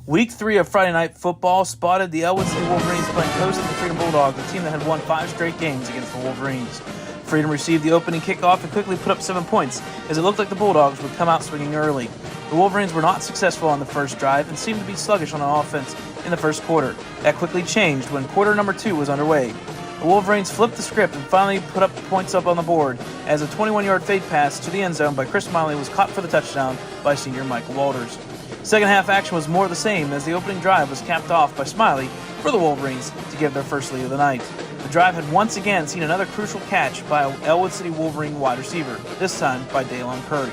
Week 3 of Friday Night Football spotted the Ellwood City Wolverines playing host to the Freedom Bulldogs, a team that had won 5 straight games against the Wolverines. Freedom received the opening kickoff and quickly put up 7 points, as it looked like the Bulldogs would come out swinging early. The Wolverines were not successful on the first drive and seemed to be sluggish on offense in the first quarter. That quickly changed when quarter number 2 was underway. The Wolverines flipped the script and finally put up points up on the board, as a 21-yard fade pass to the end zone by Chris Miley was caught for the touchdown by senior Michael Walters. Second half action was more of the same, as the opening drive was capped off by Smiley for the Wolverines to give their first lead of the night. The drive had once again seen another crucial catch by an Ellwood City Wolverine wide receiver, this time by Daylon Curry.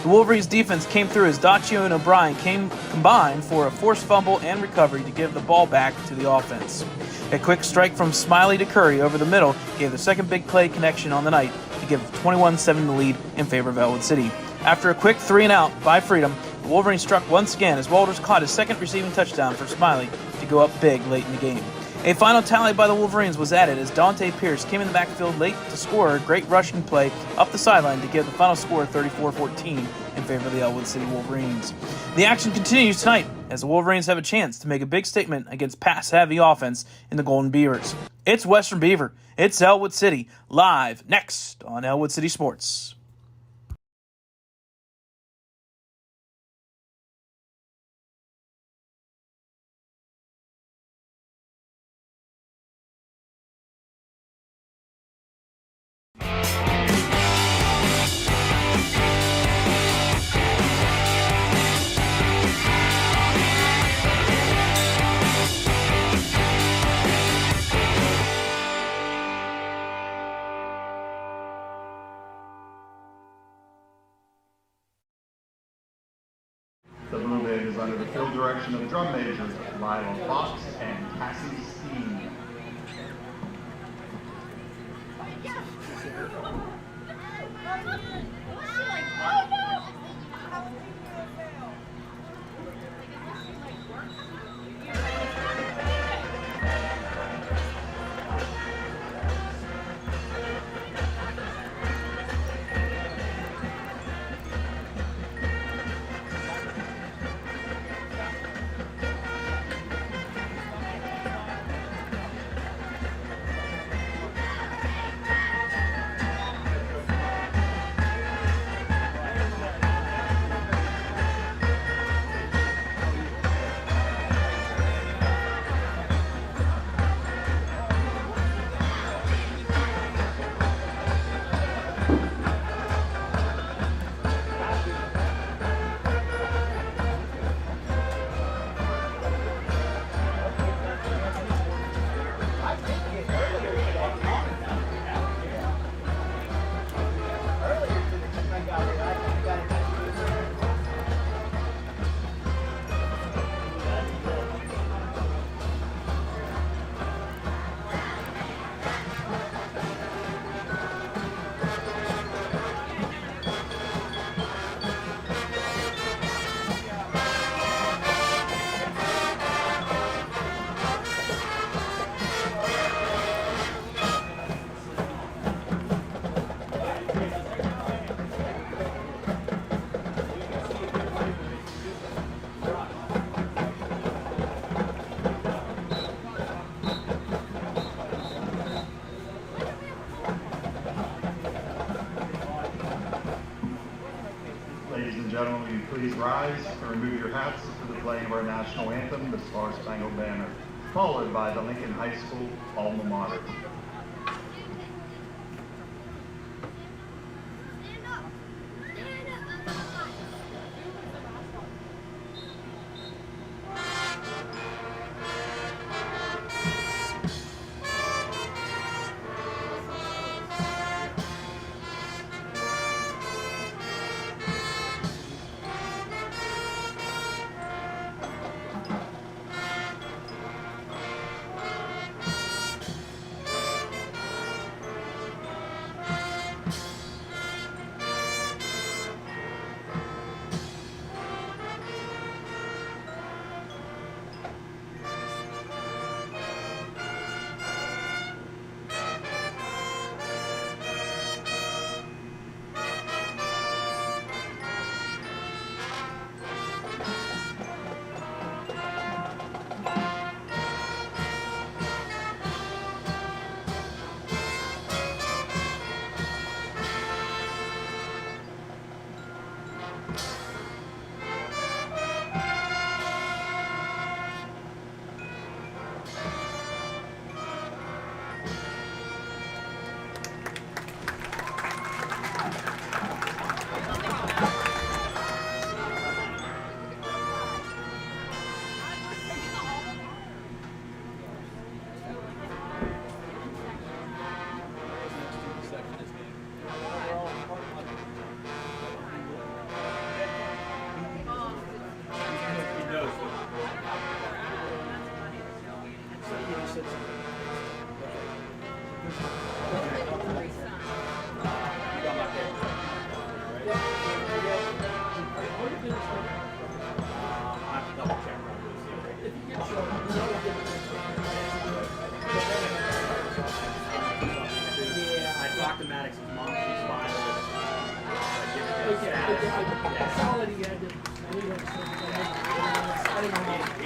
The Wolverines defense came through as Daccio and O'Brien combined for a forced fumble and recovery to give the ball back to the offense. A quick strike from Smiley to Curry over the middle gave the second big play connection on the night to give 21-7 the lead in favor of Ellwood City. After a quick 3-and-out by Freedom, the Wolverines struck once again as Walters caught his second receiving touchdown for Smiley to go up big late in the game. A final tally by the Wolverines was added as Dante Pierce came in the backfield late to score a great rushing play up the sideline to give the final score 34-14 in favor of the Ellwood City Wolverines. The action continues tonight as the Wolverines have a chance to make a big statement against pass-heavy offense in the Golden Beavers. It's Western Beaver. It's Ellwood City, live next on Ellwood City Sports. The move-in is under the field direction of drum majors Lila Fox and Cassie Steen. Ladies and gentlemen, will you please rise and remove your hats for the playing of our national anthem, the Star-Spangled Banner, followed by the Lincoln High School alma mater.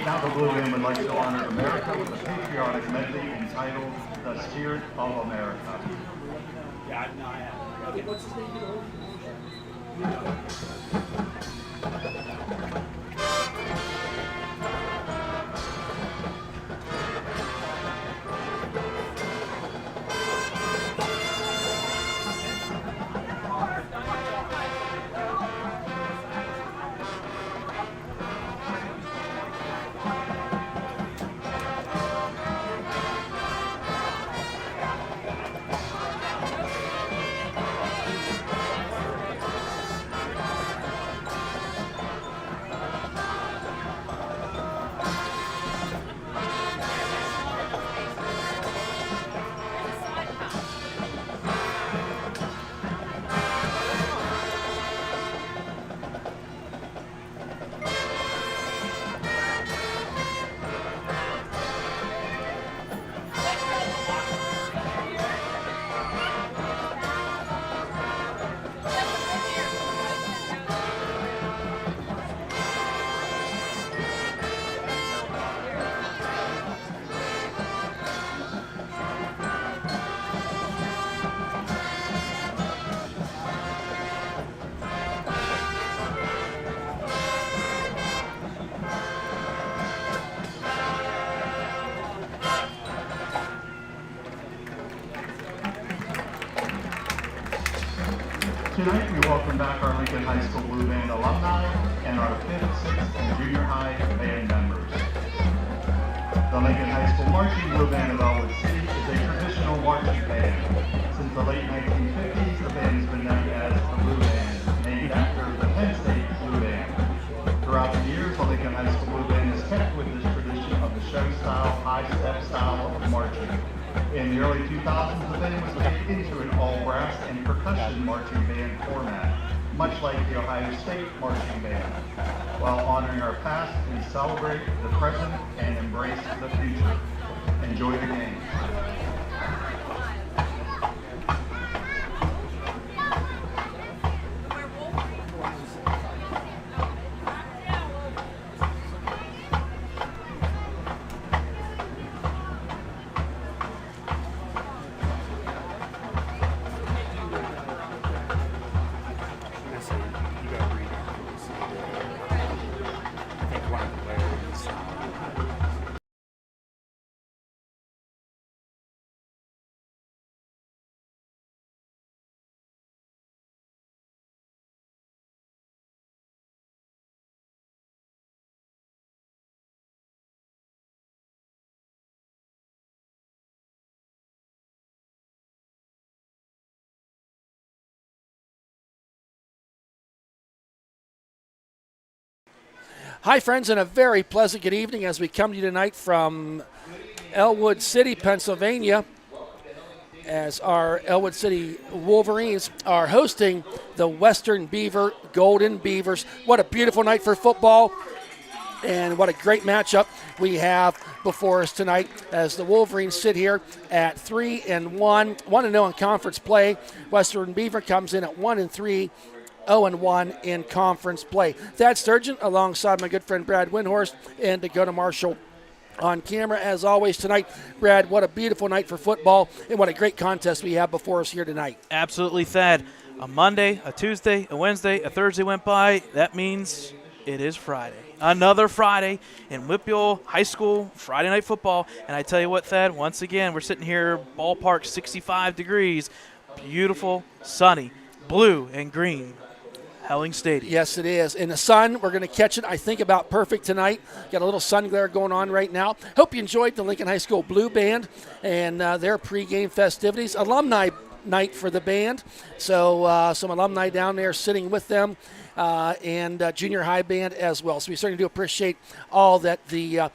Now the Blue Band would like to honor America with a patriotic medley entitled The Spirit of America. What's his name? Tonight we welcome back our Lincoln High School Blue Band alumni and our 5th, 6th, and junior high band members. The Lincoln High School Marching Blue Band of Ellwood City is a traditional marching band. Since the late 1950s, the band has been known as the Blue Band, named after the Penn State Blue Band. Throughout the years, the Lincoln High School Blue Band has kept with this tradition of the show style, high step style of marching. In the early 2000s, the band was made into an all-brass and percussion marching band format, much like the Ohio State Marching Band. While honoring our past, we celebrate the present and embrace the future. Enjoy the game. Hi, friends, and a very pleasant good evening as we come to you tonight from Ellwood City, Pennsylvania, as our Ellwood City Wolverines are hosting the Western Beaver Golden Beavers. What a beautiful night for football, and what a great matchup we have before us tonight as the Wolverines sit here at 3-1, 1-0 in conference play. Western Beaver comes in at 1-3. 0-1 in conference play. Thad Sturgeon alongside my good friend Brad Windhorst and Dakota Marshall on camera as always tonight. Brad, what a beautiful night for football and what a great contest we have before us here tonight. Absolutely, Thad. A Monday, a Tuesday, a Wednesday, a Thursday went by. That means it is Friday. Another Friday in Whitfield High School, Friday night football. And I tell you what, Thad, once again, we're sitting here, ballpark 65 degrees, beautiful, sunny, blue and green. Helling Stadium. Yes, it is. In the sun, we're going to catch it, I think, about perfect tonight. Got a little sun glare going on right now. Hope you enjoyed the Lincoln High School Blue Band and their pregame festivities. Alumni night for the band. So some alumni down there sitting with them and junior high band as well. So we certainly do appreciate all that the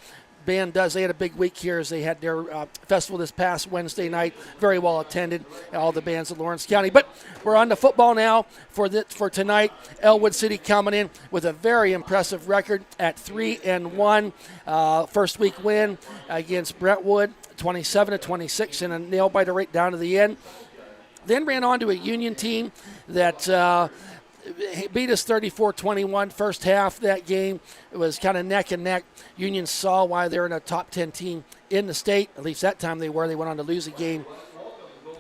band does. They had a big week here as they had their festival this past Wednesday night. Very well attended, all the bands of Lawrence County. But we're on to football now for tonight. Ellwood City coming in with a very impressive record at 3-1. First week win against Brentwood, 27-26, and a nail biter right down to the end. Then ran on to a Union team that beat us 34-21 first half. That game, it was kind of neck and neck. Union saw why they're in a top 10 team in the state. At least that time they were. They went on to lose a game.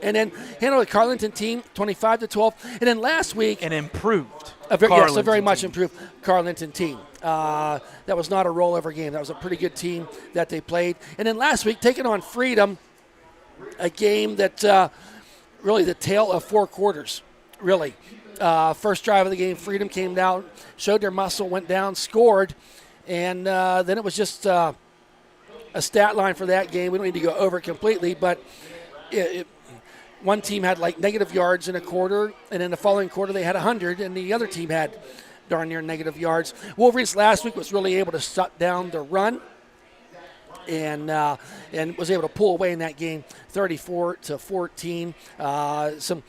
And then handled a Carleton team 25-12. And then last week, an improved. A very much improved Carleton team. That was not a rollover game. That was a pretty good team that they played. And then last week, taking on Freedom, a game that really the tale of four quarters, really. First drive of the game, Freedom came down, showed their muscle, went down, scored, and then it was just a stat line for that game. We don't need to go over it completely, but one team had like negative yards in a quarter, and in the following quarter they had 100, and the other team had darn near negative yards. Wolverines last week was really able to shut down the run and was able to pull away in that game 34-14. Some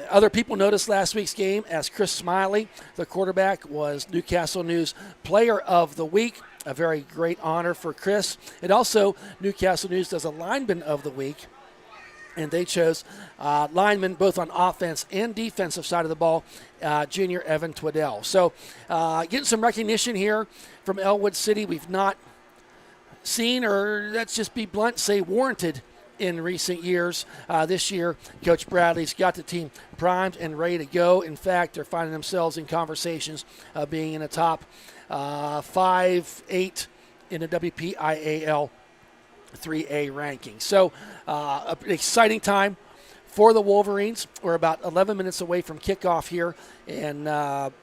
other people noticed last week's game as Chris Smiley, the quarterback, was Newcastle News Player of the Week. A very great honor for Chris. And also, Newcastle News does a Lineman of the Week. And they chose linemen both on offense and defensive side of the ball, junior Evan Twaddell. So getting some recognition here from Ellwood City. We've not seen, or let's just be blunt, say warranted in recent years. This year, Coach Bradley's got the team primed and ready to go. In fact, they're finding themselves in conversations being in the top 5-8 in the WPIAL 3A ranking. So an exciting time for the Wolverines. We're about 11 minutes away from kickoff here. And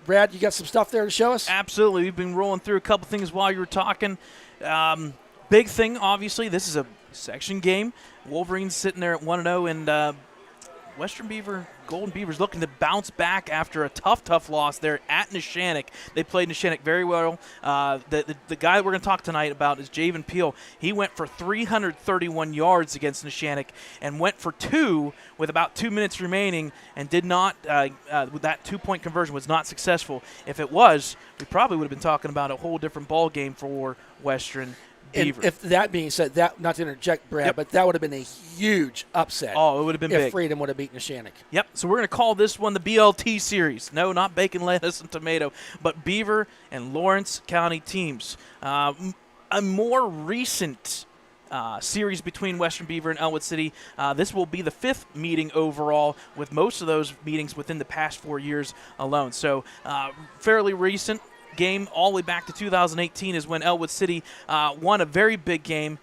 Brad, you got some stuff there to show us? Absolutely. We've been rolling through a couple things while you were talking. Big thing, obviously, this is a section game. Wolverines sitting there at 1-0, and Western Beaver, Golden Beavers looking to bounce back after a tough loss there at Neshannock. They played Neshannock very well. The guy that we're going to talk tonight about is Javen Peel. He went for 331 yards against Neshannock and went for 2 with about 2 minutes remaining and did not, that 2-point conversion was not successful. If it was, we probably would have been talking about a whole different ball game for Western Beaver. And if that being said, that not to interject, Brad, but that would have been a huge upset. Oh, it would have been if big. Freedom would have beaten Neshannock. Yep. So we're going to call this one the BLT series. No, not bacon, lettuce, and tomato, but Beaver and Lawrence County teams. A more recent series between Western Beaver and Ellwood City. This will be the 5th meeting overall, with most of those meetings within the past 4 years alone. So fairly recent game all the way back to 2018 is when Ellwood City won a very big game.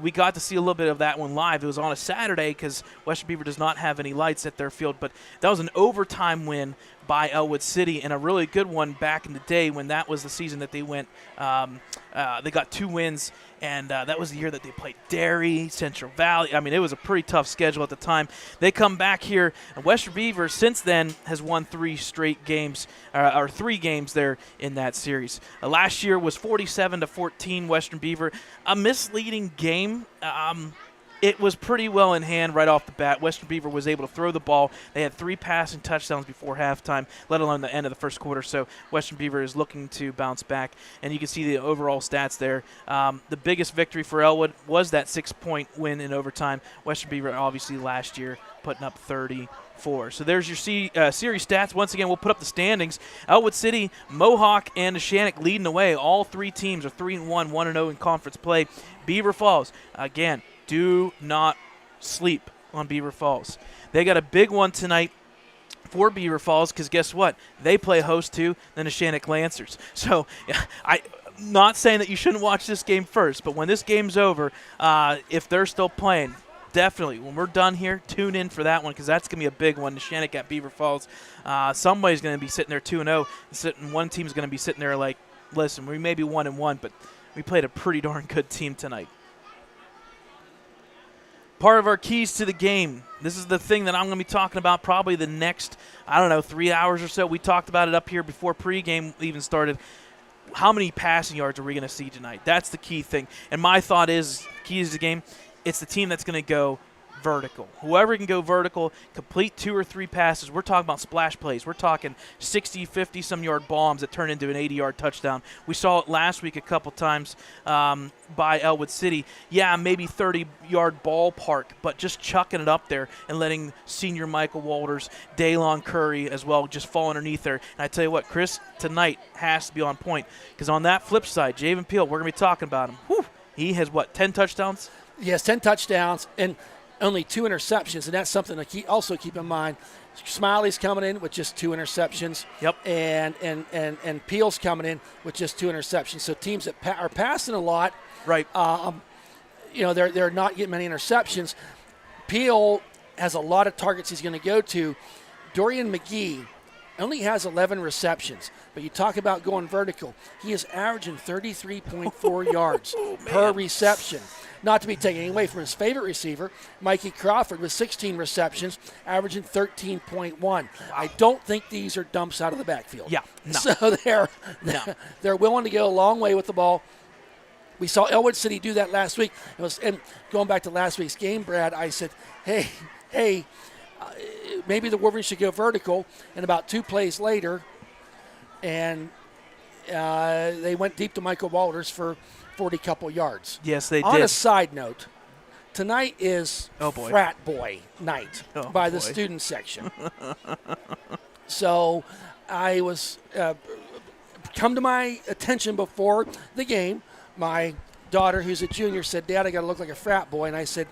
We got to see a little bit of that one live. It was on a Saturday because Western Beaver does not have any lights at their field, but that was an overtime win by Ellwood City, and a really good one back in the day when that was the season that they went. They got 2 wins, and that was the year that they played Derry, Central Valley. I mean, it was a pretty tough schedule at the time. They come back here, and Western Beaver since then has won 3 straight games, or 3 games there in that series. Last year was 47-14 Western Beaver. A misleading game. It was pretty well in hand right off the bat. Western Beaver was able to throw the ball. They had 3 passing touchdowns before halftime, let alone the end of the first quarter. So Western Beaver is looking to bounce back, and you can see the overall stats there. The biggest victory for Ellwood was that 6-point win in overtime. Western Beaver, obviously, last year putting up 34. So there's your series stats. Once again, we'll put up the standings. Ellwood City, Mohawk, and Neshannock leading the way. All 3 teams are 3-1, 1-0 in conference play. Beaver Falls, again, do not sleep on Beaver Falls. They got a big one tonight for Beaver Falls because guess what? They play host to the Neshannock Lancers. So I'm not saying that you shouldn't watch this game first, but when this game's over, if they're still playing, definitely, when we're done here, tune in for that one because that's going to be a big one. Neshannock at Beaver Falls. Somebody's going to be sitting there 2-0. One team's going to be sitting there like, listen, we may be 1-1, but we played a pretty darn good team tonight. Part of our keys to the game. This is the thing that I'm going to be talking about probably the next, 3 hours or so. We talked about it up here before pregame even started. how many passing yards are we going to see tonight? That's the key thing. And my thought is, key to the game, it's the team that's going to go vertical. Whoever can go vertical, complete 2 or 3 passes. We're talking about splash plays. We're talking 60, 50-some yard bombs that turn into an 80-yard touchdown. We saw it last week a couple times by Ellwood City. Yeah, maybe 30-yard ballpark, but just chucking it up there and letting senior Michael Walters, Daylon Curry as well just fall underneath there. And I tell you what, Chris, tonight has to be on point, because on that flip side, Javen Peel, we're going to be talking about him. Whew, he has, 10 touchdowns? He has 10 touchdowns and only 2 interceptions, and that's something to also keep in mind. Smiley's coming in with just 2 interceptions. Yep. And Peel's coming in with just 2 interceptions. So teams that are passing a lot, right? They're not getting many interceptions. Peel has a lot of targets he's going to go to. Dorian McGee only has 11 receptions, but you talk about going vertical. He is averaging 33.4 yards per reception. Not to be taken away from his favorite receiver, Mikey Crawford, with 16 receptions, averaging 13.1. Wow. I don't think these are dumps out of the backfield. Yeah, no. So they're willing to go a long way with the ball. We saw Ellwood City do that last week. And going back to last week's game, Brad, I said, hey, maybe the Wolverines should go vertical. And about 2 plays later, and they went deep to Michael Walters for 40-couple yards. Yes, they did. On a side note, tonight is frat boy night by the student section. So I was come to my attention before the game. My daughter, who's a junior, said, "Dad, I got to look like a frat boy." And I said,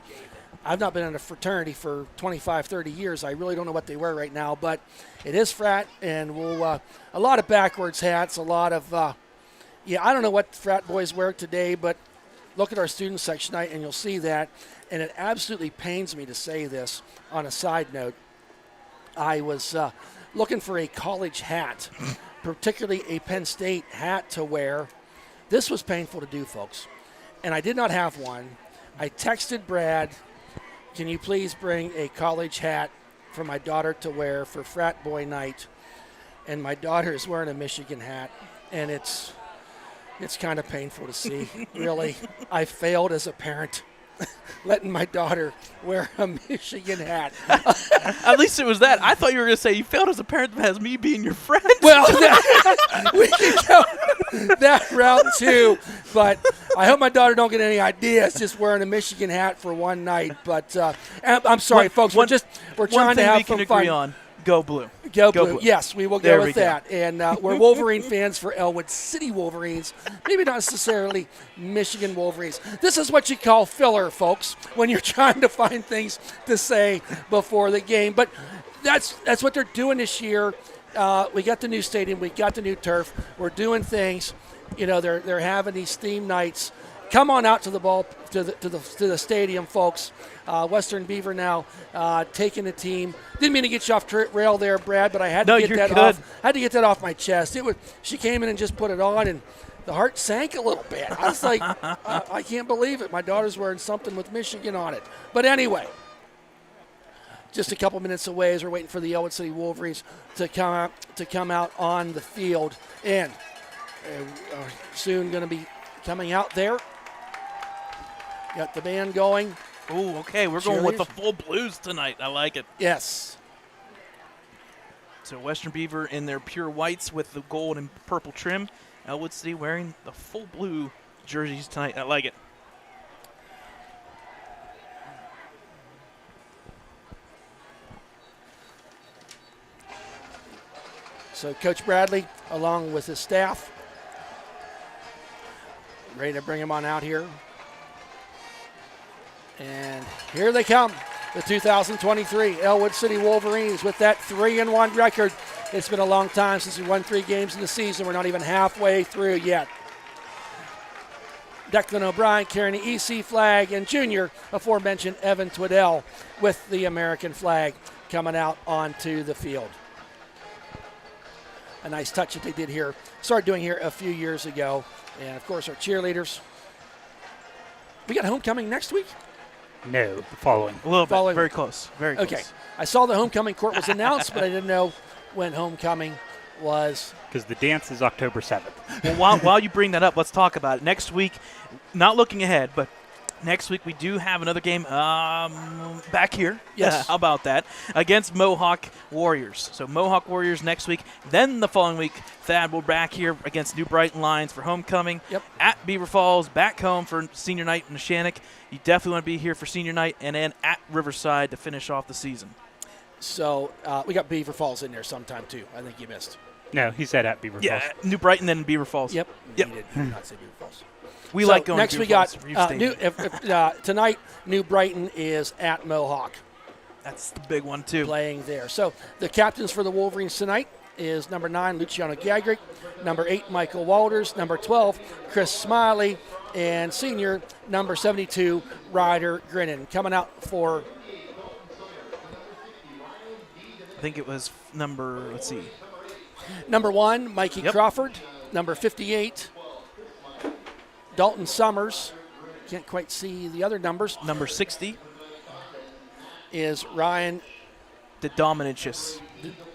I've not been in a fraternity for 25, 30 years. I really don't know what they wear right now, but it is frat, and we'll a lot of backwards hats, a lot of I don't know what frat boys wear today, but look at our student section tonight, and you'll see that. And it absolutely pains me to say this on a side note. I was looking for a college hat, particularly a Penn State hat to wear. This was painful to do, folks, and I did not have one. I texted Brad, "Can you please bring a college hat for my daughter to wear for frat boy night?" And my daughter is wearing a Michigan hat, and it's kind of painful to see. Really, I failed as a parent, letting my daughter wear a Michigan hat. At least it was that. I thought you were going to say you failed as a parent that has me being your friend. Well, we can go that route too. But I hope my daughter don't get any ideas just wearing a Michigan hat for one night. But I'm sorry, folks. We're trying to have some fun. One thing we can agree on: go blue. Go blue. Yes, we will go with that. And we're Wolverine fans for Ellwood City Wolverines, maybe not necessarily Michigan Wolverines. This is what you call filler, folks, when you're trying to find things to say before the game. But that's what they're doing this year. We got the new stadium. We got the new turf. We're doing things. They're having these theme nights. Come on out to the stadium, folks. Western Beaver now taking the team. Didn't mean to get you off rail there, Brad, but I had to get that off. I had to get that off my chest. She came in and just put it on, and the heart sank a little bit. I was like, I can't believe it. My daughter's wearing something with Michigan on it. But anyway, just a couple minutes away as we're waiting for the Ellwood City Wolverines to come out on the field, and soon going to be coming out there. Got the band going. Ooh, okay, we're going with the full blues tonight. I like it. Yes. So Western Beaver in their pure whites with the gold and purple trim. Ellwood City wearing the full blue jerseys tonight. I like it. So Coach Bradley, along with his staff, ready to bring him on out here. And here they come, the 2023 Ellwood City Wolverines with that 3-1 record. It's been a long time since we won 3 games in the season. We're not even halfway through yet. Declan O'Brien carrying the EC flag, and junior, aforementioned Evan Twiddell with the American flag coming out onto the field. A nice touch that they did here, started doing here a few years ago. And, of course, our cheerleaders. We got homecoming next week? No, the following. A little bit. Very close. Very close. Okay. I saw the homecoming court was announced, but I didn't know when homecoming was. Because the dance is October 7th. Well, while you bring that up, let's talk about it. Next week, not looking ahead, but next week we do have another game back here. Yes. How about that? Against Mohawk Warriors. So Mohawk Warriors next week. Then the following week, Thad will back here against New Brighton Lions for homecoming. Yep. At Beaver Falls, back home for senior night in Neshannock. You definitely want to be here for senior night. And then at Riverside to finish off the season. So we got Beaver Falls in there sometime, too. I think you missed. No, he said at Beaver Yeah, Falls. New Brighton, then Beaver Falls. Yep. Yep. You did not say Beaver Falls. We So like going next to we Beaver got Falls. tonight. New Brighton is at Mohawk That's the big one, too. playing there. So the captains for the Wolverines tonight is number 9 Luciano Gagrick, number 8 Michael Walters, number 12 Chris Smiley, and senior number 72 Ryder Grinnan. Coming out for I think it was number 1 Mikey Yep. Crawford, number 58 Dalton Summers. Can't quite see the other numbers. number 60, Is Ryan the Dominicius.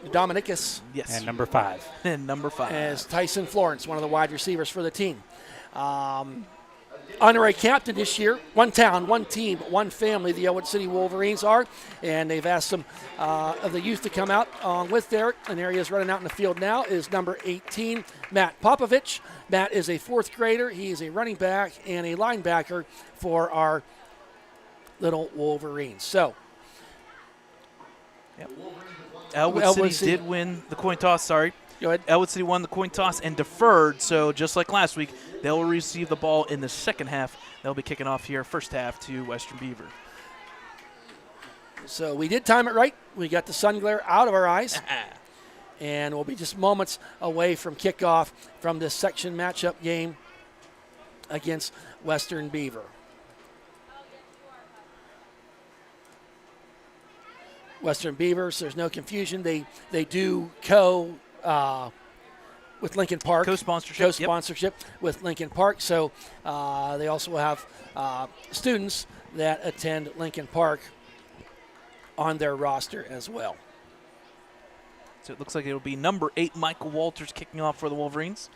Dominicus. Yes. And number 5. And number 5. As Tyson Florence, one of the wide receivers for the team. Honorary captain this year, one town, one team, one family, the Ellwood City Wolverines are, and they've asked some of the youth to come out with Derek, and there he is running out in the field now, is number 18, Matt Popovich. Matt is a 4th grader. He is a running back and a linebacker for our little Wolverines. So, Ellwood City did win the coin toss, sorry. go ahead. Ellwood City won the coin toss and deferred, so just like last week, they'll receive the ball in the second half. They'll be kicking off here first half to Western Beaver. So we did time it right. We got the sun glare out of our eyes. And we'll be just moments away from kickoff from this section matchup game against Western Beaver. Western Beavers, there's no confusion. They do with Lincoln Park. Co-sponsorship. Co-sponsorship with Lincoln Park. So they also have students that attend Lincoln Park on their roster as well. So it looks like it'll be number 8, Michael Walters, kicking off for the Wolverines.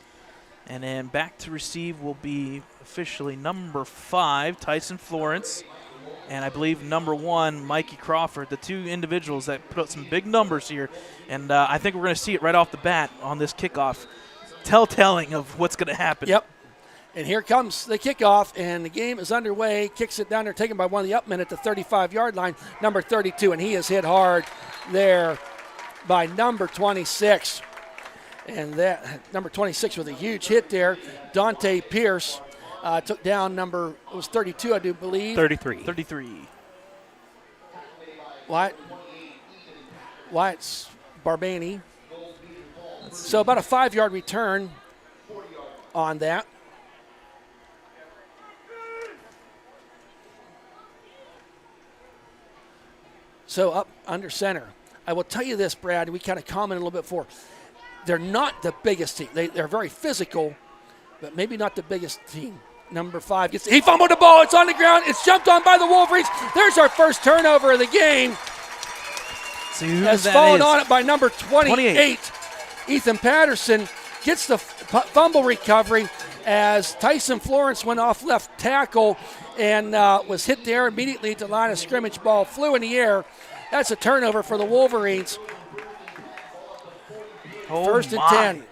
And then back to receive will be officially number 5, Tyson Florence. And I believe number 1, Mikey Crawford, the two individuals that put up some big numbers here. And I think we're going to see it right off the bat on this kickoff, telltale of what's going to happen. Yep. And here comes the kickoff, and the game is underway. Kicks it down there, taken by one of the up men at the 35-yard line, number 32, and he is hit hard there by number 26. And that number 26 with a huge hit there. Dante Pierce took down number, it was 32, I do believe. 33. Wyatt's Barbani. So about a 5-yard return on that. So up under center. I will tell you this, Brad, we kind of commented a little bit before. They're not the biggest team. They're very physical, but maybe not the biggest team. Number 5 he fumbled the ball. It's on the ground. It's jumped on by the Wolverines. There's our first turnover of the game. See who Has that fallen is. on it by number 28. Ethan Patterson gets the fumble recovery as Tyson Florence went off left tackle and was hit there immediately at the line of scrimmage. Ball flew in the air. That's a turnover for the Wolverines. Oh First and my. 10.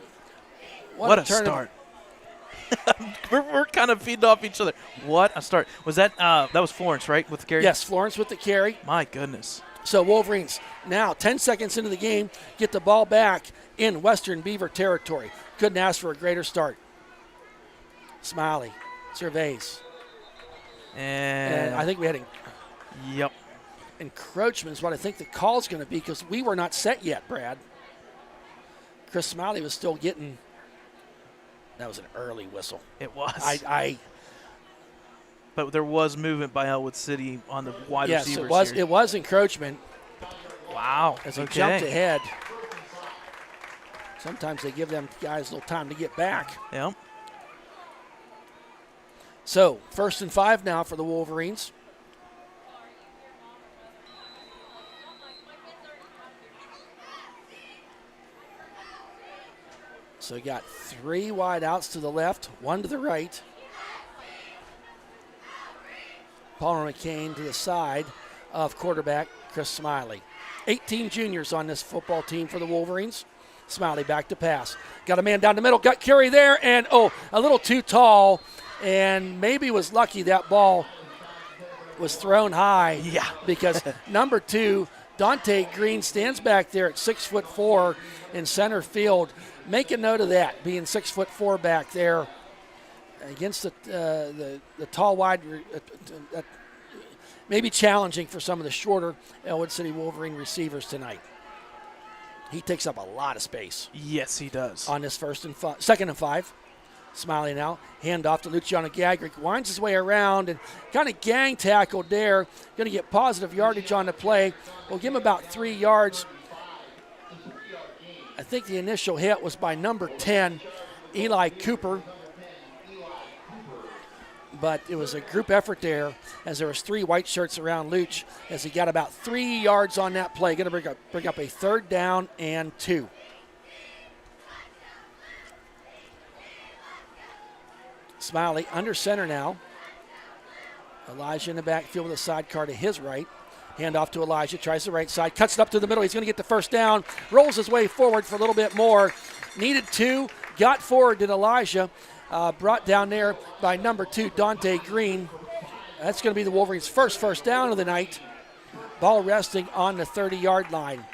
What a start. we're kind of feeding off each other. What a start. Was that was Florence, right, with the carry? Yes, Florence with the carry. My goodness. So Wolverines now 10 seconds into the game get the ball back in Western Beaver territory. Couldn't ask for a greater start. Smiley surveys. And I think we had Yep. encroachment is what I think the call's going to be because we were not set yet, Brad. Chris Smiley was still getting – that was an early whistle. It was. But there was movement by Ellwood City on the wide receivers. Yes, here. it was encroachment Wow. as he jumped ahead. Sometimes they give them guys a little time to get back. Yep. So, 1st and 5 now for the Wolverines. So you got 3 wide outs to the left, 1 to the right. Palmer McCain to the side of quarterback Chris Smiley. 18 juniors on this football team for the Wolverines. Smiley back to pass. Got a man down the middle, got Curry there, and a little too tall, and maybe was lucky that ball was thrown high. Yeah. Because number 2, Dante Green, stands back there at 6'4" in center field. Make a note of that, being 6'4" back there against the tall wide. Maybe challenging for some of the shorter Ellwood City Wolverine receivers tonight. He takes up a lot of space. Yes, he does. On this second and 5. Smiley now, hand off to Luciano Gagrick, winds his way around and kind of gang tackled there. Going to get positive yardage on the play. We'll give him about 3 yards. I think the initial hit was by number 10, Eli Cooper. But it was a group effort there as there was 3 white shirts around Luch as he got about 3 yards on that play. Going to bring up a 3rd down and 2. Smiley under center now. Elijah in the backfield with a sidecar to his right. Hand off to Elijah, tries the right side, cuts it up to the middle. He's going to get the first down, rolls his way forward for a little bit more. Needed 2, got forward to Elijah. Brought down there by number 2, Dante Green. That's going to be the Wolverines' first down of the night. Ball resting on the 30-yard line.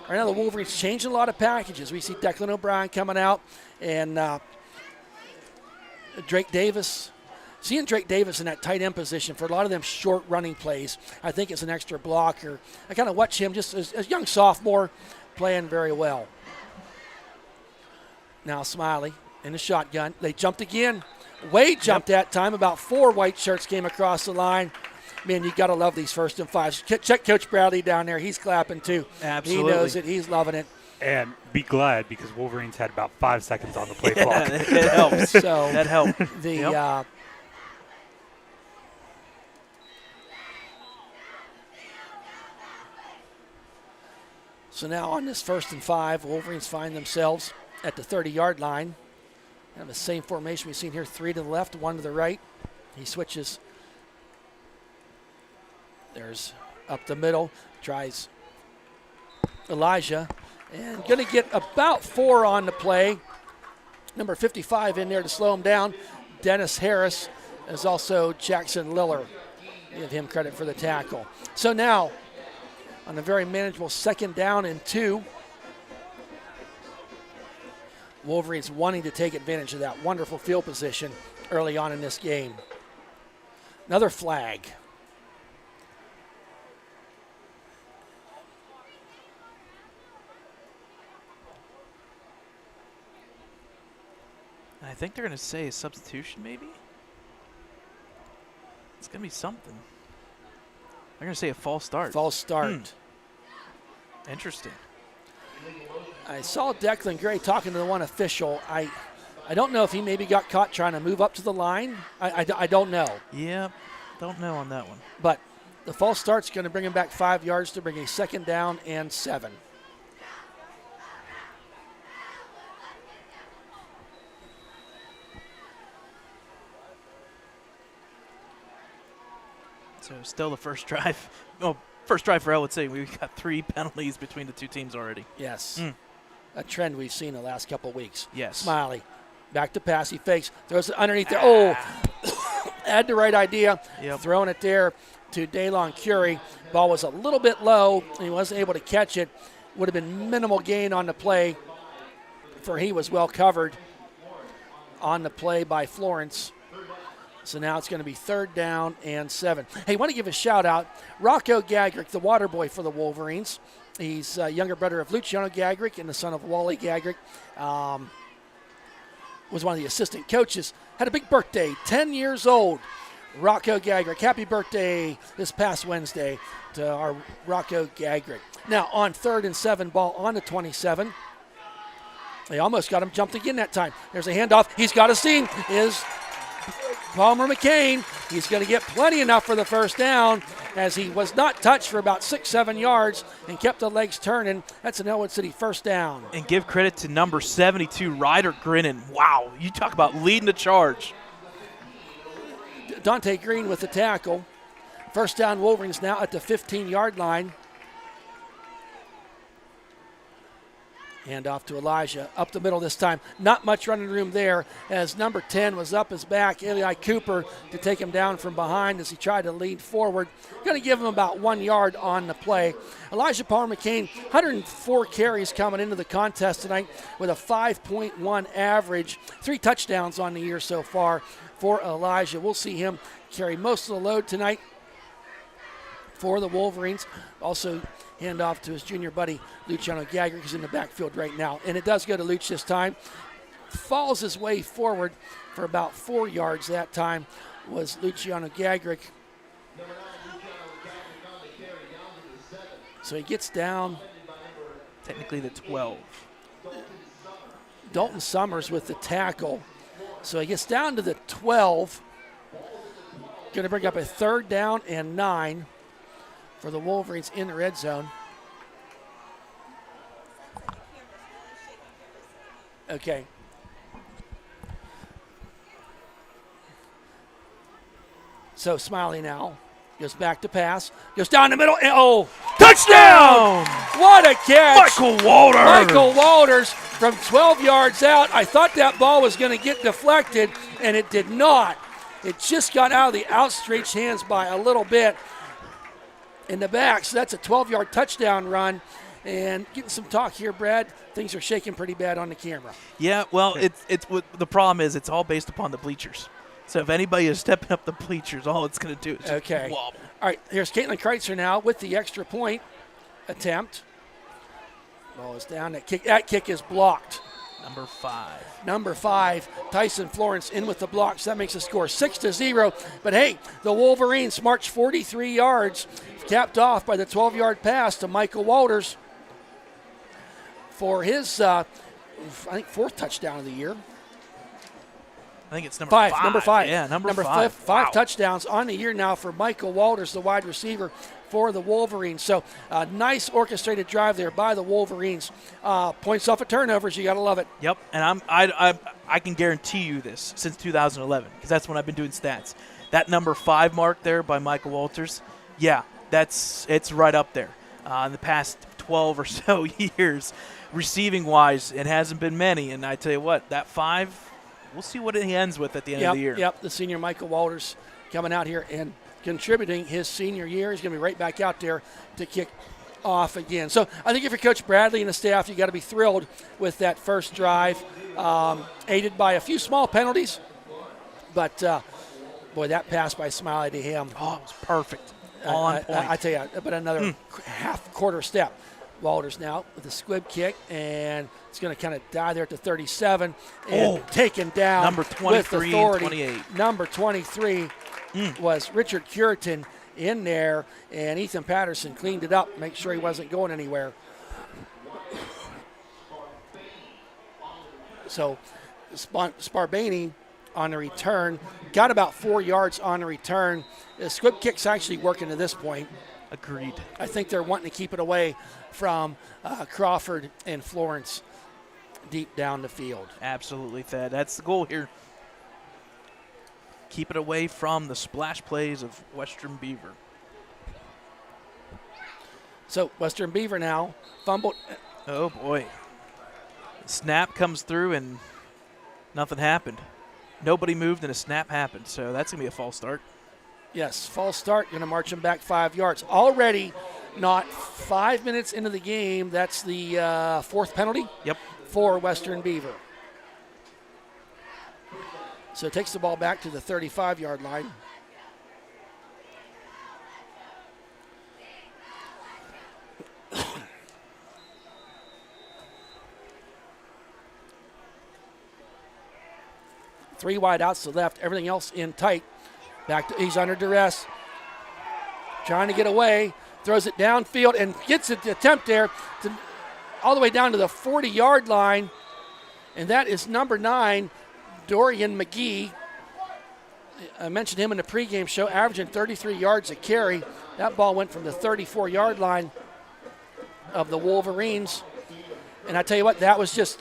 Right now the Wolverines changing a lot of packages. We see Declan O'Brien coming out and Drake Davis. Seeing Drake Davis in that tight end position for a lot of them short running plays, I think it's an extra blocker. I kind of watch him just as a young sophomore playing very well. Now Smiley in the shotgun. They jumped again. Wade jumped that time. About 4 white shirts came across the line. Man, you got to love these 1st and 5s. Check Coach Bradley down there. He's clapping too. Absolutely. He knows it. He's loving it. And be glad because Wolverines had about 5 seconds on the play clock. It helps. So that helped. So now on this 1st and 5, Wolverines find themselves at the 30-yard line. Have the same formation we've seen here, 3 to the left, 1 to the right. He switches. There's up the middle, tries Elijah, and going to get about 4 on the play. Number 55 in there to slow him down. Dennis Harris, as also Jackson Liller. Give him credit for the tackle. So now, on a very manageable 2nd down and 2, Wolverines wanting to take advantage of that wonderful field position early on in this game. Another flag. I think they're going to say a substitution, maybe? It's going to be something. They're going to say a false start. False start. Interesting. I saw Declan Gray talking to the one official. I don't know if he maybe got caught trying to move up to the line. I don't know. Yeah, don't know on that one. But the false start's going to bring him back 5 yards to bring a 2nd down and 7. So still the first drive. Oh, first drive for Ellwood City. We've got 3 penalties between the 2 teams already. Yes. A trend we've seen the last couple of weeks. Yes. Smiley. Back to pass. He fakes. Throws it underneath there. Oh, had the right idea. Yep. Throwing it there to Daylon Curie. Ball was a little bit low. And he wasn't able to catch it. Would have been minimal gain on the play, for he was well covered on the play by Florence. So now it's going to be 3rd down and 7. Hey, want to give a shout out. Rocco Gagrick, the water boy for the Wolverines. He's a younger brother of Luciano Gagrick and the son of Wally Gagrick. Was one of the assistant coaches. Had a big birthday, 10 years old. Rocco Gagrick. Happy birthday this past Wednesday to our Rocco Gagrick. Now on 3rd and 7, ball on the 27. They almost got him jumped again that time. There's a handoff. He's got a seam. Is Palmer McCain. He's going to get plenty enough for the 1st down. as he was not touched for about 6-7 yards and kept the legs turning. That's an Ellwood City first down. And give credit to number 72, Ryder Grinnan. Wow, you talk about leading the charge. Dante Green with the tackle. First down, Wolverines now at the 15-yard line. Hand off to Elijah, up the middle this time. Not much running room there as number 10 was up his back, Eli Cooper, to take him down from behind as he tried to lean forward. Going to give him about 1 yard on the play. Elijah Palmer McCain, 104 carries coming into the contest tonight with a 5.1 average. 3 touchdowns on the year so far for Elijah. We'll see him carry most of the load tonight for the Wolverines. Also, hand off to his junior buddy, Luciano Gagrick, who's in the backfield right now. And it does go to Luch this time. Falls his way forward for about 4 yards that time was Luciano Gagrick. So he gets down. Technically the 12. Dalton Summers with the tackle. So he gets down to the 12. Going to bring up a 3rd down and 9 for the Wolverines in the red zone. Okay. So Smiley now goes back to pass, goes down the middle, and touchdown! What a catch! Michael Walters from 12 yards out. I thought that ball was going to get deflected, and it did not. It just got out of the outstretched hands by a little bit in the back. So that's a 12-yard touchdown run. And getting some talk here, Brad. Things are shaking pretty bad on the camera. Yeah, well, it's what the problem is. It's all based upon the bleachers. So if anybody is stepping up the bleachers, all it's going to do is just wobble. All right, here's Caitlin Kreitzer now with the extra point attempt. Ball is down. That kick is blocked. Number 5, Tyson Florence in with the blocks. That makes the score 6-0. But hey, the Wolverines march 43 yards, capped off by the 12-yard pass to Michael Walters for his, I think, 4th touchdown of the year. I think it's number 5. Number 5. Yeah, number 5. 5 touchdowns on the year now for Michael Walters, the wide receiver for the Wolverines. So a nice orchestrated drive there by the Wolverines. Points off of turnovers. You got to love it. Yep, and I can guarantee you this since 2011 because that's when I've been doing stats. That number 5 mark there by Michael Walters, yeah, it's right up there. In the past 12 or so years, receiving-wise, it hasn't been many. And I tell you what, that 5, we'll see what he ends with at the end of the year. Yep, the senior Michael Walters coming out here and contributing his senior year. He's going to be right back out there to kick off again. So I think if you're Coach Bradley and the staff, you got to be thrilled with that first drive, aided by a few small penalties. But, boy, that pass by Smiley to him. Oh, it was perfect. On point. I tell you, but another half-quarter step. Walters now with a squib kick, and it's going to kind of die there at the 37 and taken down number 23 with authority. And 28. Number 23 was Richard Curitan in there, and Ethan Patterson cleaned it up, make sure he wasn't going anywhere. So Sparbaney on the return, got about 4 yards on the return. The squib kick's actually working to this point. Agreed. I think they're wanting to keep it away from Crawford and Florence deep down the field. Absolutely, Thad. That's the goal here. Keep it away from the splash plays of Western Beaver. So Western Beaver now fumbled. Oh, boy. Snap comes through and nothing happened. Nobody moved and a snap happened, so that's going to be a false start. Yes, false start, going to march him back 5 yards. Already not 5 minutes into the game. That's the 4th penalty for Western Beaver. So takes the ball back to the 35-yard line. Three wide outs to the left, everything else in tight. He's under duress. Trying to get away, throws it downfield and gets an attempt there all the way down to the 40-yard line. And that is number 9, Dorian McGee. I mentioned him in the pregame show, averaging 33 yards a carry. That ball went from the 34-yard line of the Wolverines. And I tell you what, that was just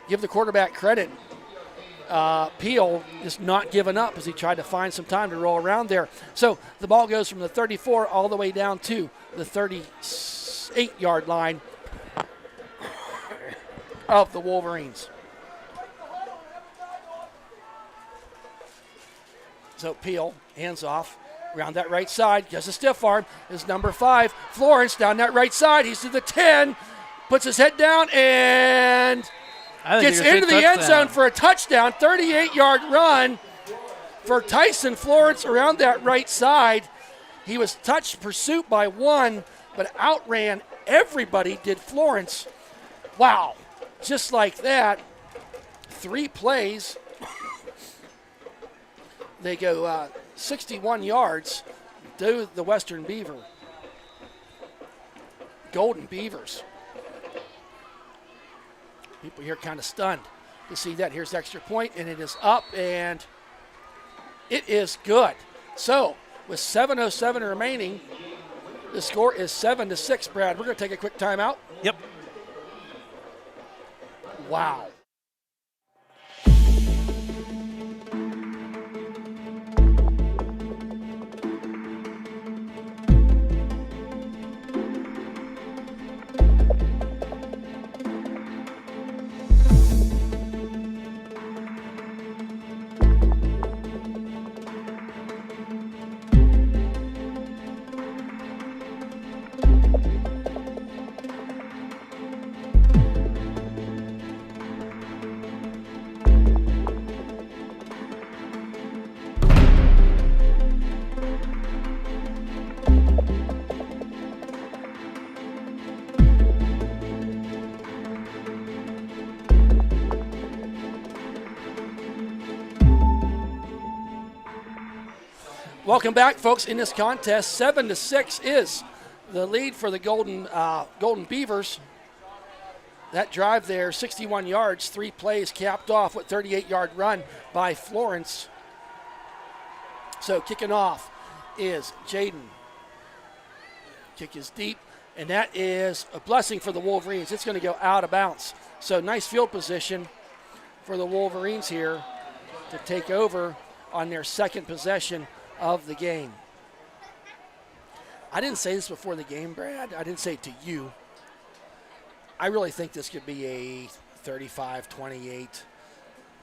give the quarterback credit. Peel is not giving up as he tried to find some time to roll around there. So the ball goes from the 34 all the way down to the 38-yard line of the Wolverines. So Peel, hands off, around that right side, gets a stiff arm, is number 5, Florence, down that right side, he's to the 10, puts his head down, and gets into the end zone for a touchdown, 38-yard run for Tyson Florence around that right side. He was touched pursuit by 1, but outran everybody, did Florence. Wow, just like that, 3 plays. They go 61 yards to the Western Beaver. Golden Beavers. People here kind of stunned to see that. Here's the extra point, and it is up, and it is good. So, with 7:07 remaining, the score is 7-6, Brad. We're going to take a quick timeout. Yep. Wow. Welcome back, folks. In this contest, 7-6 is the lead for the Golden Beavers. That drive there, 61 yards, 3 plays, capped off with 38-yard run by Florence. So kicking off is Jaden. Kick is deep, and that is a blessing for the Wolverines. It's going to go out of bounds. So nice field position for the Wolverines here to take over on their second possession of the game. I didn't say this before the game, Brad. I didn't say it to you. I really think this could be a 35-28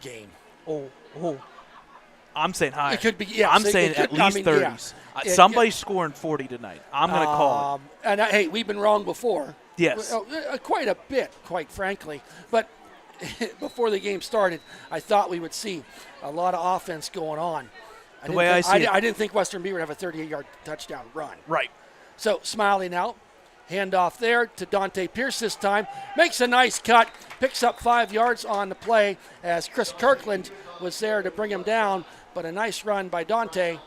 game. Oh. I'm saying higher. It could be, yeah. I'm saying at least 30s. Yeah. Somebody's scoring 40 tonight. I'm going to call it. And hey, we've been wrong before. Yes. Quite a bit, quite frankly. But before the game started, I thought we would see a lot of offense going on. I didn't think Western Beaver would have a 38-yard touchdown run. Right. So Smiley now, handoff there to Dante Pierce this time. Makes a nice cut, picks up 5 yards on the play as Chris Kirkland was there to bring him down. But a nice run by Dante,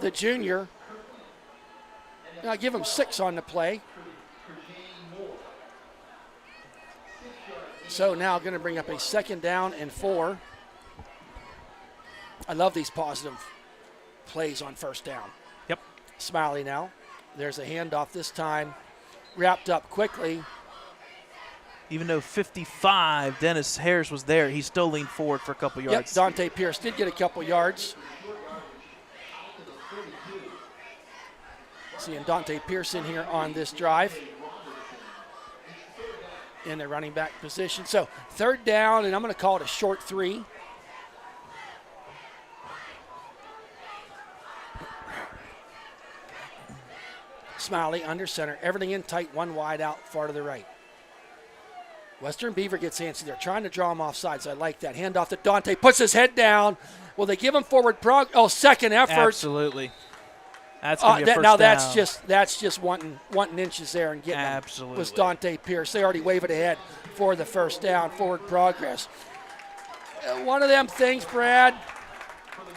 the junior. I'll give him 6 on the play. So now going to bring up a 2nd down and 4. I love these positive plays on 1st down. Yep. Smiley now. There's a handoff this time. Wrapped up quickly. Even though 55, Dennis Harris was there, he still leaned forward for a couple yards. Yep, Dante Pierce did get a couple yards. Seeing Dante Pierce in here on this drive. In the running back position. So 3rd down, and I'm going to call it a short 3. Smiley under center, everything in tight, 1 wide out, far to the right. Western Beaver gets antsy. They're trying to draw him off sides. I like that. Handoff to Dante, puts his head down. Will they give him forward second effort? Absolutely. That's going to be a first now down. that's just wanting inches there and getting Absolutely. Him. Was Dante Pierce. They already wave it ahead for the first down, forward progress. One of them things, Brad,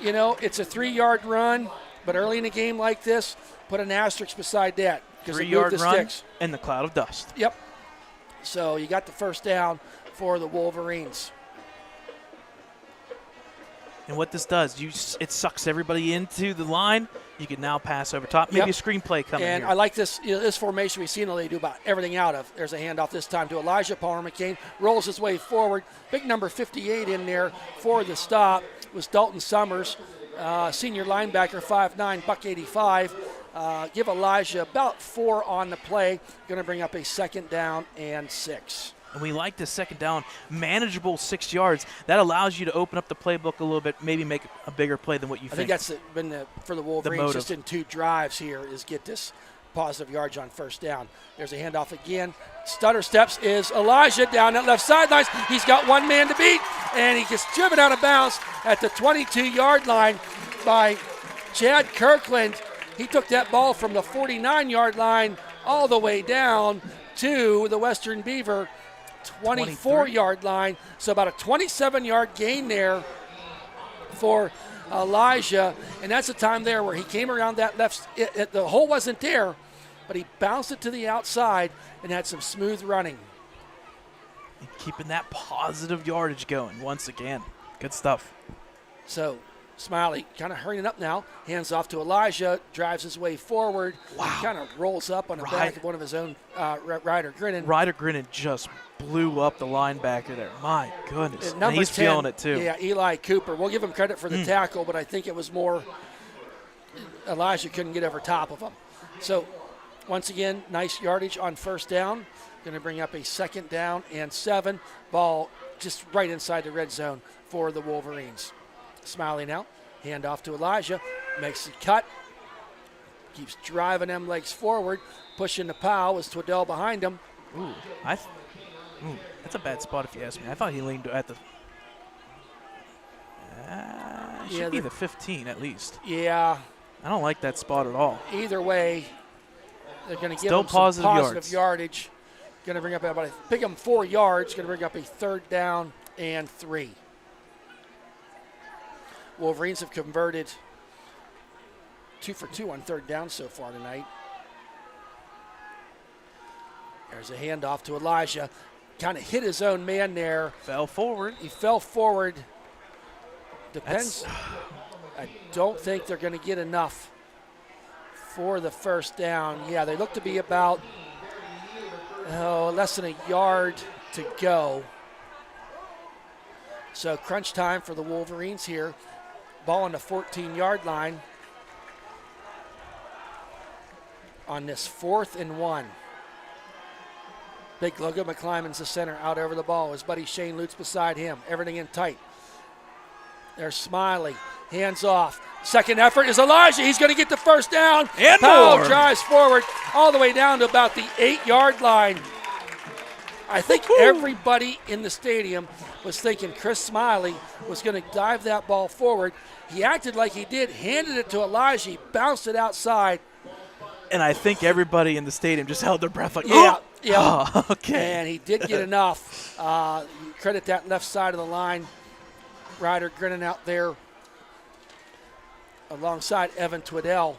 it's a 3-yard run, but early in a game like this, put an asterisk beside that because it moved the sticks. In the cloud of dust. Yep. So you got the first down for the Wolverines. And what this does, it sucks everybody into the line. You can now pass over top. Maybe a screenplay coming And here. I like this this formation we've seen they do about everything out of. There's a handoff this time to Elijah Palmer McCain. Rolls his way forward. Big number 58 in there for the stop was Dalton Summers, senior linebacker, 5'9", buck 85. Give Elijah about 4 on the play. Going to bring up a second down and 6. And we like the second down, manageable 6 yards. That allows you to open up the playbook a little bit, maybe make a bigger play than what you think. I think that's been for the Wolverines motive. just in 2 drives here is get this positive yardage on first down. There's a handoff again. Stutter steps is Elijah down that left sideline. He's got one man to beat, and he gets driven out of bounds at the 22-yard line by Chad Kirkland. He took that ball from the 49-yard line all the way down to the Western Beaver 24-yard line. So about a 27-yard gain there for Elijah. And that's a time there where he came around that left. The hole wasn't there, but he bounced it to the outside and had some smooth running. And keeping that positive yardage going once again. Good stuff. So Smiley kind of hurrying up now. Hands off to Elijah. Drives his way forward. Wow. Kind of rolls up on the back of one of his own, Ryder Grinnan. Ryder Grinnan just blew up the linebacker there. My goodness. And Number he's 10, feeling it too. Yeah, Eli Cooper. We'll give him credit for the tackle, but I think it was more Elijah couldn't get over top of him. So once again, nice yardage on first down. Going to bring up a second down and 7. Ball just right inside the red zone for the Wolverines. Smiley now. Hand off to Elijah. Makes the cut. Keeps driving them legs forward. Pushing the Powell with Twaddell behind him. Ooh, that's a bad spot if you ask me. I thought he leaned at the should be the 15 at least. Yeah. I don't like that spot at all. Either way, they're going to give Still him some positive yards. Yardage. Going to bring up pick him 4 yards. Going to bring up a third down and 3. Wolverines have converted 2 for 2 on third down so far tonight. There's a handoff to Elijah. Kind of hit his own man there. Fell forward. He fell forward. Depends. I don't think they're going to get enough for the first down. Yeah, they look to be about less than a yard to go. So crunch time for the Wolverines here. Ball on the 14-yard line on this 4th and 1. Big Logan McClymon's the center out over the ball. His buddy Shane Lutz beside him. Everything in tight. There's Smiley. Hands off. Second effort is Elijah. He's going to get the first down. And Powell more. drives forward all the way down to about the 8-yard line. I think everybody in the stadium was thinking Chris Smiley was going to dive that ball forward. He acted like he did, handed it to Elijah. He bounced it outside. And I think everybody in the stadium just held their breath like, Yeah. Oh, okay. And he did get enough. Credit that left side of the line. Ryder Grinnan out there alongside Evan Twaddell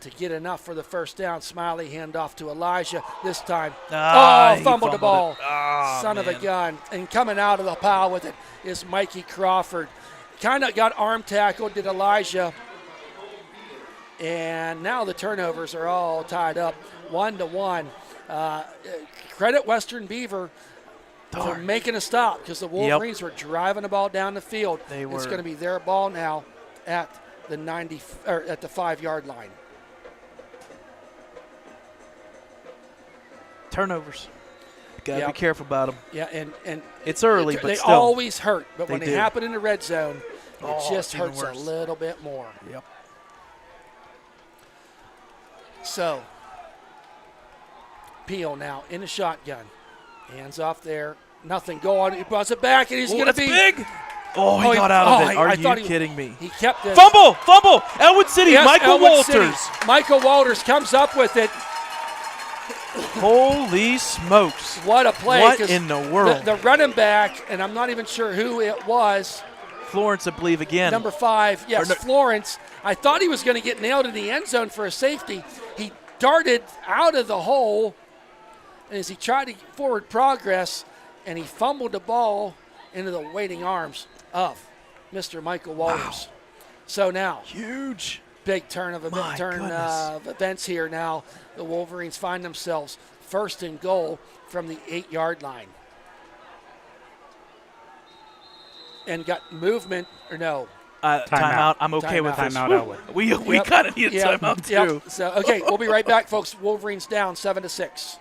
to get enough for the first down. Smiley handoff to Elijah this time. He Fumbled the ball. Son of a man. gun. And coming out of the pile with it is Mikey Crawford. Kind of got arm tackled, did Elijah. And now the turnovers are all tied up 1-1. Credit Western Beaver for making a stop because the Wolverines were driving the ball down the field. They were. It's going to be their ball now at the 5-yard line. Turnovers. Got to be careful about them. Yeah, and It's early, but they still. always hurt. But when They they do. happen in the red zone, it just it's even hurts a worse. little bit more. Yep. So, Peel now in the shotgun. Hands off there. Nothing going. He brought it back, and he's going to That's be big. Oh, he got out of it. Are you kidding me? He kept it. Fumble. Ellwood City. Yes, Michael Ellwood City. Walters. Michael Walters comes up with it. Holy smokes. What a play. What 'cause in the world? The running back, and I'm not even sure who it was. Florence, I believe, again. Number 5, yes, no- Florence. I thought he was going to get nailed in the end zone for a safety. He darted out of the hole as he tried to get forward progress, and he fumbled the ball into the waiting arms of Mr. Michael Walters. Wow. So now, Huge. big turn of goodness. events here now. The Wolverines find themselves first and goal from the 8-yard line. And got movement, or no? Timeout. I'm okay with this. Timeout, Ellwood. We kind of need a timeout, too. Yep. So, okay, we'll be right back, folks. Wolverines down 7-6.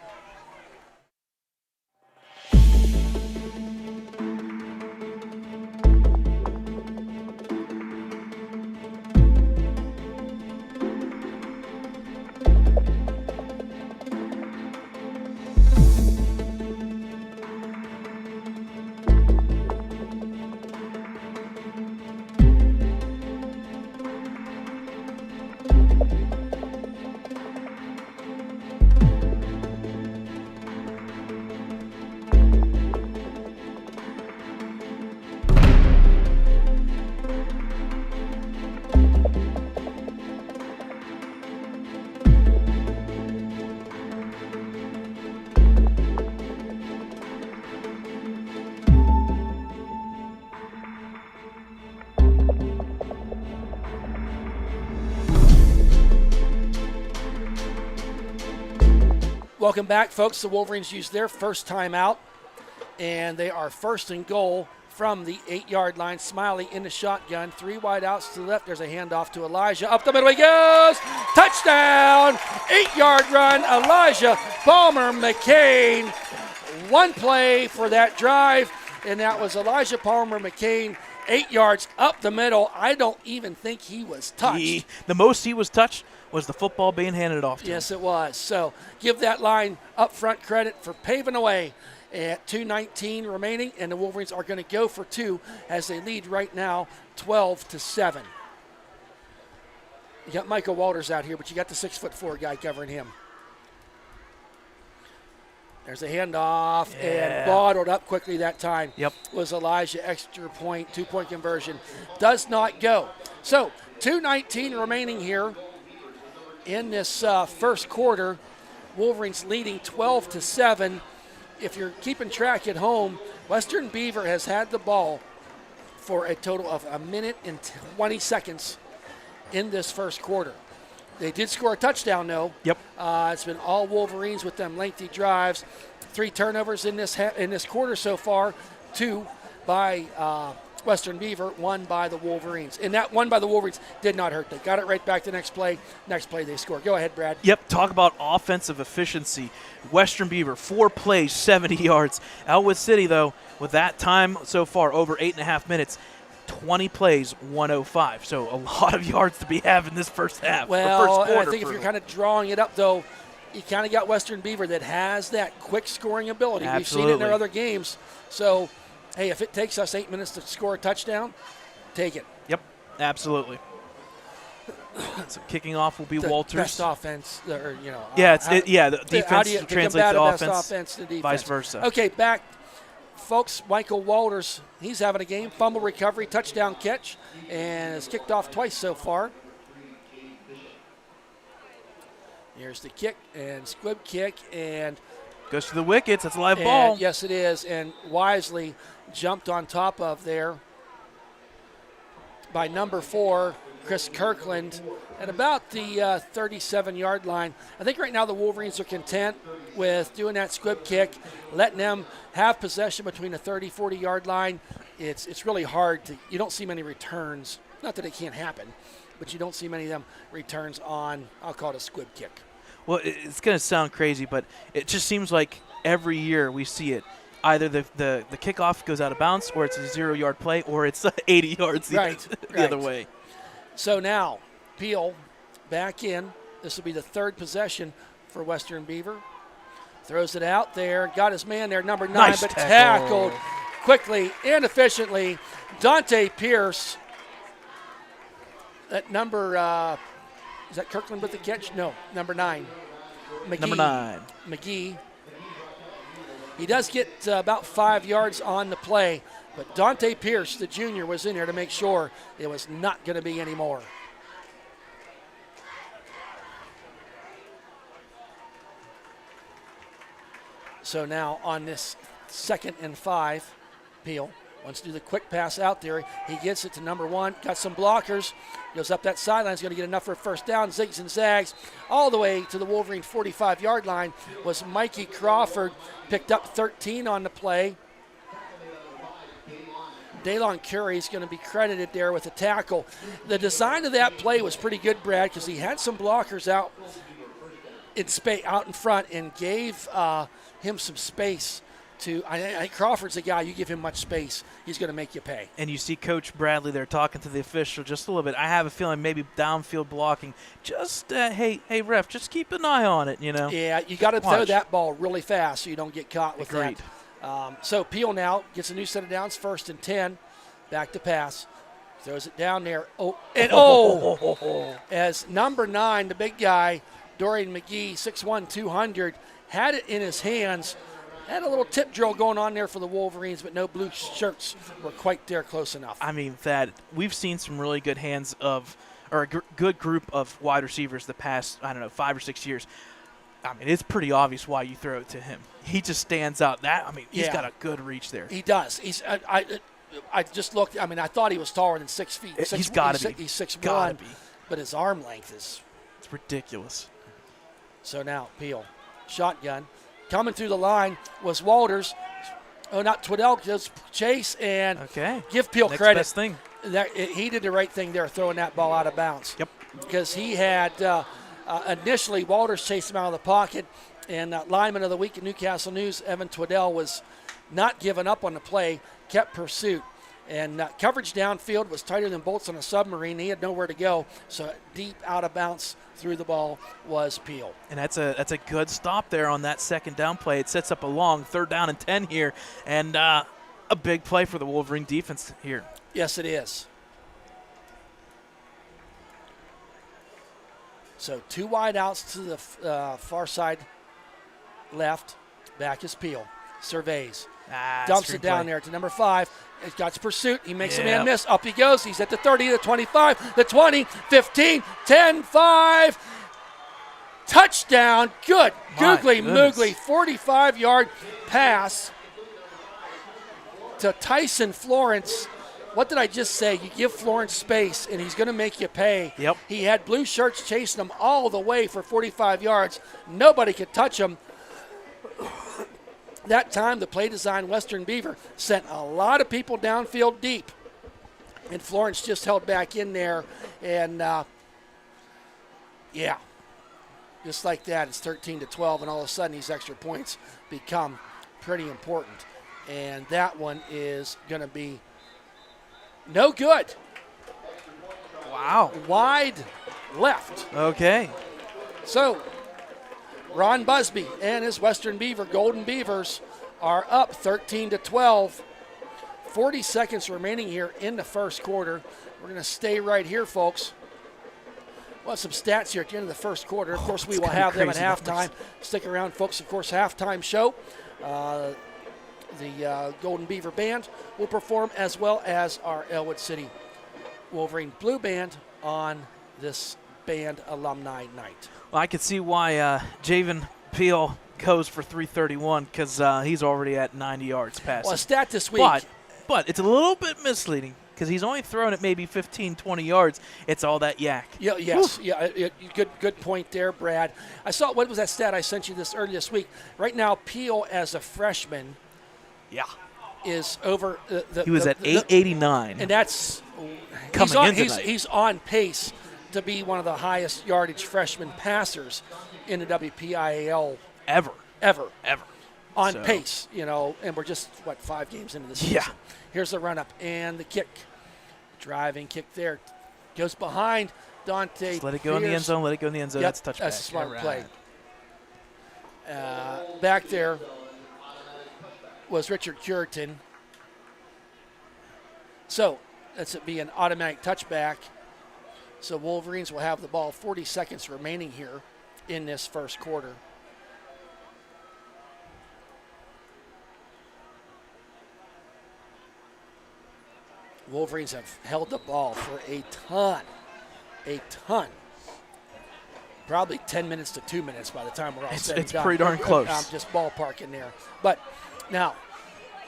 Welcome back, folks. The Wolverines used their first timeout, and they are first and goal from the 8-yard line. Smiley in the shotgun, 3 wide outs to the left. There's a handoff to Elijah. Up the middle he goes. Touchdown! 8-yard run. Elijah Palmer McCain. One play for that drive, and that was Elijah Palmer McCain, 8 yards up the middle. I don't even think he was touched. The most he was touched was the football being handed off to him. Yes, it was. So give that line up front credit for paving away at 2:19 remaining, and the Wolverines are going to go for 2 as they lead right now 12-7. You got Michael Walters out here, but you got the 6'4" guy covering him. There's a handoff, and bottled up quickly that time. Yep. Was Elijah. Extra point, 2-point conversion. Does not go. So 2:19 remaining here in this first quarter. Wolverines leading 12-7. If you're keeping track at home, Western Beaver has had the ball for a total of 1 minute and 20 seconds in this first quarter. They did score a touchdown, though. Yep. It's been all Wolverines with them lengthy drives. 3 turnovers in this quarter so far. 2 by Western Beaver, 1 by the Wolverines. And that 1 by the Wolverines did not hurt. They got it right back the next play. Next play they score. Go ahead, Brad. Yep, talk about offensive efficiency. Western Beaver, 4 plays, 70 yards. Ellwood City, though, with that time so far, over 8.5 minutes, 20 plays, 105. So a lot of yards to be had in this first half. Well, first quarter I think if you're kind of drawing it up, though, you kind of got Western Beaver that has that quick scoring ability. Absolutely. We've seen it in their other games. So, hey, if it takes us 8 minutes to score a touchdown, take it. Yep, absolutely. So kicking off will be The Walters. best offense, or the defense to translates combat to a best offense, to defense. vice versa. Okay, back, folks. Michael Walters, he's having a game. Fumble recovery, touchdown catch, and has kicked off twice so far. Here's the kick and squib kick, and Goes to the wickets. That's a live ball. yes, it is, and wisely jumped on top of there by number 4, Chris Kirkland, at about the 37-yard line. I think right now the Wolverines are content with doing that squib kick, letting them have possession between the 30, 40-yard line. It's really hard you don't see many returns. Not that it can't happen, but you don't see many of them returns on, I'll call it a squib kick. Well, it's going to sound crazy, but it just seems like every year we see it. Either the kickoff goes out of bounds, or it's a 0-yard play, or it's 80 yards the other way. So now, Peel back in. This will be the 3rd possession for Western Beaver. Throws it out there. Got his man there, number 9, nice but tackle. tackled quickly and efficiently. Dante Pierce. That number, is that Kirkland with the catch? No, number 9. McGee. Number 9. McGee. He does get about 5 yards on the play, but Dante Pierce, the junior, was in there to make sure it was not going to be any more. So now on this 2nd and 5, Peel, Wants to do the quick pass out there. He gets it to number 1. Got some blockers. Goes up that sideline. He's going to get enough for a first down. Zigs and zags all the way to the Wolverine 45-yard line was Mikey Crawford. Picked up 13 on the play. Daylon Curry's going to be credited there with a tackle. The design of that play was pretty good, Brad, because he had some blockers out in front and gave him some space. I think Crawford's a guy, you give him much space, he's going to make you pay. And you see Coach Bradley there talking to the official just a little bit. I have a feeling maybe downfield blocking. Just, hey, ref, just keep an eye on it, you know. Yeah, you got to throw that ball really fast so you don't get caught with Agreed. that. So Peel now gets a new set of downs, 1st and 10. Back to pass. Throws it down there. As number 9, the big guy, Dorian McGee, 6'1", 200, had it in his hands. Had a little tip drill going on there for the Wolverines, but no blue shirts were quite there close enough. I mean, Thad, we've seen some really good good group of wide receivers the past, 5 or 6 years. I mean, it's pretty obvious why you throw it to him. He just stands out. He's got a good reach there. He does. I just looked. I mean, I thought he was taller than 6 feet. He's got to be. He's 6'1", Gotta be. but his arm length is. It's ridiculous. So now Peel, shotgun. Coming through the line was Walters. Oh, not Twiddell, just Chase, and give Peel Next credit. Best thing. He did the right thing there, throwing that ball out of bounds. Yep. Because he had initially Walters chased him out of the pocket, and lineman of the week at Newcastle News, Evan Twiddell, was not giving up on the play, kept pursuit. And coverage downfield was tighter than bolts on a submarine. He had nowhere to go, so deep out of bounds through the ball was Peel. And that's a good stop there on that second down play. It sets up a long 3rd down and 10 here, and a big play for the Wolverine defense here. Yes, it is. So 2 wide outs to the far side left. Back is Peel. Surveys. Dumps it down there to number 5. It got pursuit. He makes a man miss. Up he goes. He's at the 30, the 25, the 20, 15, 10, 5. Touchdown. Good. Googly moogly. 45-yard pass to Tyson Florence. What did I just say? You give Florence space, and he's going to make you pay. Yep. He had blue shirts chasing him all the way for 45 yards. Nobody could touch him. That time, the play design Western Beaver sent a lot of people downfield deep. And Florence just held back in there. And, just like that, it's 13-12. And all of a sudden, these extra points become pretty important. And that one is going to be no good. Wow. Wide left. Okay. So, Ron Busby and his Western Beaver Golden Beavers are up 13-12. 40 seconds remaining here in the first quarter. We're going to stay right here, folks. We'll have some stats here at the end of the first quarter. Of course, we will have them at halftime. Stick around, folks. Of course, halftime show. The Golden Beaver Band will perform, as well as our Ellwood City Wolverine Blue Band on this band alumni night. Well, I could see why Javen Peel goes for 331 because he's already at 90 yards passing. Well, a stat this week. But it's a little bit misleading because he's only thrown it maybe 15, 20 yards. It's all that yak. Yeah, yes. Yeah, good point there, Brad. I saw, what was that stat I sent you earlier this week? Right now, Peel as a freshman is over he was at 889. And that's he's on pace to be one of the highest yardage freshman passers in the WPIAL ever. On pace, and we're just 5 games into the season. Yeah. Here's the run up and the kick. Driving kick there. Goes behind Dante. Just let it go in the end zone. Yep, That's touchback. That's a smart play. Back there was Richard Curitan. So that's it be an automatic touchback. So Wolverines will have the ball 40 seconds remaining here in this first quarter. Wolverines have held the ball for a ton. Probably 10 minutes to 2 minutes by the time we're all said and done. It's pretty darn close. I'm just ballparking there. But now,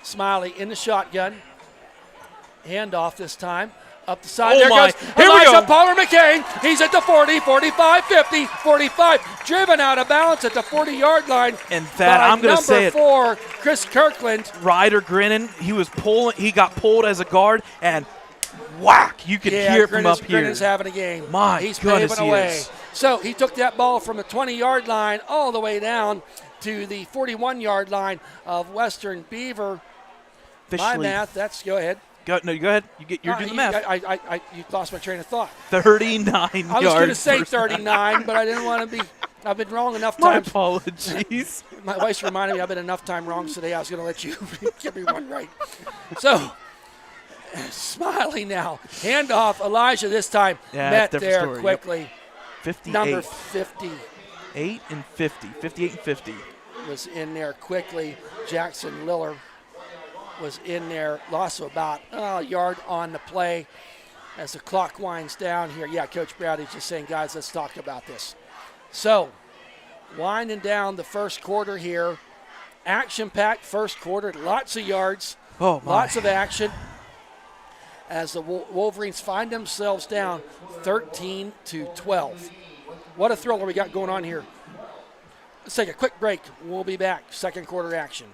Smiley in the shotgun. Handoff this time. Up the side. Oh there my. goes Here we Elijah go. Palmer McCain. He's at the 40, 45, 50, 45. Driven out of bounds at the 40-yard line. And Thad, I'm going to say it. Number 4, Chris Kirkland. Ryder Grinnan, he got pulled as a guard, and whack, you could hear it from up here. Grinnan's having a game. My He's goodness, paving he away. is. So he took that ball from the 20-yard line all the way down to the 41-yard line of Western Beaver. My math, go ahead. Go ahead. You're doing the math. You lost my train of thought. 39 yards. I was going to say 39, but I didn't want to be. I've been wrong enough My times. apologies. My wife's reminded me I've been enough time wrong today. I was going to let you give me one right. So, Smiley now. Handoff. Elijah this time met there story. quickly. Yep. 58. Number 50. 58 and 50. Was in there quickly. Jackson Liller was in there. Loss of about a yard on the play as the clock winds down here. Yeah, Coach Browdy's just saying, guys, let's talk about this. So, winding down the first quarter here. Action-packed first quarter. Lots of yards. Oh, my. Lots of action. As the Wolverines find themselves down 13-12. What a thriller we got going on here. Let's take a quick break. We'll be back. Second quarter action.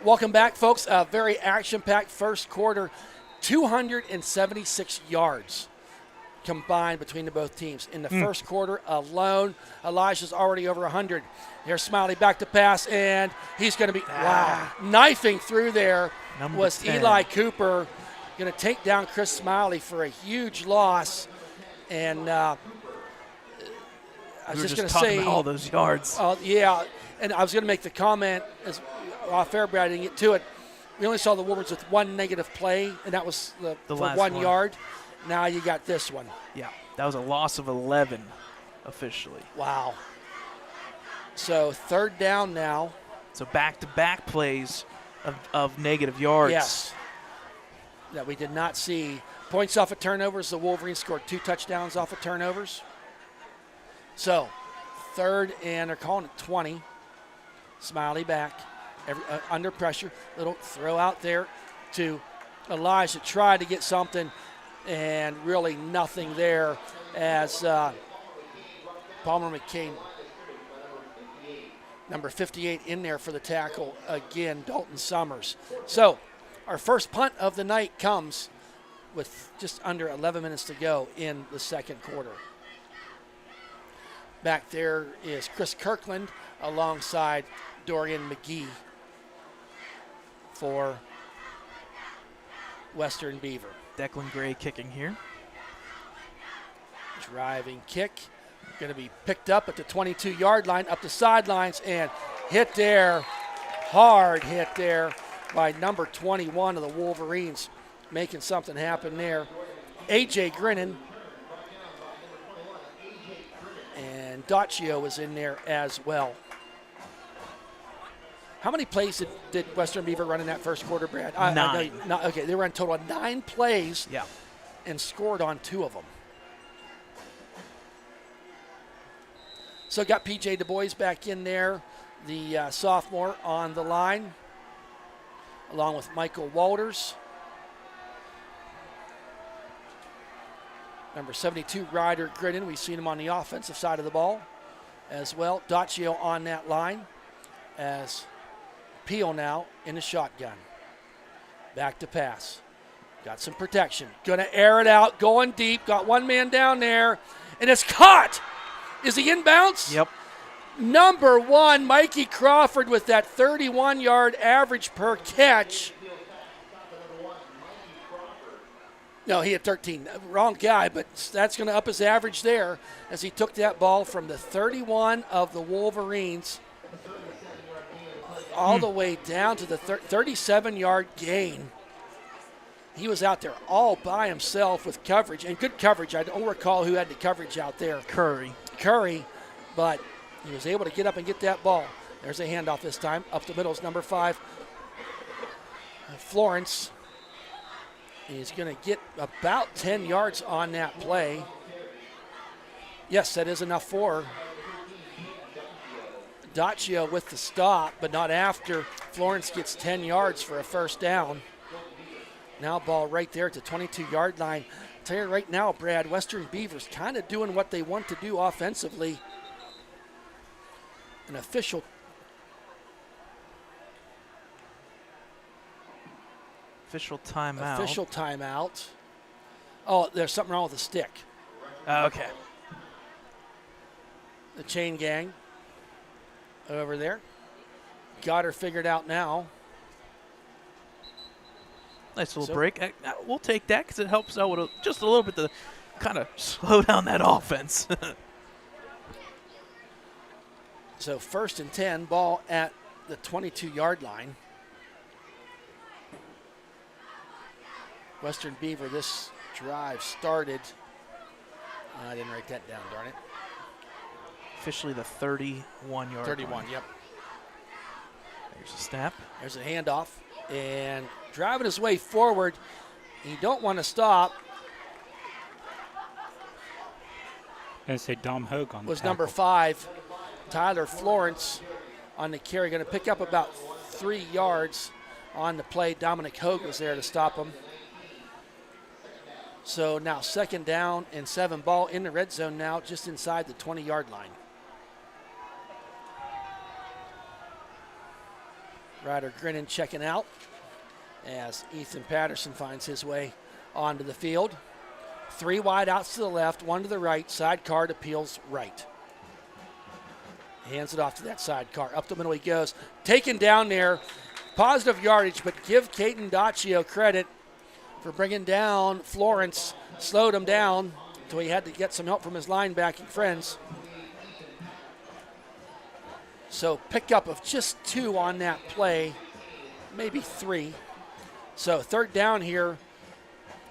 Welcome back, folks. A very action-packed first quarter. 276 yards combined between the both teams. In the first quarter alone, Elijah's already over 100. Here's Smiley back to pass, and he's going to be, knifing through there was 10. Eli Cooper. Going to take down Chris Smiley for a huge loss. And I was just going to say. About all those yards. Yeah, and I was going to make the comment as off air, but I didn't get to it. We only saw the Wolverines with one negative play, and that was for last 1 one. yard. Now you got this one. Yeah, that was a loss of 11 officially. Wow. So third down now. So back-to-back plays of negative yards. Yes. That we did not see. Points off of turnovers. The Wolverines scored 2 touchdowns off of turnovers. So third, and they're calling it 20. Smiley back. Under pressure. Little throw out there to Elijah. Tried to get something, and really nothing there as Palmer McCain, number 58, in there for the tackle again, Dalton Summers. So our first punt of the night comes with just under 11 minutes to go in the second quarter. Back there is Chris Kirkland alongside Dorian McGee for Western Beaver. Declan Gray kicking here. Driving kick. Going to be picked up at the 22-yard line, up the sidelines, and hit there. Hard hit there by number 21 of the Wolverines, making something happen there. A.J. Grinnan. And Daccio was in there as well. How many plays did Western Beaver run in that first quarter, Brad? 9. Okay, they ran a total of 9 plays. Yeah. And scored on 2 of them. So got P.J. Du Bois back in there. the sophomore on the line, along with Michael Walters. Number 72, Ryder Gridden. We've seen him on the offensive side of the ball as well. Daccio on that line as Peel now in the shotgun. Back to pass. Got some protection. Going to air it out, going deep. Got one man down there, and it's caught. Is he inbounds? Yep. Number 1, Mikey Crawford with that 31-yard average per catch. No, he had 13. Wrong guy, but that's going to up his average there as he took that ball from the 31 of the Wolverines all the way down to the 37-yard gain. He was out there all by himself with coverage, and good coverage. I don't recall who had the coverage out there. Curry, but he was able to get up and get that ball. There's a handoff this time. Up the middle is number 5, Florence. He's going to get about 10 yards on that play. Yes, that is enough for Daccio with the stop, but not after. Florence gets 10 yards for a first down. Now ball right there at the 22-yard line. I'll tell you right now, Brad, Western Beavers kind of doing what they want to do offensively. An official timeout. Oh, there's something wrong with the stick. Okay. The chain gang over there. Got her figured out now. Nice little break. We'll take that because it helps out with just a little bit to kind of slow down that offense. So 1st and 10, ball at the 22-yard line. Western Beaver, this drive started. I didn't write that down, darn it. Officially the 31-yard 31, line. yep. There's a snap. There's a handoff. And driving his way forward, you don't want to stop. I'm going to say Dom Hogue on the Was tackle. number 5, Tyler Florence on the carry. Going to pick up about 3 yards on the play. Dominic Hogue was there to stop him. So now 2nd down and 7, ball in the red zone now, just inside the 20-yard line. Ryder Grinning checking out as Ethan Patterson finds his way onto the field. 3 wide outs to the left, 1 to the right. Sidecar to Peel's right. Hands it off to that sidecar. Up the middle he goes. Taken down there. Positive yardage, but give Caden Daccio credit for bringing down Florence. Slowed him down until he had to get some help from his linebacking friends. So pickup of just 2 on that play, maybe 3. So 3rd down here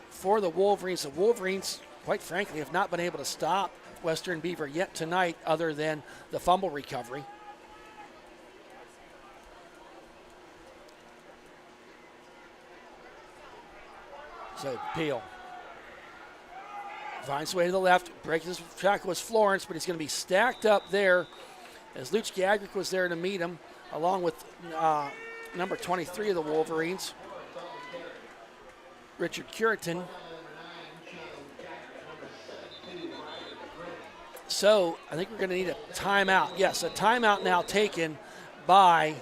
for the Wolverines. The Wolverines, quite frankly, have not been able to stop Western Beaver yet tonight other than the fumble recovery. So Peel finds his way to the left, breaks his tackle was Florence, but he's going to be stacked up there as Luch Gagrick was there to meet him, along with number 23 of the Wolverines, Richard Curitan. So I think we're going to need a timeout. Yes, a timeout now taken by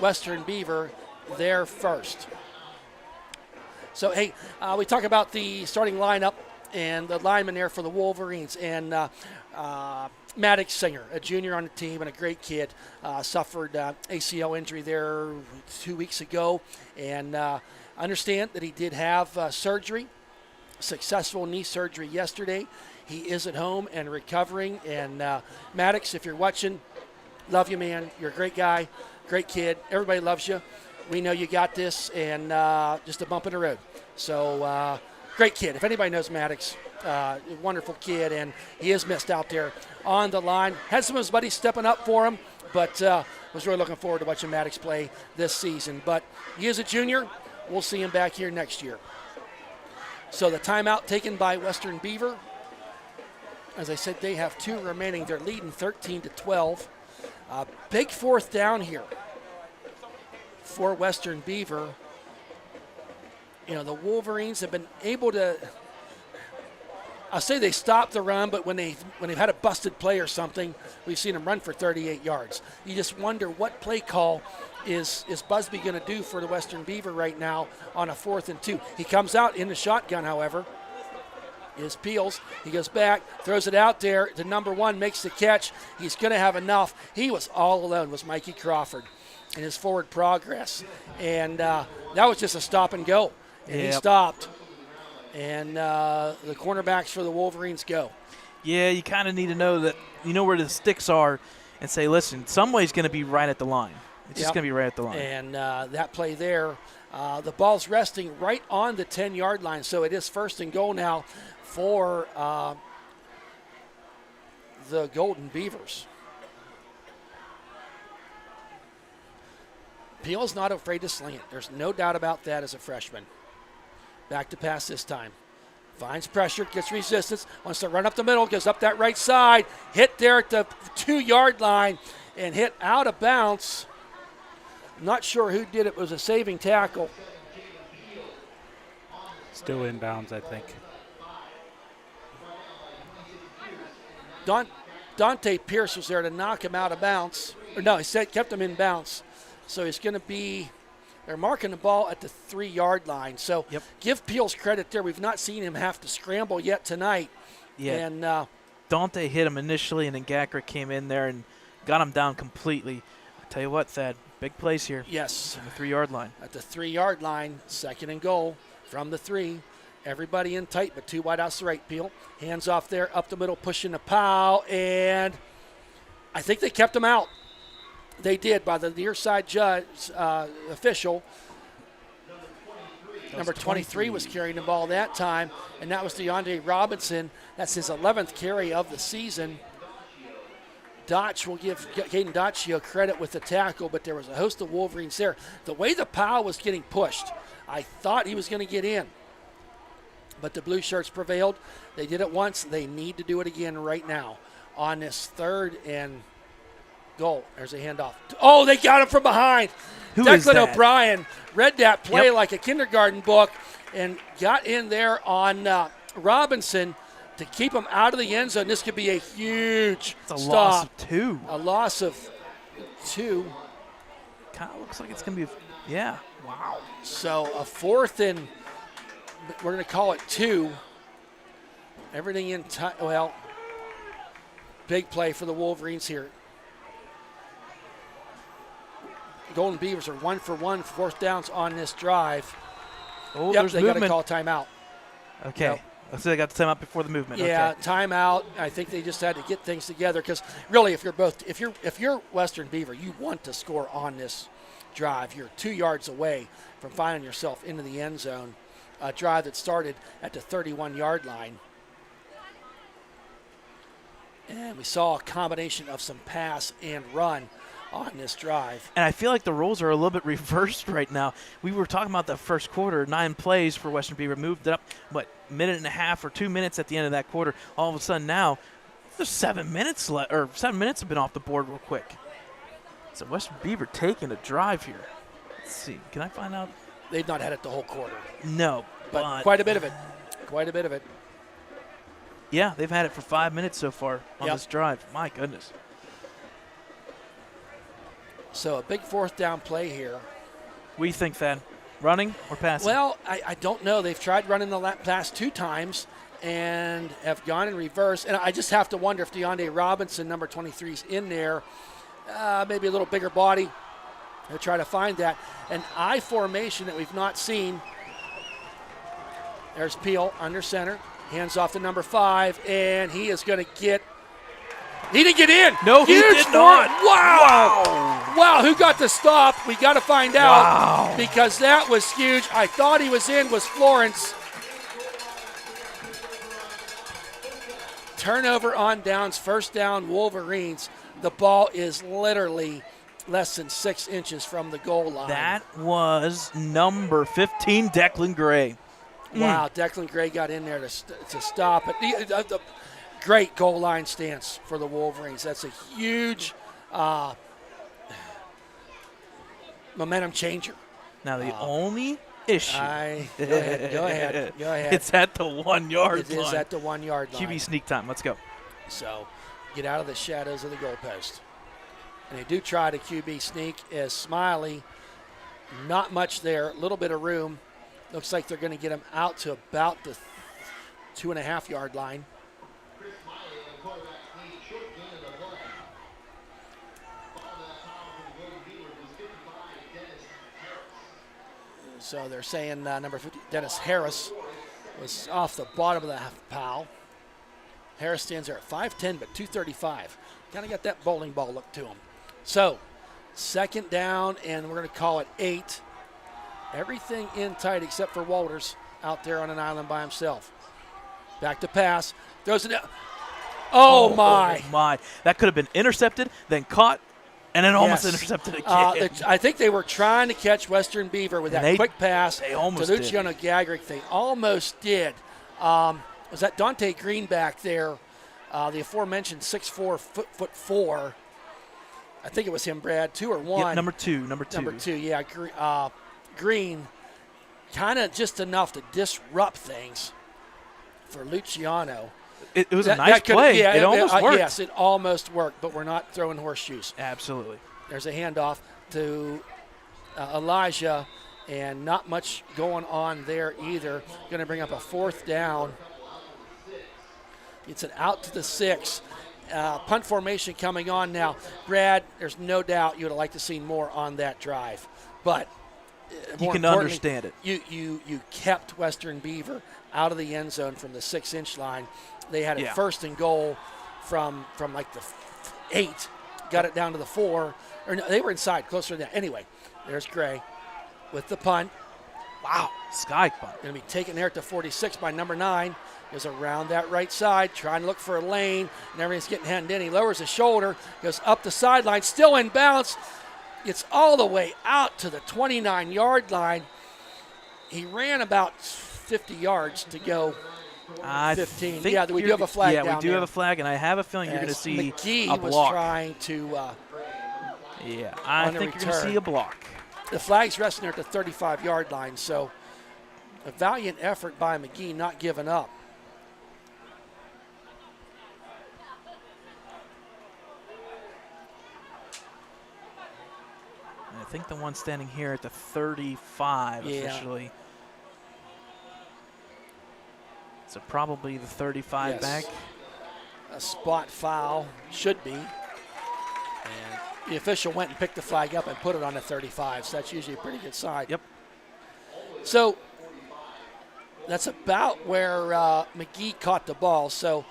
Western Beaver, their first. So, hey, we talk about the starting lineup and the lineman there for the Wolverines. And Maddox Singer, a junior on the team and a great kid, suffered ACL injury there 2 weeks ago. And understand that he did have surgery, successful knee surgery yesterday. He is at home and recovering. And Maddox, if you're watching, love you, man. You're a great guy, great kid. Everybody loves you. We know you got this, and just a bump in the road. So, great kid. If anybody knows Maddox, wonderful kid, and he is missed out there on the line. Had some of his buddies stepping up for him, but was really looking forward to watching Maddox play this season. But he is a junior. We'll see him back here next year. So the timeout taken by Western Beaver. As I said, they have 2 remaining. They're leading 13-12. Big fourth down here for Western Beaver. You know, the Wolverines have been able to, I'll say they stopped the run, but when they've had a busted play or something, we've seen them run for 38 yards. You just wonder what play call is Busby going to do for the Western Beaver right now on a 4th and 2. He comes out in the shotgun, however. Is Peels. He goes back, throws it out there. The number 1 makes the catch. He's going to have enough. He was all alone, was Mikey Crawford, in his forward progress. And that was just a stop and go. And he stopped. And the cornerbacks for the Wolverines go. Yeah, you kind of need to know that you know where the sticks are and say, listen, some way he's going to be right at the line. It's just going to be right at the line. And that play there, the ball's resting right on the 10-yard line, so it is 1st and goal now for the Golden Beavers. Peel's not afraid to sling it. There's no doubt about that as a freshman. Back to pass this time. Finds pressure, gets resistance, wants to run up the middle, goes up that right side, hit there at the 2-yard line, and hit out of bounds. Not sure who did it. It was a saving tackle. Still inbounds, I think. Dante Pierce was there to knock him out of bounds. Or no, he kept him in bounds. So he's going to be, they're marking the ball at the 3-yard line. So give Peels credit there. We've not seen him have to scramble yet tonight. Yeah. And Dante hit him initially, and then Gacker came in there and got him down completely. I tell you what, Thad, big plays here. Yes. On the 3-yard line. At the 3-yard line, 2nd and goal from the 3. Everybody in tight, but 2 wide outs to right. Peel, hands off there, up the middle, pushing the Powell, and I think they kept him out. They did by the near side judge official. Number 23 was carrying the ball that time, and that was DeAndre Robinson. That's his 11th carry of the season. Dotch will give Caden Dotchio credit with the tackle, but there was a host of Wolverines there. The way the Powell was getting pushed, I thought he was going to get in. But the blue shirts prevailed. They did it once. They need to do it again right now on this 3rd and goal. There's a handoff. Oh, they got him from behind. Who is Declan that? O'Brien read that play like a kindergarten book and got in there on Robinson to keep him out of the end zone. This could be a huge It's a stop. loss of 2. A loss of 2. Kind of looks like it's going to be wow. So a 4th and we're going to call it 2. Everything in time. Well, big play for the Wolverines here. Golden Beavers are 1 for 1 4th downs on this drive. Oh, Yep, there's they got to movement. call timeout. Okay. Yep. So they got the timeout before the movement. Yeah, Okay. timeout. I think they just had to get things together because really, if you're Western Beaver, you want to score on this drive. You're 2 yards away from finding yourself into the end zone. A drive that started at the 31-yard line. And we saw a combination of some pass and run on this drive. And I feel like the roles are a little bit reversed right now. We were talking about the first quarter, 9 plays for Western Beaver, moved it up, minute and a half or 2 minutes at the end of that quarter. All of a sudden now, there's 7 minutes left, or 7 minutes have been off the board real quick. So Western Beaver taking a drive here. Let's see, can I find out? They've not had it the whole quarter. No, But quite a bit of it. Quite a bit of it. Yeah, they've had it for 5 minutes so far on Yep. this drive. My goodness. So a big 4th down play here. What do you think, Thad? Running or passing? Well, I don't know. They've tried running the past 2 times and have gone in reverse. And I just have to wonder if DeAndre Robinson, number 23, is in there. Maybe a little bigger body. They'll try to find that. An I formation that we've not seen. There's Peel under center. Hands off to number 5, and he is going to get. He didn't get in. No, he Huge did for not. him. Wow, who got the stop? We got to find out because that was huge. I thought he was in, was Florence. Turnover on downs, 1st down, Wolverines. The ball is literally less than 6 inches from the goal line. That was number 15, Declan Gray. Wow, Declan Gray got in there to stop it. The great goal line stance for the Wolverines. That's a huge Momentum changer. Now the only issue. Go ahead. It's at the 1 yard It line. is at the 1 yard line. QB sneak time. Let's go. So get out of the shadows of the goalpost. And they do try to QB sneak as Smiley. Not much there. A little bit of room. Looks like they're going to get him out to about the 2.5 yard line. So they're saying number 50, Dennis Harris, was off the bottom of the pile. Harris stands there at 5'10", but 235. Kind of got that bowling ball look to him. So, second down, and we're going to call it 8. Everything in tight except for Walters out there on an island by himself. Back to pass. Throws it down. Oh, my. That could have been intercepted, then caught, and then almost intercepted again. I think they were trying to catch Western Beaver with that quick pass they almost to Luciano Gagrick. They almost did. Was that Dante Green back there? The aforementioned 6'4", foot 4. I think it was him, Brad. 2 or 1. Yeah, number two, yeah. Green, kind of just enough to disrupt things for Luciano. It was a nice play. It almost worked. Yes, it almost worked, but we're not throwing horseshoes. Absolutely. There's a handoff to Elijah, and not much going on there either. Going to bring up a 4th down. It's an out to the 6. Punt formation coming on now. Brad, there's no doubt you would have liked to see more on that drive. But you can understand it. You kept Western Beaver out of the end zone from the 6-inch line. They had it first and goal from like the 8. Got it down to the 4. Or no, they were inside, closer than that. Anyway, there's Gray with the punt. Wow, sky punt. Going to be taken there at the 46 by number 9. Goes around that right side, trying to look for a lane, and everything's getting handed in. He lowers his shoulder, goes up the sideline, still in bounds. Gets all the way out to the 29-yard line. He ran about 50 yards to go 15. Yeah, we do have a flag down there. Yeah, we do have a flag, and I have a feeling you're going to see McGee a block. was trying to I think you're going to see a block. The flag's resting there at the 35-yard line, so a valiant effort by McGee, not giving up. I think the one standing here at the 35 officially. So probably the 35 back. A spot foul, should be. And the official went and picked the flag up and put it on the 35, so that's usually a pretty good sign. Yep. So that's about where McGee caught the ball. So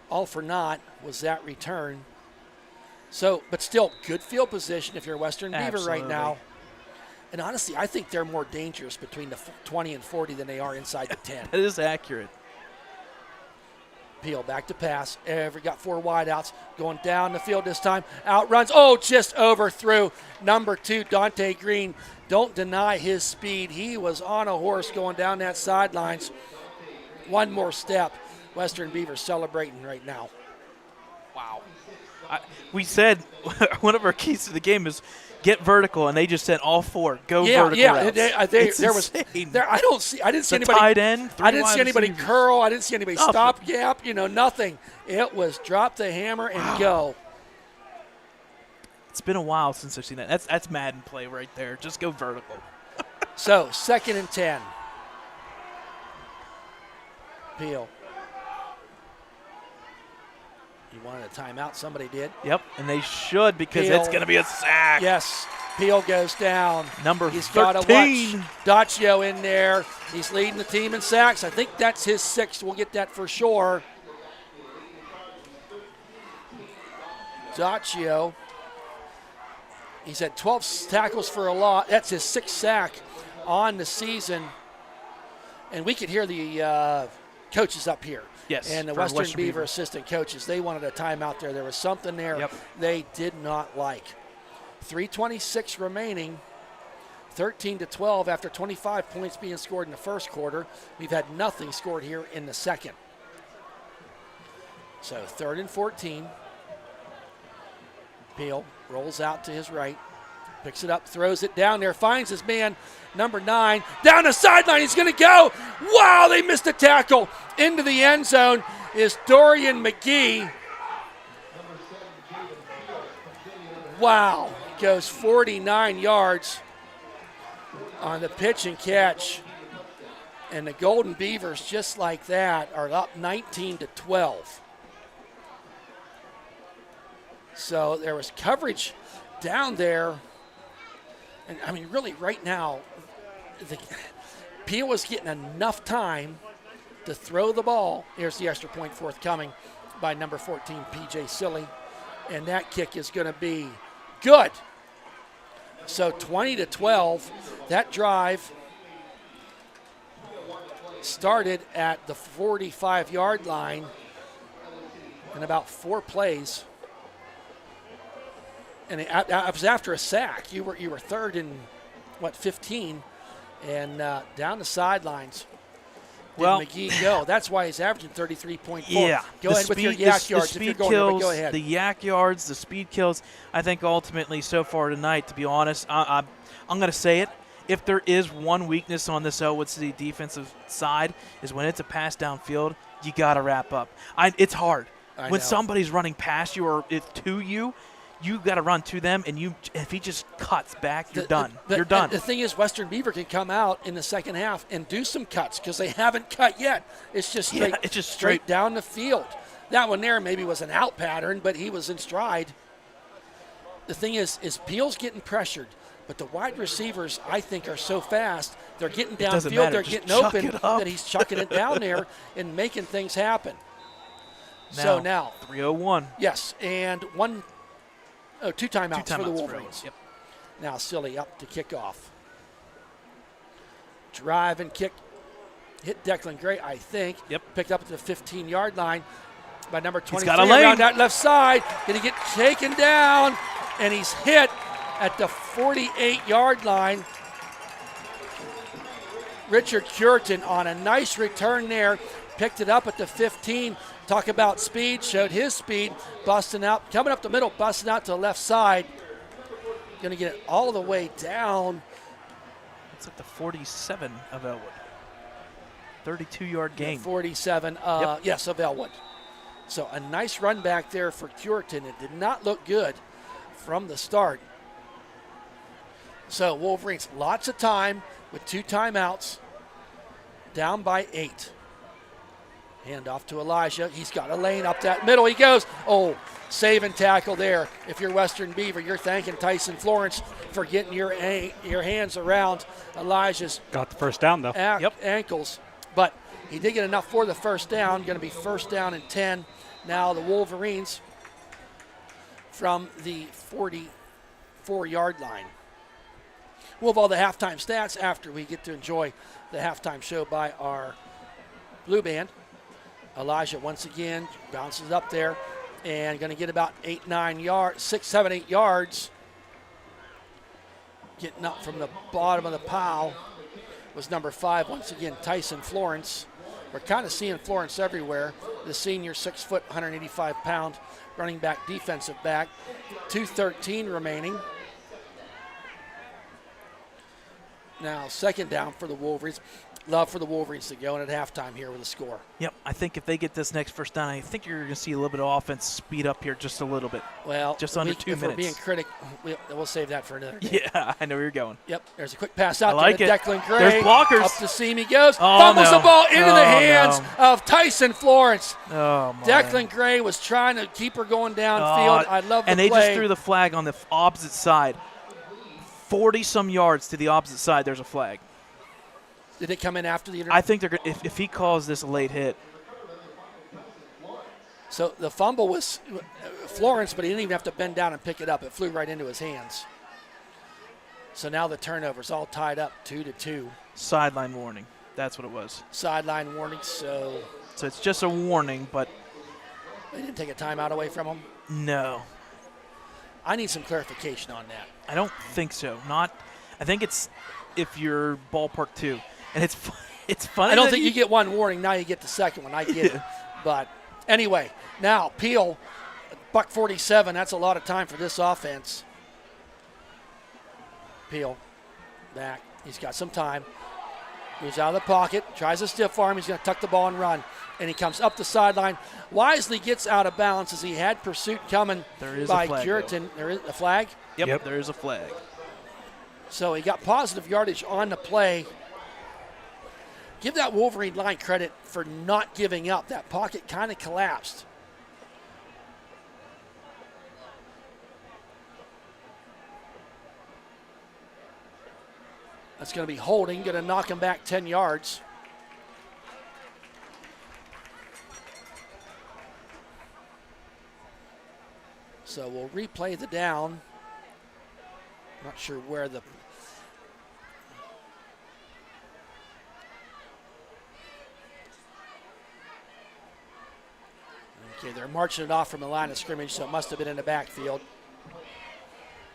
all for naught was that return. So, but still, good field position if you're Western Beaver right now. And honestly, I think they're more dangerous between the 20 and 40 than they are inside the 10. That is accurate. Peel back to pass. Got 4 wideouts going down the field this time. Outruns. Oh, just overthrew number 2, Dante Green. Don't deny his speed. He was on a horse going down that sidelines. One more step. Western Beaver celebrating right now. Wow. We said one of our keys to the game is get vertical, and they just said all 4 go vertical. Yeah, there was. I didn't see anybody. Tight end. I didn't see anybody curl. I didn't see anybody stop gap. Nothing. It was drop the hammer and go. It's been a while since I've seen that. That's Madden play right there. Just go vertical. So 2nd and 10. Peel. You wanted a timeout. Somebody did. Yep, and they should because it's going to be a sack. Yes. Peel goes down. He's 13. got to watch Daccio in there. He's leading the team in sacks. I think that's his 6th. We'll get that for sure. Daccio. He's had 12 tackles for a loss. That's his 6th sack on the season. And we could hear the coaches up here. Yes, and the Western Beaver assistant coaches, they wanted a timeout there. There was something there they did not like. 3:26 remaining, 13-12 after 25 points being scored in the first quarter. We've had nothing scored here in the second. So 3rd and 14. Peel rolls out to his right, picks it up, throws it down there, finds his man, number 9, down the sideline. He's going to go. Wow, they missed a tackle. Into the end zone is Dorian McGee. Wow, goes 49 yards on the pitch and catch. And the Golden Beavers, just like that, are up 19-12. So there was coverage down there. And, I mean, really, right now, Peel was getting enough time to throw the ball. Here's the extra point forthcoming by number 14, P.J. Silly. And that kick is going to be good. So 20-12, that drive started at the 45-yard line in about 4 plays. And it was after a sack. You were third and 15, and down the sidelines. Well, McGee go. That's why he's averaging 33.4. Yeah. Go ahead with your yak yards if you're going there, but go ahead. The yak yards, the speed kills, I think ultimately so far tonight, to be honest, I'm going to say it. If there is one weakness on this Ellwood City defensive side is when it's a pass downfield, you got to wrap up. It's hard. When somebody's running past you or to you, you got to run to them, and if he just cuts back, you're done. You're done. The thing is, Western Beaver can come out in the second half and do some cuts because they haven't cut yet. It's just straight, it's just straight down the field. That one there maybe was an out pattern, but he was in stride. The thing is Peel's getting pressured, but the wide receivers, I think, are so fast. They're getting downfield, they're getting open that he's chucking it down there and making things happen. So now 3:01. Yes, and two timeouts for the Wolverines. Yep. Now Silly up to kick off. Drive and kick. Hit Declan Gray, I think. Yep. Picked up at the 15-yard line by number 23. He's got a lane. Around that left side. Going to get taken down, and he's hit at the 48-yard line. Richard Curtin on a nice return there. Picked it up at the 15. Talk about speed, showed his speed, busting out, coming up the middle, busting out to the left side. Going to get it all the way down. It's at the 47 of Ellwood. 32-yard gain. 47, yes, of Ellwood. So a nice run back there for Curtin. It did not look good from the start. So Wolverines, lots of time with 2 timeouts, down by 8. Hand off to Elijah. He's got a lane up that middle. He goes. Oh, save and tackle there. If you're Western Beaver, you're thanking Tyson Florence for getting your hands around Elijah's. Got the first down, though. Ankles. But he did get enough for the first down. Going to be first down and 10. Now the Wolverines from the 44-yard line. We'll have all the halftime stats after we get to enjoy the halftime show by our Blue Band. Elijah once again bounces up there and going to get about 8 yards. Getting up from the bottom of the pile was number 5, once again, Tyson Florence. We're kind of seeing Florence everywhere. The senior, 6 foot, 185-pound running back, defensive back. 2:13 remaining. Now second down for the Wolverines. Love for the Wolverines to go in at halftime here with a score. Yep, I think if they get this next first down, I think you're going to see a little bit of offense speed up here just a little bit. Well, just under 2 minutes. If we're being critical, we'll save that for another day. Yeah, I know where you're going. Yep, there's a quick pass out to Declan Gray. There's blockers. Up the seam he goes. Fumbles the ball into the hands of Tyson Florence. Oh, my. Declan Gray was trying to keep her going downfield. I love the And they play. just threw the flag on the opposite side. 40-some yards to the opposite side, there's a flag. Did it come in after the interception? I think they're going if he calls this a late hit. So the fumble was Florence, but he didn't even have to bend down and pick it up. It flew right into his hands. So now the turnover's all tied up 2-2. Sideline warning. That's what it was. Sideline warning, so it's just a warning, but they didn't take a timeout away from him? No. I need some clarification on that. I don't think so. I think it's if you're ballpark 2. And it's funny. I don't think you get one warning. Now you get the second one. I get it. But anyway, now Peel 1:47, that's a lot of time for this offense. Peel back. He's got some time. Moves out of the pocket, tries a stiff arm. He's going to tuck the ball and run. And he comes up the sideline. Wisely gets out of bounds as he had pursuit coming by Juritan. There is a flag? Yep, there is a flag. So he got positive yardage on the play. Give that Wolverine line credit for not giving up. That pocket kind of collapsed. That's going to be holding, going to knock him back 10 yards. So we'll replay the down. Not sure where the... Okay, they're marching it off from the line of scrimmage, so it must have been in the backfield.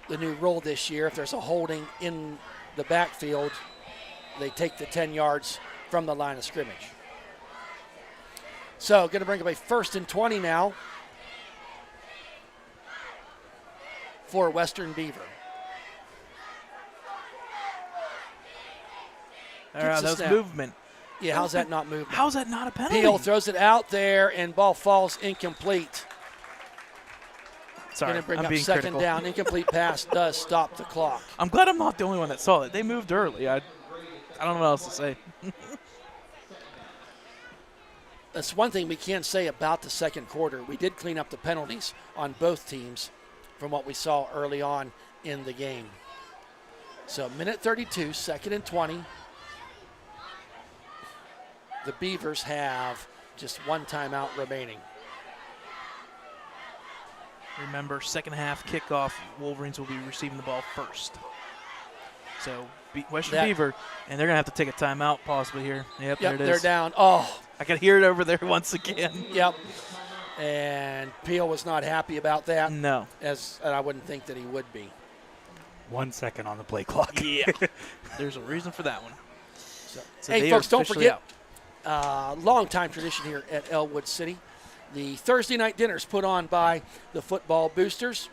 The new rule this year, if there's a holding in the backfield, they take the 10 yards from the line of scrimmage. So going to bring up a 1st and 20 now for Western Beaver. That was movement. Yeah, how's that not movement? How's that not a penalty? Peel throws it out there, and ball falls incomplete. Sorry, going to bring I'm up being 2nd critical. down. Incomplete pass does stop the clock. I'm glad I'm not the only one that saw it. They moved early. I don't know what else to say. That's one thing we can say about the second quarter. We did clean up the penalties on both teams from what we saw early on in the game. So minute 32, 2nd and 20. The Beavers have just one timeout remaining. Remember, second half kickoff, Wolverines will be receiving the ball first. So Western Beaver, and they're going to have to take a timeout possibly here. Yep, there it is. They're down. Oh. I can hear it over there once again. Yep. And Peel was not happy about that. No. And I wouldn't think that he would be. 1 second on the play clock. Yeah. There's a reason for that one. So hey, folks, don't forget, long-time tradition here at Ellwood City. The Thursday night dinner is put on by the Football Boosters.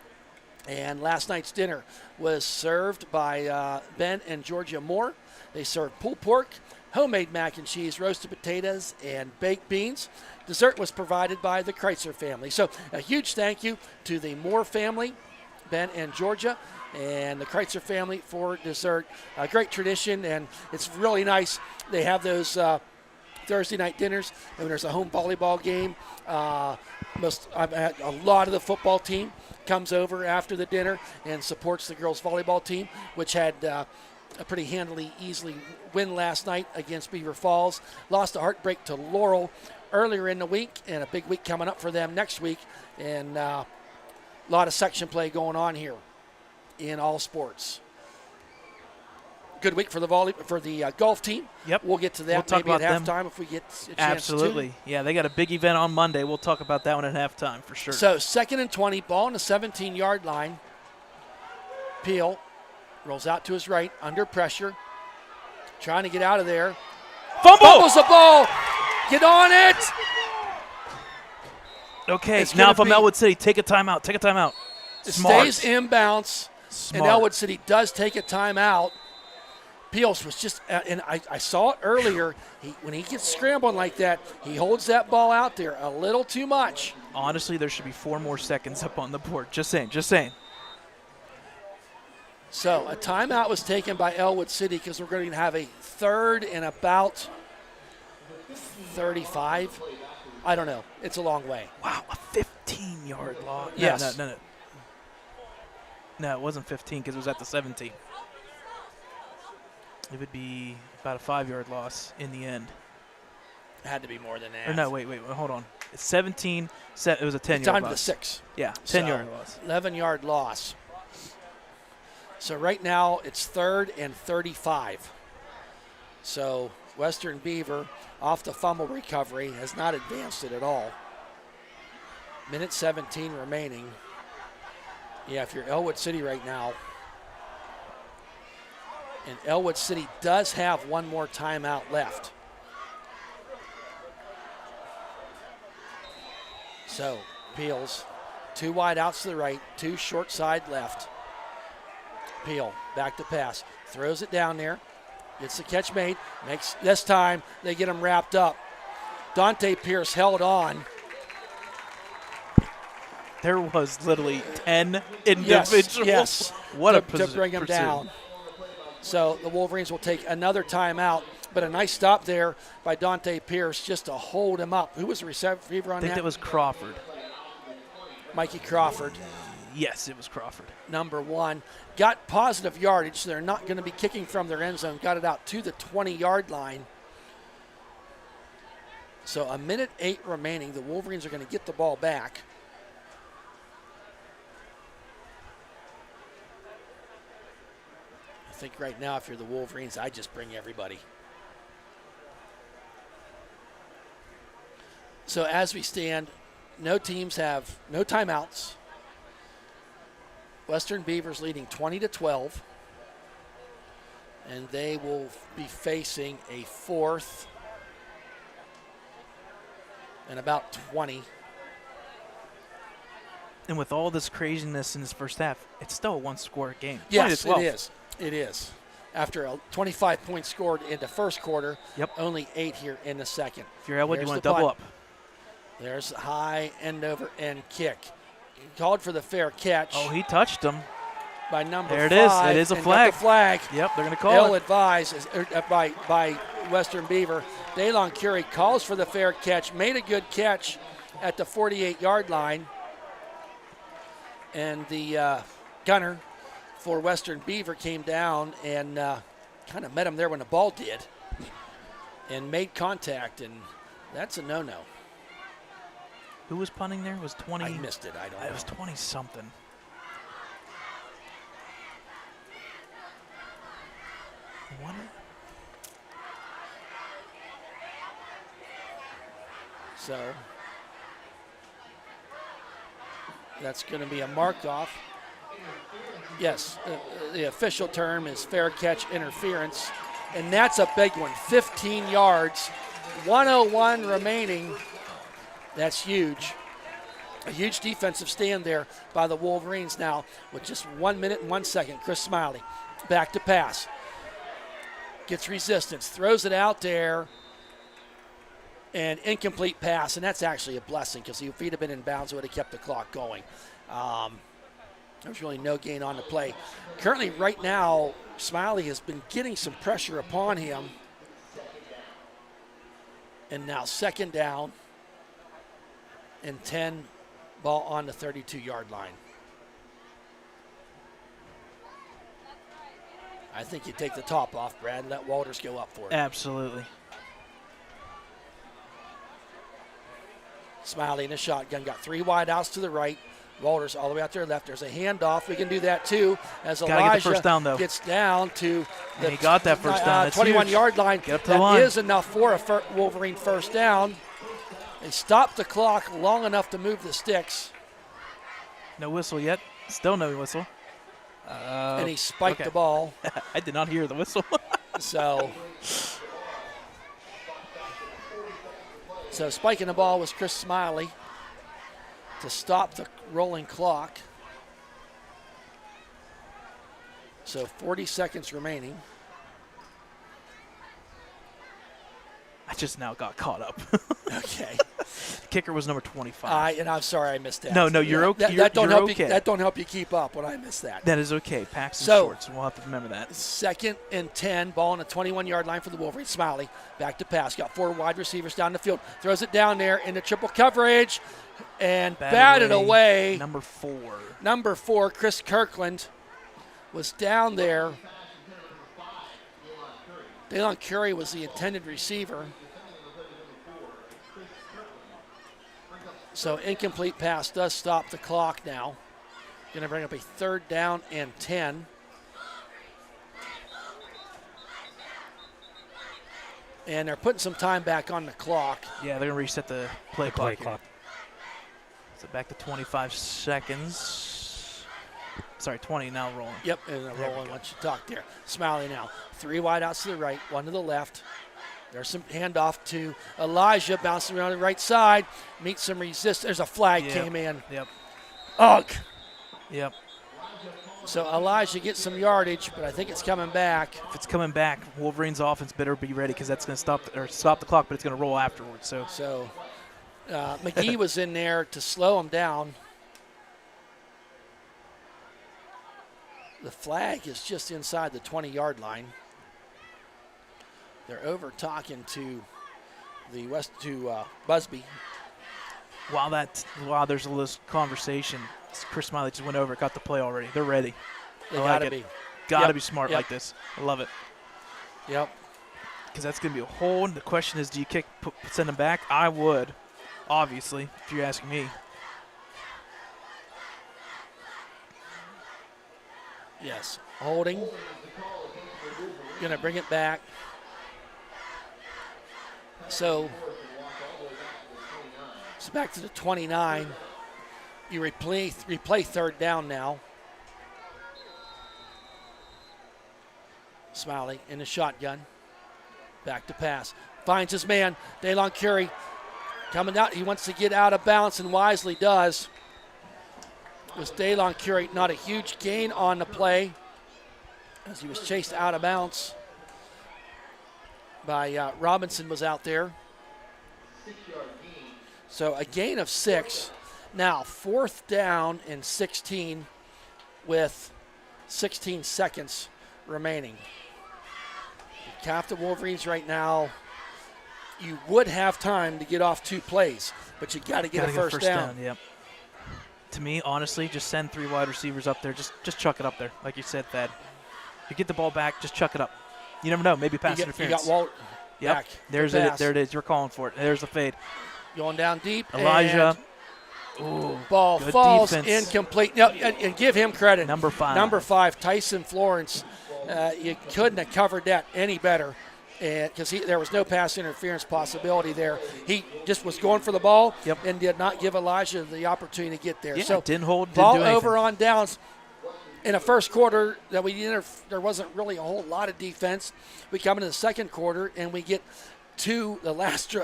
And last night's dinner was served by Ben and Georgia Moore. They served pulled pork, homemade mac and cheese, roasted potatoes, and baked beans. Dessert was provided by the Kreitzer family. So a huge thank you to the Moore family, Ben and Georgia, and the Kreitzer family for dessert. A great tradition, and it's really nice. They have those Thursday night dinners, and when there's a home volleyball game, I've had a lot of the football team comes over after the dinner and supports the girls volleyball team, which had a pretty handily, easily win last night against Beaver Falls. Lost a heartbreak to Laurel earlier in the week, and a big week coming up for them next week, and a lot of section play going on here in all sports. Good week for the golf team. Yep. We'll get to that maybe at halftime if we get a chance Absolutely. to. Yeah, they got a big event on Monday. We'll talk about that one at halftime for sure. So 2nd and 20, ball on the 17-yard line. Peel rolls out to his right, under pressure, trying to get out of there. Fumbles the ball. Get on it. Okay, now from Ellwood City, take a timeout. Take a timeout. It Smart. stays inbounds, and Ellwood City does take a timeout. Peels was just, and I saw it earlier, when he gets scrambling like that, he holds that ball out there a little too much. Honestly, there should be 4 more seconds up on the board. Just saying, just saying. So a timeout was taken by Ellwood City because we're going to have a 3rd and about 35. I don't know. It's a long way. Wow, a 15-yard loss. Yes. No, it wasn't 15 because it was at the 17. It would be about a 5-yard loss in the end. It had to be more than that. Or no, wait, hold on. It's 17. It was a 10-yard loss. Time to the 6. Yeah, 10-yard loss. 11-yard loss. So right now it's 3rd and 35. So Western Beaver, off the fumble recovery, has not advanced it at all. Minute 17 remaining. Yeah, if you're Ellwood City right now, and Ellwood City does have one more timeout left. So Peels 2 wide outs to the right, 2 short side left. Peel, back to pass, throws it down there, gets the catch made, makes this time they get him wrapped up. Dante Pierce held on. There was literally 10 individuals. Yes, What a to bring him pursuit. down. So the Wolverines will take another timeout, but a nice stop there by Dante Pierce just to hold him up. Who was the receiver on I think that? that was Crawford. Mikey Crawford, Yes, it was Crawford. number 1. Got positive yardage, so they're not going to be kicking from their end zone. Got it out to the 20-yard line. So 1:08 remaining. The Wolverines are going to get the ball back. I think right now, if you're the Wolverines, I just bring everybody. So as we stand, no teams have no timeouts. Western Beavers leading 20-12. And they will be facing a 4th and about 20. And with all this craziness in this first half, it's still a one-score game. Yes, 20-12. it is. It is. After a 25 points scored in the first quarter, Yep. only 8 here in the second. If you're Ellwood, you There's want the to double punt. up. There's a high end over end kick. Called for the fair catch Oh, he touched him. by number There it is. 5. It is a and got flag. the flag. Yep, they're going to call Ill it. advised by Western Beaver. Daylon Curie calls for the fair catch, made a good catch at the 48-yard line. And the gunner for Western Beaver came down and kind of met him there when the ball did and made contact, and that's a no-no. Who was punting there? It was 20. I missed it. I don't know. It was 20-something. What? So that's going to be a mark off. Yes, the official term is fair catch interference, and that's a big one. 15 yards, 1:01 remaining. That's huge. A huge defensive stand there by the Wolverines now with just 1 minute and 1 second. Chris Smiley back to pass. Gets resistance, throws it out there, and incomplete pass, and that's actually a blessing because if he'd have been in bounds, it would have kept the clock going. There was really no gain on the play. Currently, right now, Smiley has been getting some pressure upon him. And now 2nd down and 10, ball on the 32-yard line. I think you take the top off, Brad, and let Walters go up for it. Absolutely. Smiley in the shotgun, got 3 wide outs to the right. Walters all the way out there left. There's a handoff. We can do that too. As Gotta get the Elijah first down, though. gets down to the And he got that first down. That's 21-yard line. Get up to the That line. is enough for a Wolverine first down. They stopped the clock long enough to move the sticks, No whistle yet. Still no whistle. and he spiked okay. the ball. I did not hear the whistle. So spiking the ball was Chris Smiley to stop the rolling clock. So 40 seconds remaining. I just now got caught up. Okay. Kicker was number 25. And I'm sorry I missed that. No, you're okay. That don't you're help okay. you. That don't help you keep up when I miss that. That is okay. Packs and So- shorts. We'll have to remember that. 2nd and 10, ball on the 21-yard line for the Wolverines. Smiley back to pass. Got 4 wide receivers down the field. Throws it down there into triple coverage and batted away. Number 4. Number 4, Chris Kirkland, was down there. Daylon Curie was the intended receiver. So incomplete pass does stop the clock now. Going to bring up a 3rd down and 10. And they're putting some time back on the clock. Yeah, they're going to reset the play The clock. play here. clock. So back to 25 seconds. Sorry, 20 now rolling. Yep, and they're rolling once you talk there. Smiley now. 3 wide outs to the right, 1 to the left. There's some handoff to Elijah, bouncing around the right side. Meets some resistance. There's a flag Yep. came in. Yep. Ugh. Yep. So Elijah gets some yardage, but I think it's coming back. If it's coming back, Wolverines offense better be ready because that's going to stop the clock, but it's going to roll afterwards. So McGee was in there to slow him down. The flag is just inside the 20-yard line. They're over talking to Busby. While there's a little conversation, Chris Smiley just went over, got the play already. They're ready. They gotta be. Gotta be smart like this. I love it. Yep. Because that's going to be a hold. The question is, do you send them back? I would, obviously, if you're asking me. Yes. Holding. Going to bring it back. So it's back to the 29. You replay third down now. Smiley in the shotgun. Back to pass. Finds his man, Daylon Curry. Coming out. He wants to get out of bounds and wisely does. It was Daylon Curry, not a huge gain on the play as he was chased out of bounds by Robinson was out there. So a gain of 6. Now 4th down and 16 with 16 seconds remaining. You count the Wolverines right now. You would have time to get off 2 plays, but you got to get a first down. Yep. To me, honestly, just send 3 wide receivers up there. Just chuck it up there, like you said, Thad. You get the ball back, just chuck it up. You never know, maybe pass interference. You got Walt back. There it is. You're calling for it. There's the fade. Going down deep. Elijah. Ball falls defense. Incomplete. No, and give him credit. Number 5. Number 5, Tyson Florence. You couldn't have covered that any better because there was no pass interference possibility there. He just was going for the ball and did not give Elijah the opportunity to get there. Yeah, so didn't hold, didn't ball do anything. over on downs. In the first quarter, that there wasn't really a whole lot of defense. We come into the second quarter and we get to the last.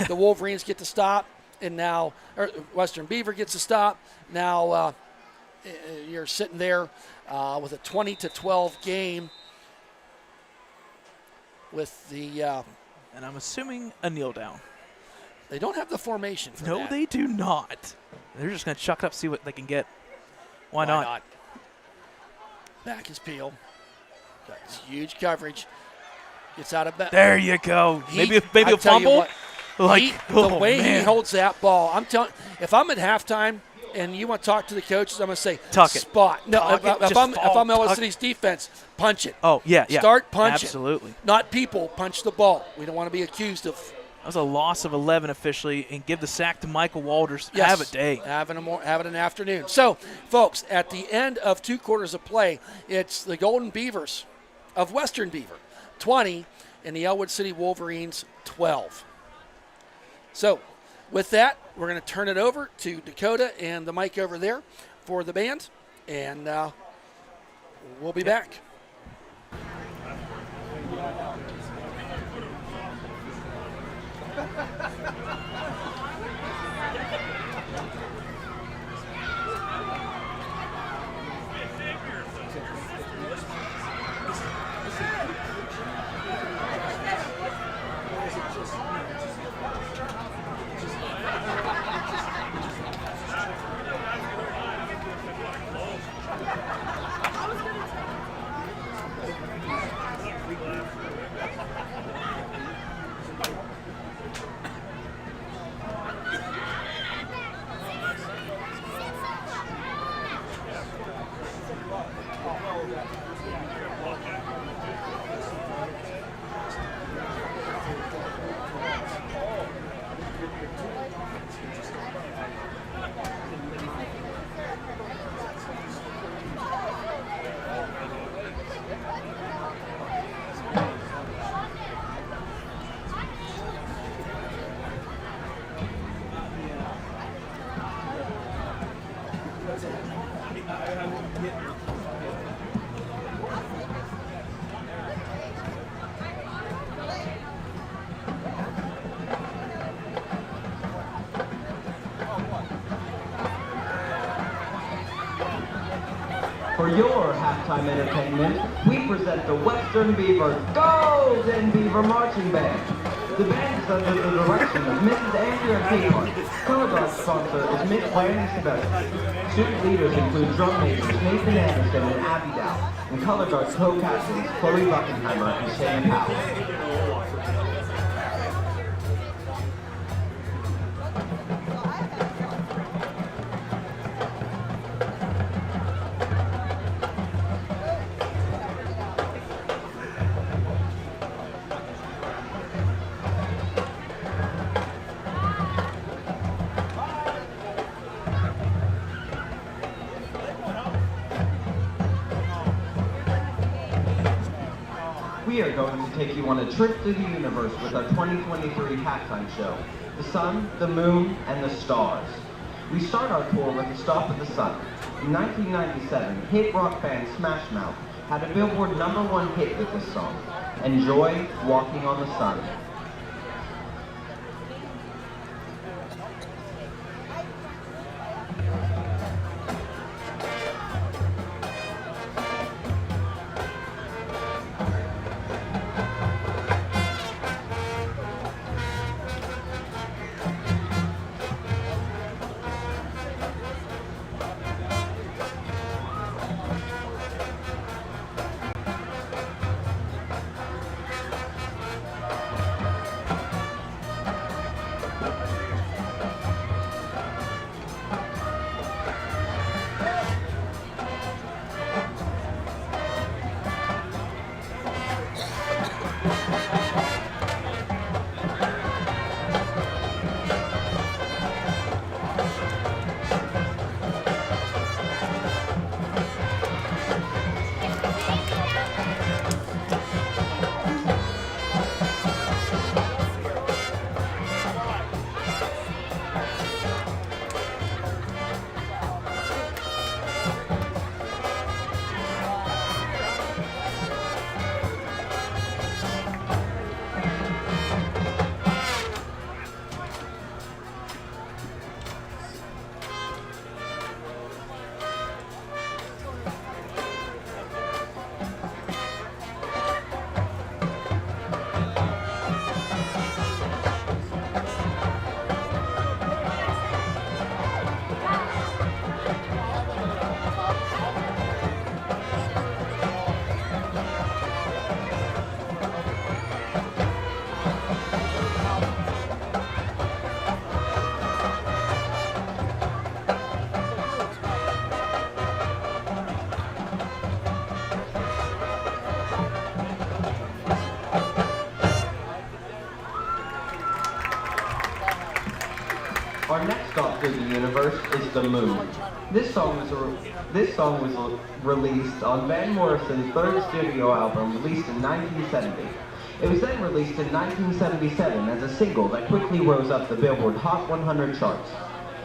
The Wolverines get to stop, and now Western Beaver gets to stop. Now you're sitting there with a 20-12 game. With the and I'm assuming a kneel down. They don't have the formation for that. No, they do not. They're just going to chuck it up, see what they can get. Why not? Back is peeled. Got huge coverage. Gets out of bounds. There you go. Maybe a fumble. The way he holds that ball, I'm telling. If I'm at halftime and you want to talk to the coaches, I'm going to say tuck it. Spot. No, if I'm Ellwood City's defense, punch it. Oh yeah. Start punching. Absolutely. Not people punch the ball. We don't want to be accused of. That was a loss of 11 officially, and give the sack to Michael Walters. Yes, have a day. Having an afternoon. So, folks, at the end of 2 quarters of play, it's the Golden Beavers of Western Beaver 20 and the Ellwood City Wolverines 12. So, with that, we're going to turn it over to Dakota and the mic over there for the band, and we'll be back. your halftime entertainment, we present the Western Beaver Golden Beaver Marching Band. The band is under the direction of Mrs. Andrea Capehart. Color guard sponsor is Miss Brandy Sebastian. Student leaders include drum majors Nathan Anderson and Abby Dow, and color guard co-captains Chloe Buckenheimer and Shannon Powell. We are going to take you on a trip through the universe with our 2023 halftime show, The Sun, the Moon, and the Stars. We start our tour with a stop at the sun. In 1997, hit rock band Smash Mouth had a Billboard #1 hit with this song, Enjoy Walking on the Sun. Our next stop through the universe is the moon. This song was released on Van Morrison's third studio album, released in 1970. It was then released in 1977 as a single that quickly rose up the Billboard Hot 100 charts.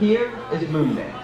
Here is Moondance.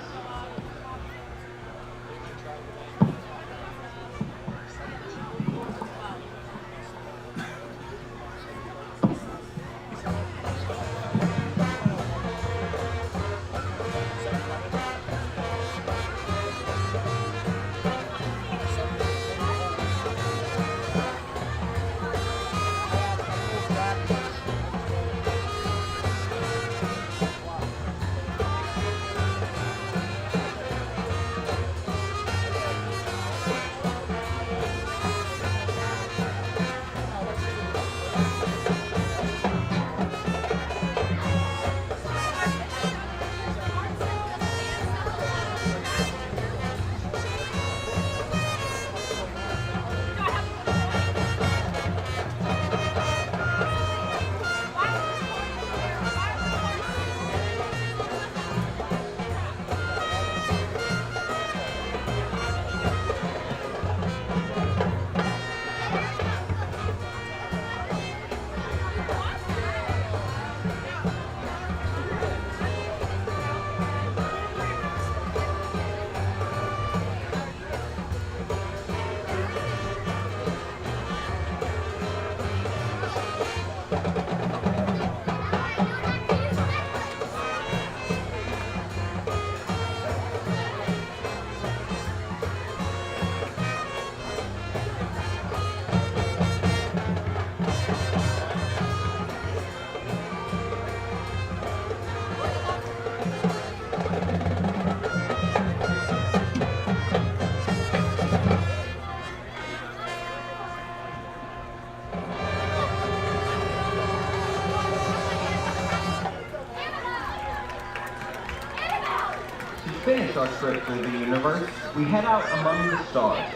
finish our trip through the universe, we head out among the stars.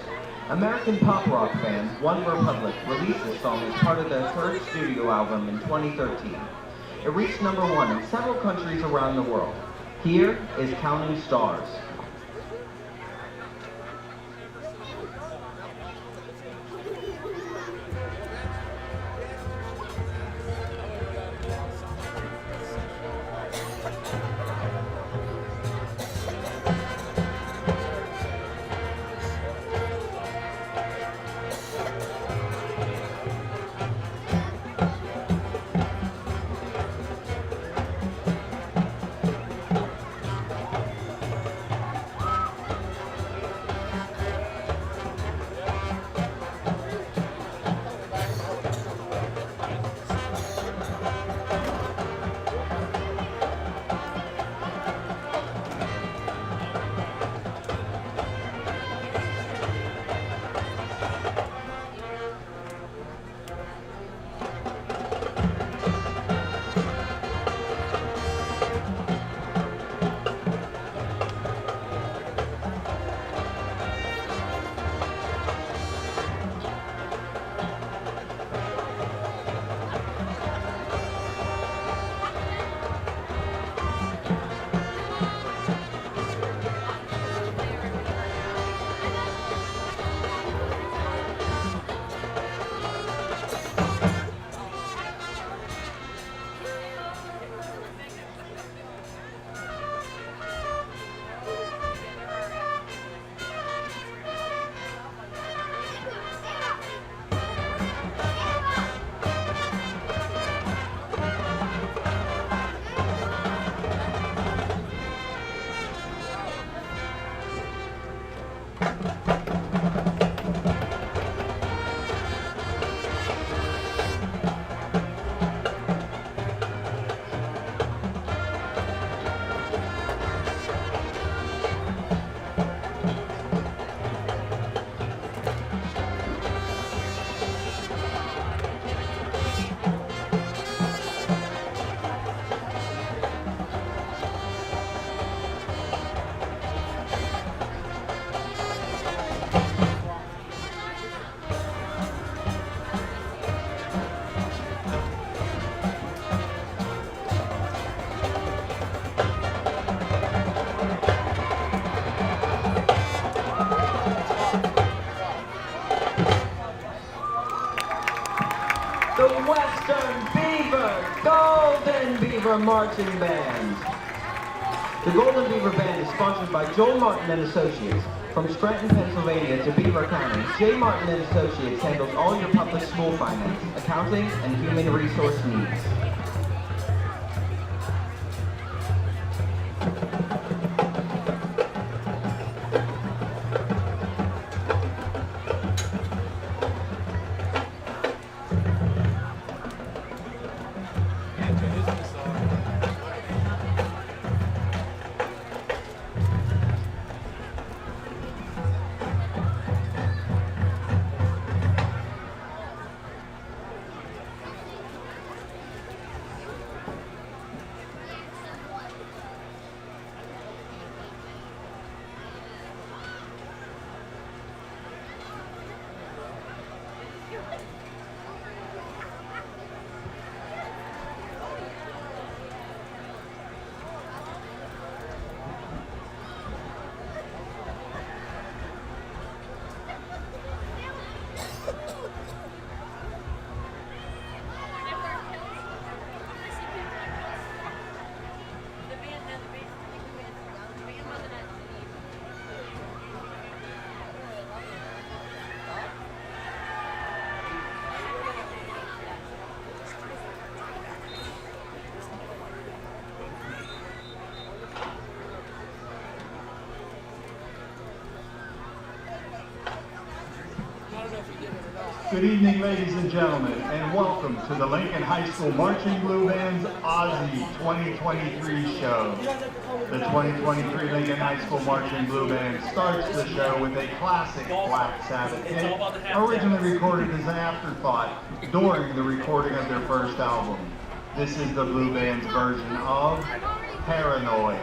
American pop rock band One Republic released this song as part of their third studio album in 2013. It reached #1 in several countries around the world. Here is Counting Stars. The Western Beaver Golden Beaver Marching Band. The Golden Beaver Band is sponsored by Joel Martin and Associates. From Scranton, Pennsylvania to Beaver County, J. Martin and Associates handles all your public school finance, accounting, and human resource needs. Good evening, ladies and gentlemen, and welcome to the Lincoln High School Marching Blue Band's Aussie 2023 show. The 2023 Lincoln High School Marching Blue Band starts the show with a classic Black Sabbath hit, originally recorded as an afterthought during the recording of their first album. This is the Blue Band's version of Paranoid.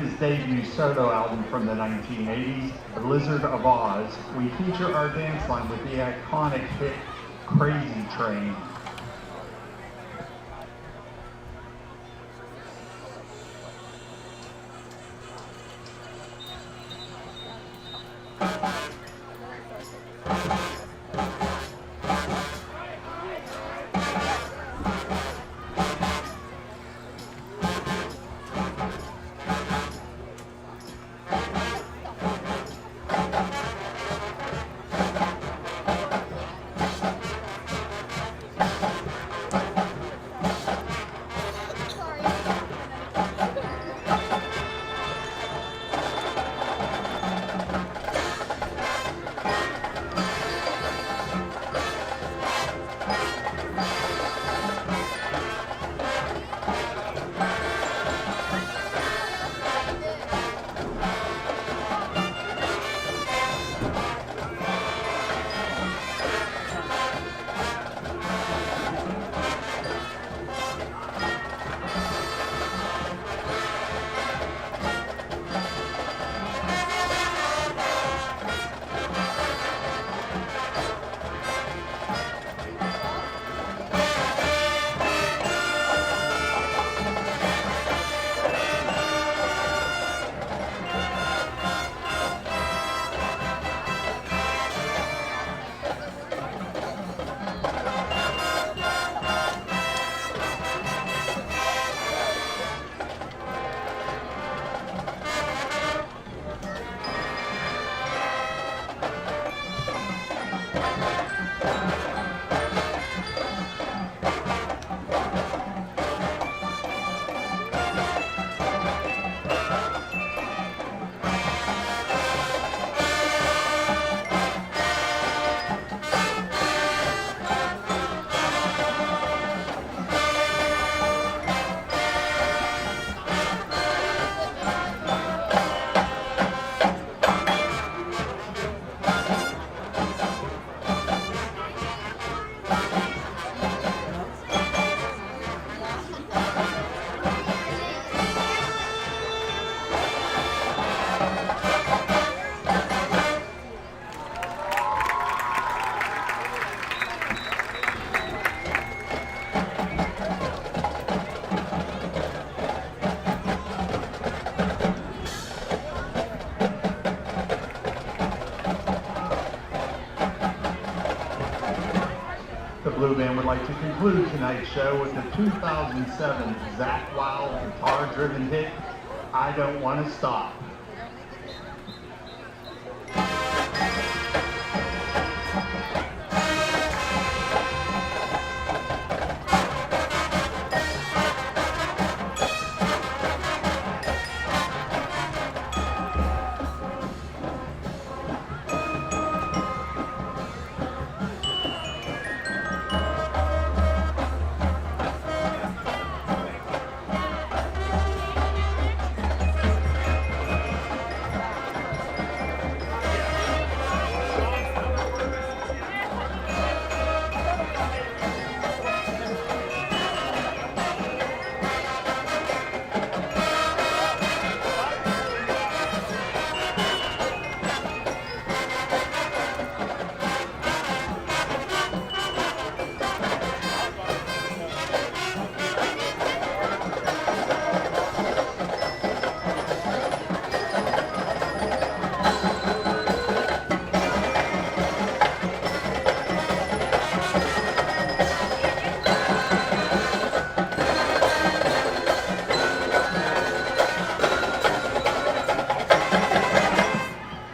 his debut solo album from the 1980s, Blizzard of Oz, we feature our dance line with the iconic hit Crazy Train. Blue Band would like to conclude tonight's show with the 2007 Zach Wild guitar-driven hit, I Don't Want to Stop.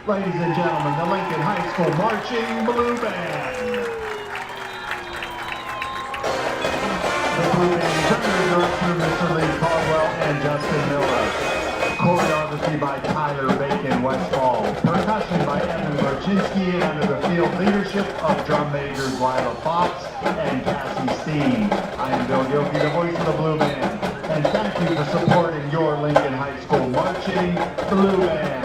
Ladies and gentlemen, the Lincoln High School Marching Blue Band. The Blue Band is under the direction of Mr. Lee Caldwell and Justin Miller. Choreography by Tyler Bacon Westfall. Percussion by Evan Marchinsky and under the field leadership of drum majors Lila Fox and Cassie Steen. I am Bill Gilkey, the voice of the Blue Band. And thank you for supporting your Lincoln High School Marching Blue Band.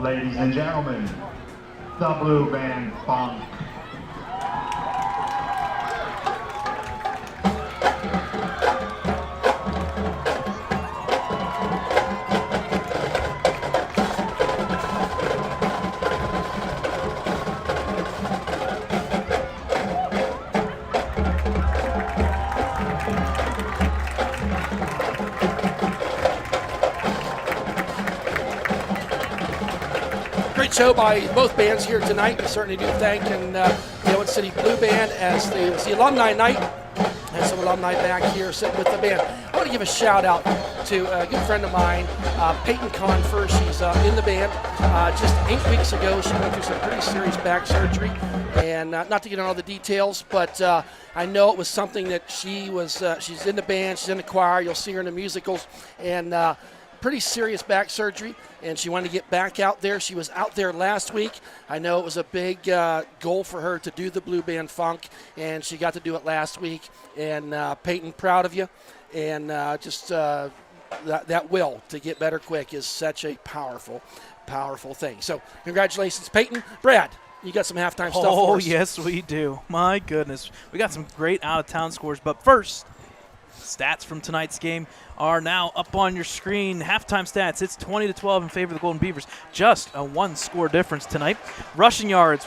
Ladies and gentlemen, the Blue Band Funk. Great show by both bands here tonight. We certainly do thank the Ellwood City Blue Band as it was the alumni night. And some alumni back here sitting with the band. I want to give a shout out to a good friend of mine, Peyton Confer. She's in the band. Just 8 weeks ago, she went through some pretty serious back surgery. And not to get on all the details, but I know it was something that she's in the band, she's in the choir. You'll see her in the musicals. And pretty serious back surgery, and she wanted to get back out there. She was out there last week. I know it was a big goal for her to do the Blue Band Funk, and she got to do it last week. And Peyton, proud of you. And that will to get better quick is such a powerful, powerful thing. So congratulations, Peyton. Brad, you got some halftime stuff for us. Oh, yes, we do. My goodness. We got some great out-of-town scores, but first, stats from tonight's game are now up on your screen. Halftime stats, it's 20-12 in favor of the Golden Beavers. Just a one-score difference tonight. Rushing yards,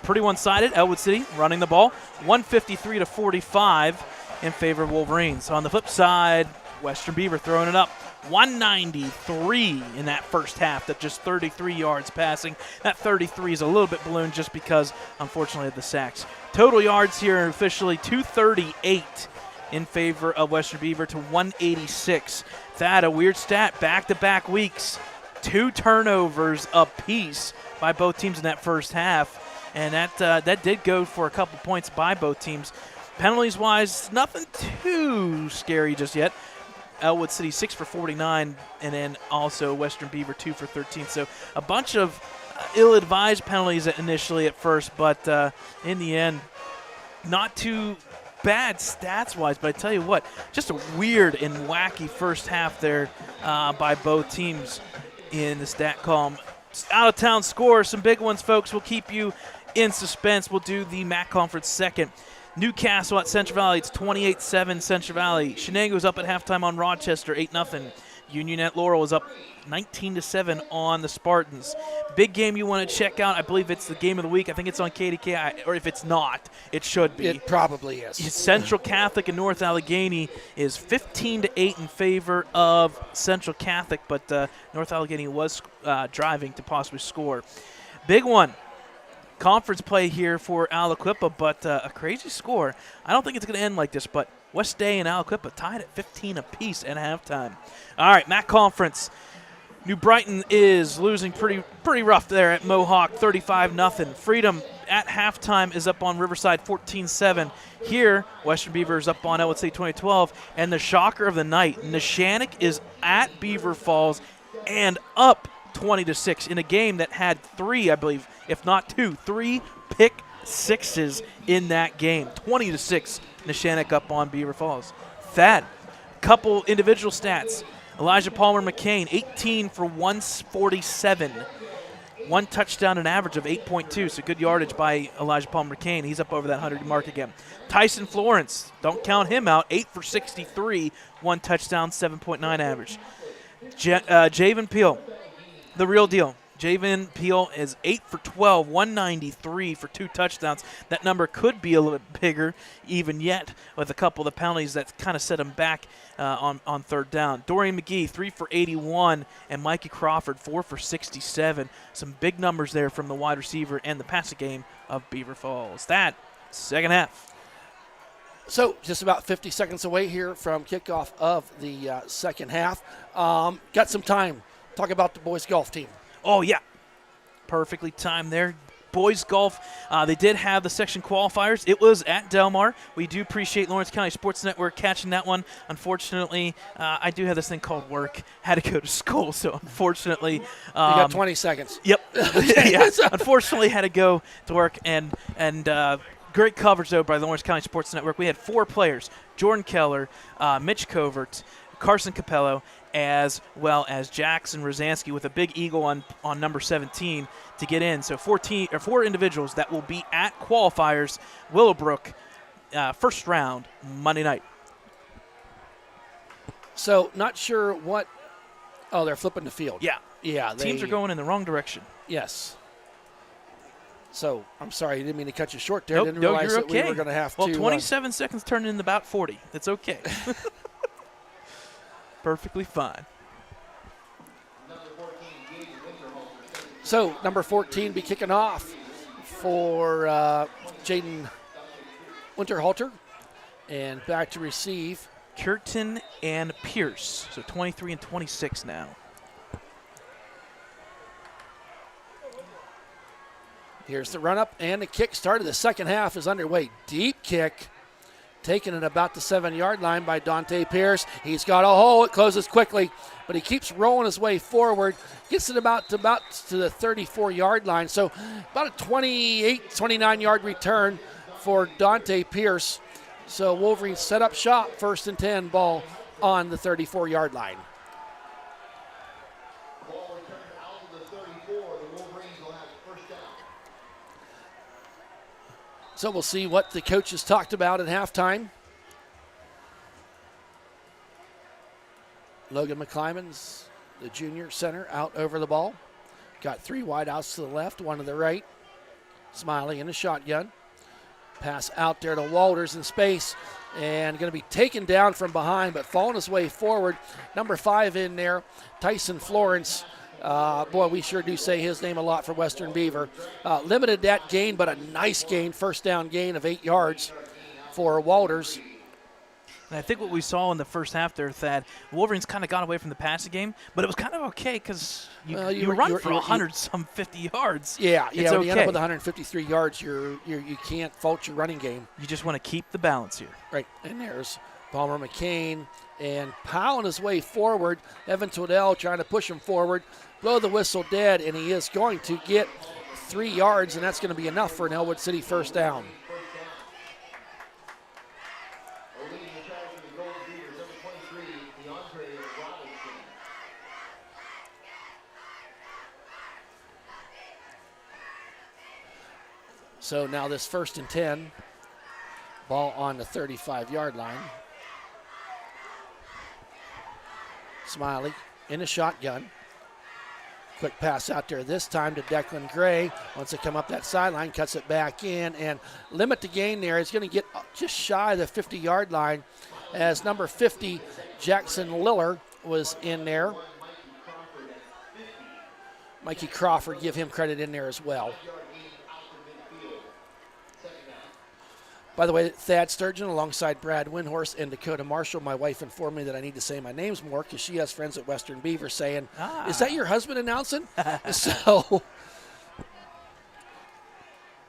pretty one-sided. Ellwood City running the ball, 153-45 in favor of Wolverines. On the flip side, Western Beaver throwing it up, 193 in that first half. That's just 33 yards passing. That 33 is a little bit ballooned just because, unfortunately, of the sacks. Total yards here officially 238 in favor of Western Beaver to 186. That a weird stat. Back-to-back weeks, 2 turnovers apiece by both teams in that first half, and that did go for a couple points by both teams. Penalties-wise, nothing too scary just yet. Ellwood City 6 for 49, and then also Western Beaver 2 for 13. So a bunch of ill-advised penalties initially at first, but in the end, not too bad stats-wise, but I tell you what, just a weird and wacky first half there by both teams in the stat column. Out-of-town scores, some big ones, folks. We'll keep you in suspense. We'll do the MAC Conference second. Newcastle at Central Valley, it's 28-7 Central Valley. Shenango's up at halftime on Rochester, 8-0. Union at Laurel is up 19-7 on the Spartans. Big game you want to check out. I believe it's the game of the week. I think it's on KDK, or if it's not, it should be. It probably is. Central Catholic and North Allegheny is 15-8 in favor of Central Catholic, but North Allegheny was driving to possibly score. Big one. Conference play here for Aliquippa, but a crazy score. I don't think it's going to end like this, but West Day and Aliquippa tied at 15 apiece at halftime. All right, MAC Conference. New Brighton is losing pretty rough there at Mohawk, 35-0. Freedom at halftime is up on Riverside, 14-7. Here, Western Beaver is up on Ellwood City, 20-12. And the shocker of the night, Neshannock is at Beaver Falls and up 20-6 in a game that had 3, I believe, if not 2, 3 pick sixes in that game. 20-6, Neshannock up on Beaver Falls. Thad, couple individual stats. Elijah Palmer McCain, 18 for 147. 1 touchdown, an average of 8.2, so good yardage by Elijah Palmer McCain. He's up over that 100 mark again. Tyson Florence, don't count him out, 8 for 63, 1 touchdown, 7.9 average. Javen Peel, the real deal. Javen Peel is 8 for 12, 193 for 2 touchdowns. That number could be a little bit bigger even yet with a couple of the penalties that kind of set him back on third down. Dorian McGee, 3 for 81, and Mikey Crawford, 4 for 67. Some big numbers there from the wide receiver and the passing game of Beaver Falls. That second half. So just about 50 seconds away here from kickoff of the second half. Got some time. Talk about the boys golf team. Oh, yeah. Perfectly timed there. Boys golf, they did have the section qualifiers. It was at Del Mar. We do appreciate Lawrence County Sports Network catching that one. Unfortunately, I do have this thing called work. Had to go to school, so unfortunately. You got 20 seconds. Yep. Yeah. Unfortunately, had to go to work, and great coverage, though, by the Lawrence County Sports Network. We had 4 players: Jordan Keller, Mitch Covert, Carson Capello, as well as Jackson Rosansky with a big eagle on number 17 to get in. So 4 individuals that will be at qualifiers, Willowbrook, first round, Monday night. So not sure what – oh, they're flipping the field. Yeah. Yeah. Teams are going in the wrong direction. Yes. So, I'm sorry, I didn't mean to cut you short there. Nope, Didn't realize you're that okay. we were going to have well, to. 27 seconds turned into about 40. It's okay. Perfectly fine. So, number 14 be kicking off for Jaden Winterhalter. And back to receive. Curtin and Pierce. So 23 and 26 now. Here's the run-up and the kick. Started the second half is underway. Deep kick. Taken at about the 7-yard line by Dante Pierce. He's got a hole. It closes quickly, but he keeps rolling his way forward. Gets it about to the 34-yard line. So about a 28, 29-yard return for Dante Pierce. So Wolverines set up shop, 1st and 10, ball on the 34-yard line. So we'll see what the coaches talked about at halftime. Logan McClymonds, the junior center, out over the ball. Got 3 wideouts to the left, 1 to the right. Smiley in a shotgun. Pass out there to Walters in space. And going to be taken down from behind, but falling his way forward. Number 5 in there, Tyson Florence. Boy, we sure do say his name a lot for Western Beaver. Limited that gain, but a nice gain, first down gain of 8 yards for Walters. And I think what we saw in the first half there, Thad, Wolverines kind of got away from the passing game, but it was kind of okay because you run for 150 yards. Yeah, it's when okay. you end up with 153 yards, you can't fault your running game. You just want to keep the balance here. Right, and there's Palmer McCain and pounding his way forward. Evan Twaddell trying to push him forward. Blow the whistle dead, and he is going to get 3 yards, and that's going to be enough for an Ellwood City first down. So now this 1st and 10, ball on the 35-yard line. Smiley in a shotgun. Quick pass out there this time to Declan Gray. Wants to come up that sideline, cuts it back in, and limit the gain there. He's going to get just shy of the 50-yard line as number 50, Jackson Liller, was in there. Mikey Crawford, give him credit in there as well. By the way, Thad Sturgeon alongside Brad Windhorst and Dakota Marshall. My wife informed me that I need to say my names more because she has friends at Western Beaver saying, is that your husband announcing? So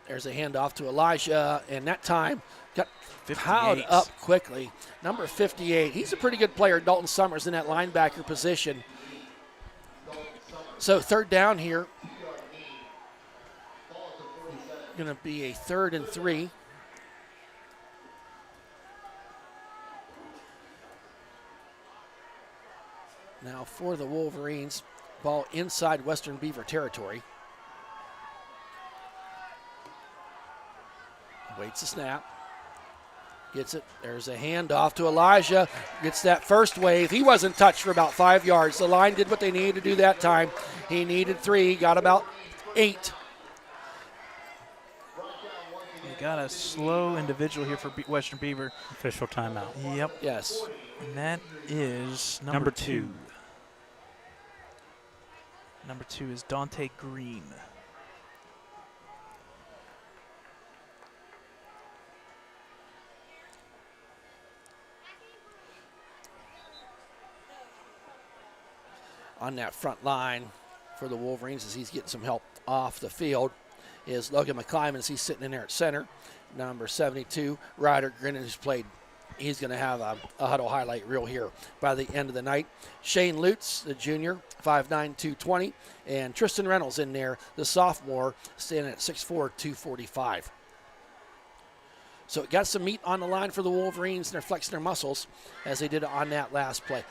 there's a handoff to Elijah, and that time got piled up quickly. Number 58, he's a pretty good player. Dalton Summers in that linebacker position. So 3rd down here. Going to be a 3rd and 3. Now for the Wolverines, ball inside Western Beaver territory. Waits the snap. Gets it. There's a handoff to Elijah. Gets that first wave. He wasn't touched for about 5 yards. The line did what they needed to do that time. He needed 3, got about 8. You got a slow individual here for Western Beaver. Official timeout. Yep. Yes. And that is number 2. Number 2 is Dante Green. On that front line for the Wolverines as he's getting some help off the field is Logan McClymonds as he's sitting in there at center. Number 72, Ryder Grinnan, who's played. He's going to have a huddle highlight reel here by the end of the night. Shane Lutz, the junior, 5'9", 220. And Tristan Reynolds in there, the sophomore, standing at 6'4", 245. So it got some meat on the line for the Wolverines, and they're flexing their muscles as they did on that last play.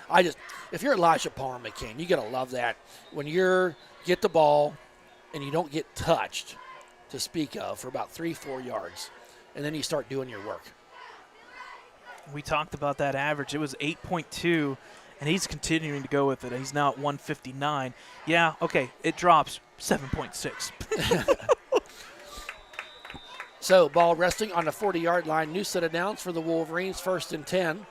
If you're Elijah Palmer McCain, you got to love that. When you get the ball and you don't get touched to speak of for about 3-4 yards, and then you start doing your work. We talked about that average. It was 8.2, and he's continuing to go with it. He's now at 159. Yeah, okay, it drops 7.6. So ball resting on the 40-yard line. New set of downs for the Wolverines, 1st and 10.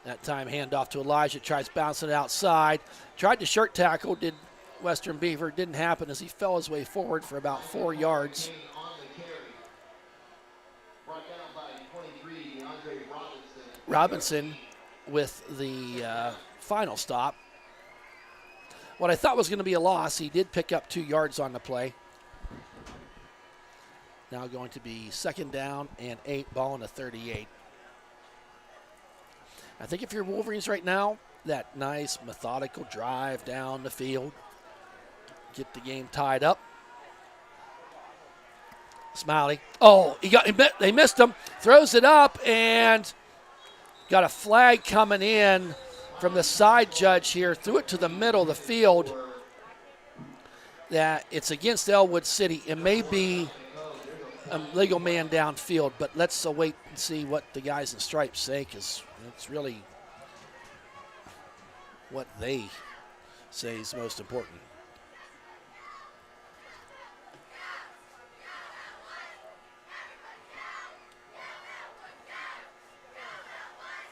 That time handoff to Elijah, tries bouncing it outside. Tried to shirt tackle, did Western Beaver. Didn't happen as he fell his way forward for about 4 yards. Robinson with the final stop. What I thought was going to be a loss, he did pick up 2 yards on the play. Now going to be 2nd down and 8, ball in the 38. I think if you're Wolverines right now, that nice methodical drive down the field, get the game tied up. Smiley. Oh, they missed him. Throws it up and got a flag coming in from the side judge here. Threw it to the middle of the field. That it's against Ellwood City. It may be a legal man downfield, but let's wait and see what the guys in stripes say, because it's really what they say is most important.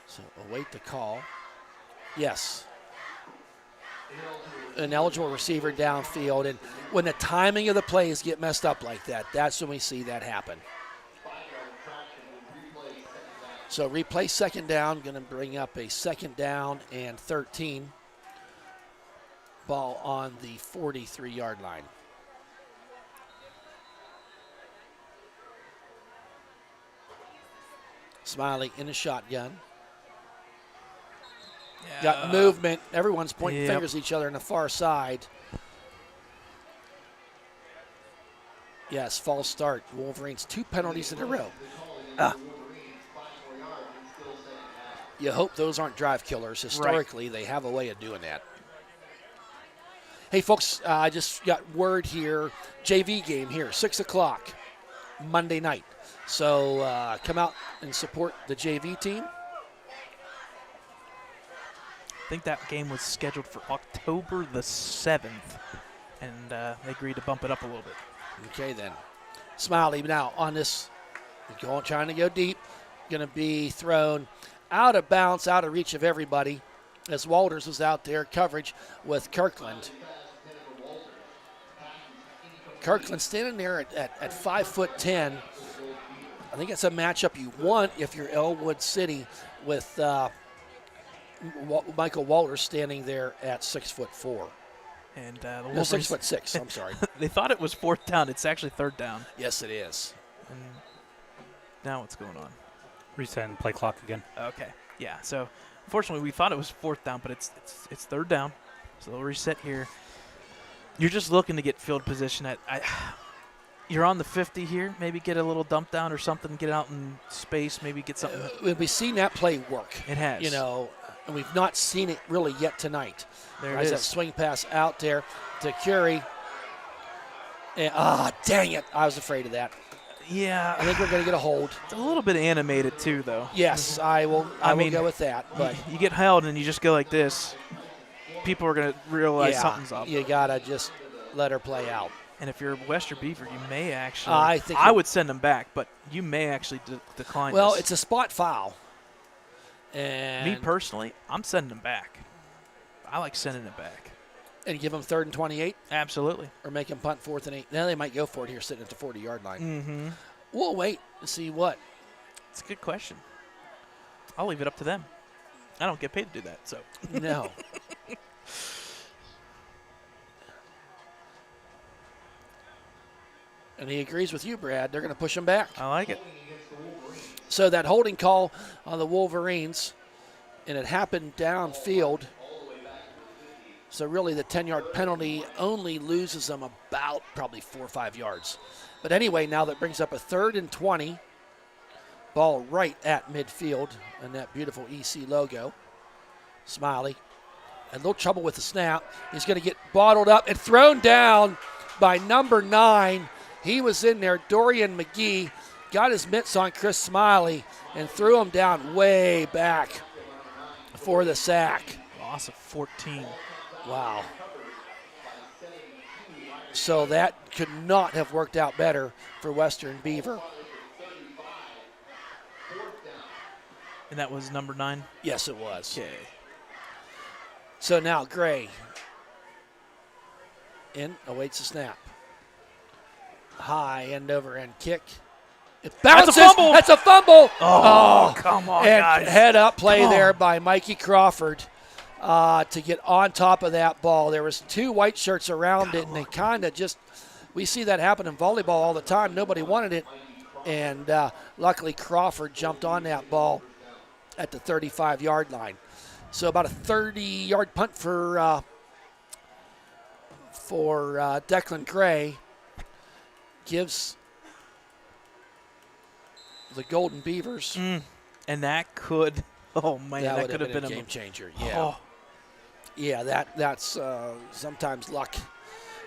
So await the call. Yes. An eligible receiver downfield, and when the timing of the plays get messed up like that, that's when we see that happen. So replay 2nd down, going to bring up a 2nd down and 13. Ball on the 43-yard line. Smiley in a shotgun. Got movement. Everyone's pointing fingers at each other on the far side. Yes, false start. Wolverines 2 penalties in a row. You hope those aren't drive killers. Historically, They have a way of doing that. Hey, folks, I just got word here. JV game here, 6 o'clock, Monday night. So come out and support the JV team. I think that game was scheduled for October the 7th, and they agreed to bump it up a little bit. Okay, then. Smiley now on this, trying to go deep. Going to be thrown out of bounds, out of reach of everybody, as Walters was out there, coverage with Kirkland. Kirkland standing there at 5'10". I think it's a matchup you want if you're Ellwood City, with Michael Walters standing there at 6'4". And the No, Wolverines, 6'6". I'm sorry. they thought it was 4th down. It's actually 3rd down. Yes, it is. And now what's going on? Reset and play clock again. Okay, yeah. So unfortunately, we thought it was 4th down, but it's 3rd down. So they'll reset here. You're just looking to get field position you're on the 50 here. Maybe get a little dump down or something. Get out in space. Maybe get something. We've seen that play work. It has. And we've not seen it really yet tonight. There it is. That swing pass out there to Curie. And, dang it. I was afraid of that. Yeah. I think we're going to get a hold. It's a little bit animated, too, though. Yes, I will go with that. But you get held and you just go like this. People are going to realize something's up. You got to just let her play out. And if you're Western Beaver, you may actually I would send them back, but you may actually decline Well, this. it's a spot foul. And me personally, I'm sending them back. I like sending it back. And give them 3rd and 28? Absolutely. Or make them punt 4th and 8. Now they might go for it here sitting at the 40-yard line. Mm-hmm. We'll wait to see what. It's a good question. I'll leave it up to them. I don't get paid to do that, so. No. And he agrees with you, Brad. They're going to push him back. I like it. So that holding call on the Wolverines, and it happened downfield. So really the 10-yard penalty only loses them about probably 4 or 5 yards. But anyway, now that brings up a 3rd and 20. Ball right at midfield and that beautiful EC logo. Smiley. A little trouble with the snap. He's going to get bottled up and thrown down by number 9. He was in there. Dorian McGee got his mitts on Chris Smiley and threw him down way back for the sack. Loss of 14. Wow. So that could not have worked out better for Western Beaver. And that was number 9? Yes, it was. Okay. So now Gray in, awaits the snap. High end over end kick. It bounces. That's a fumble. That's a fumble. Oh, come on, and guys. Head up play Come there on. by Mikey Crawford to get on top of that ball. There was 2 white shirts around it, and they kind of just, we see that happen in volleyball all the time. Nobody wanted it, and luckily Crawford jumped on that ball at the 35-yard line. So about a 30-yard punt for Declan Gray gives the Golden Beavers. And that could, oh man, that could have been a game changer. Yeah, Oh, yeah. That's sometimes luck.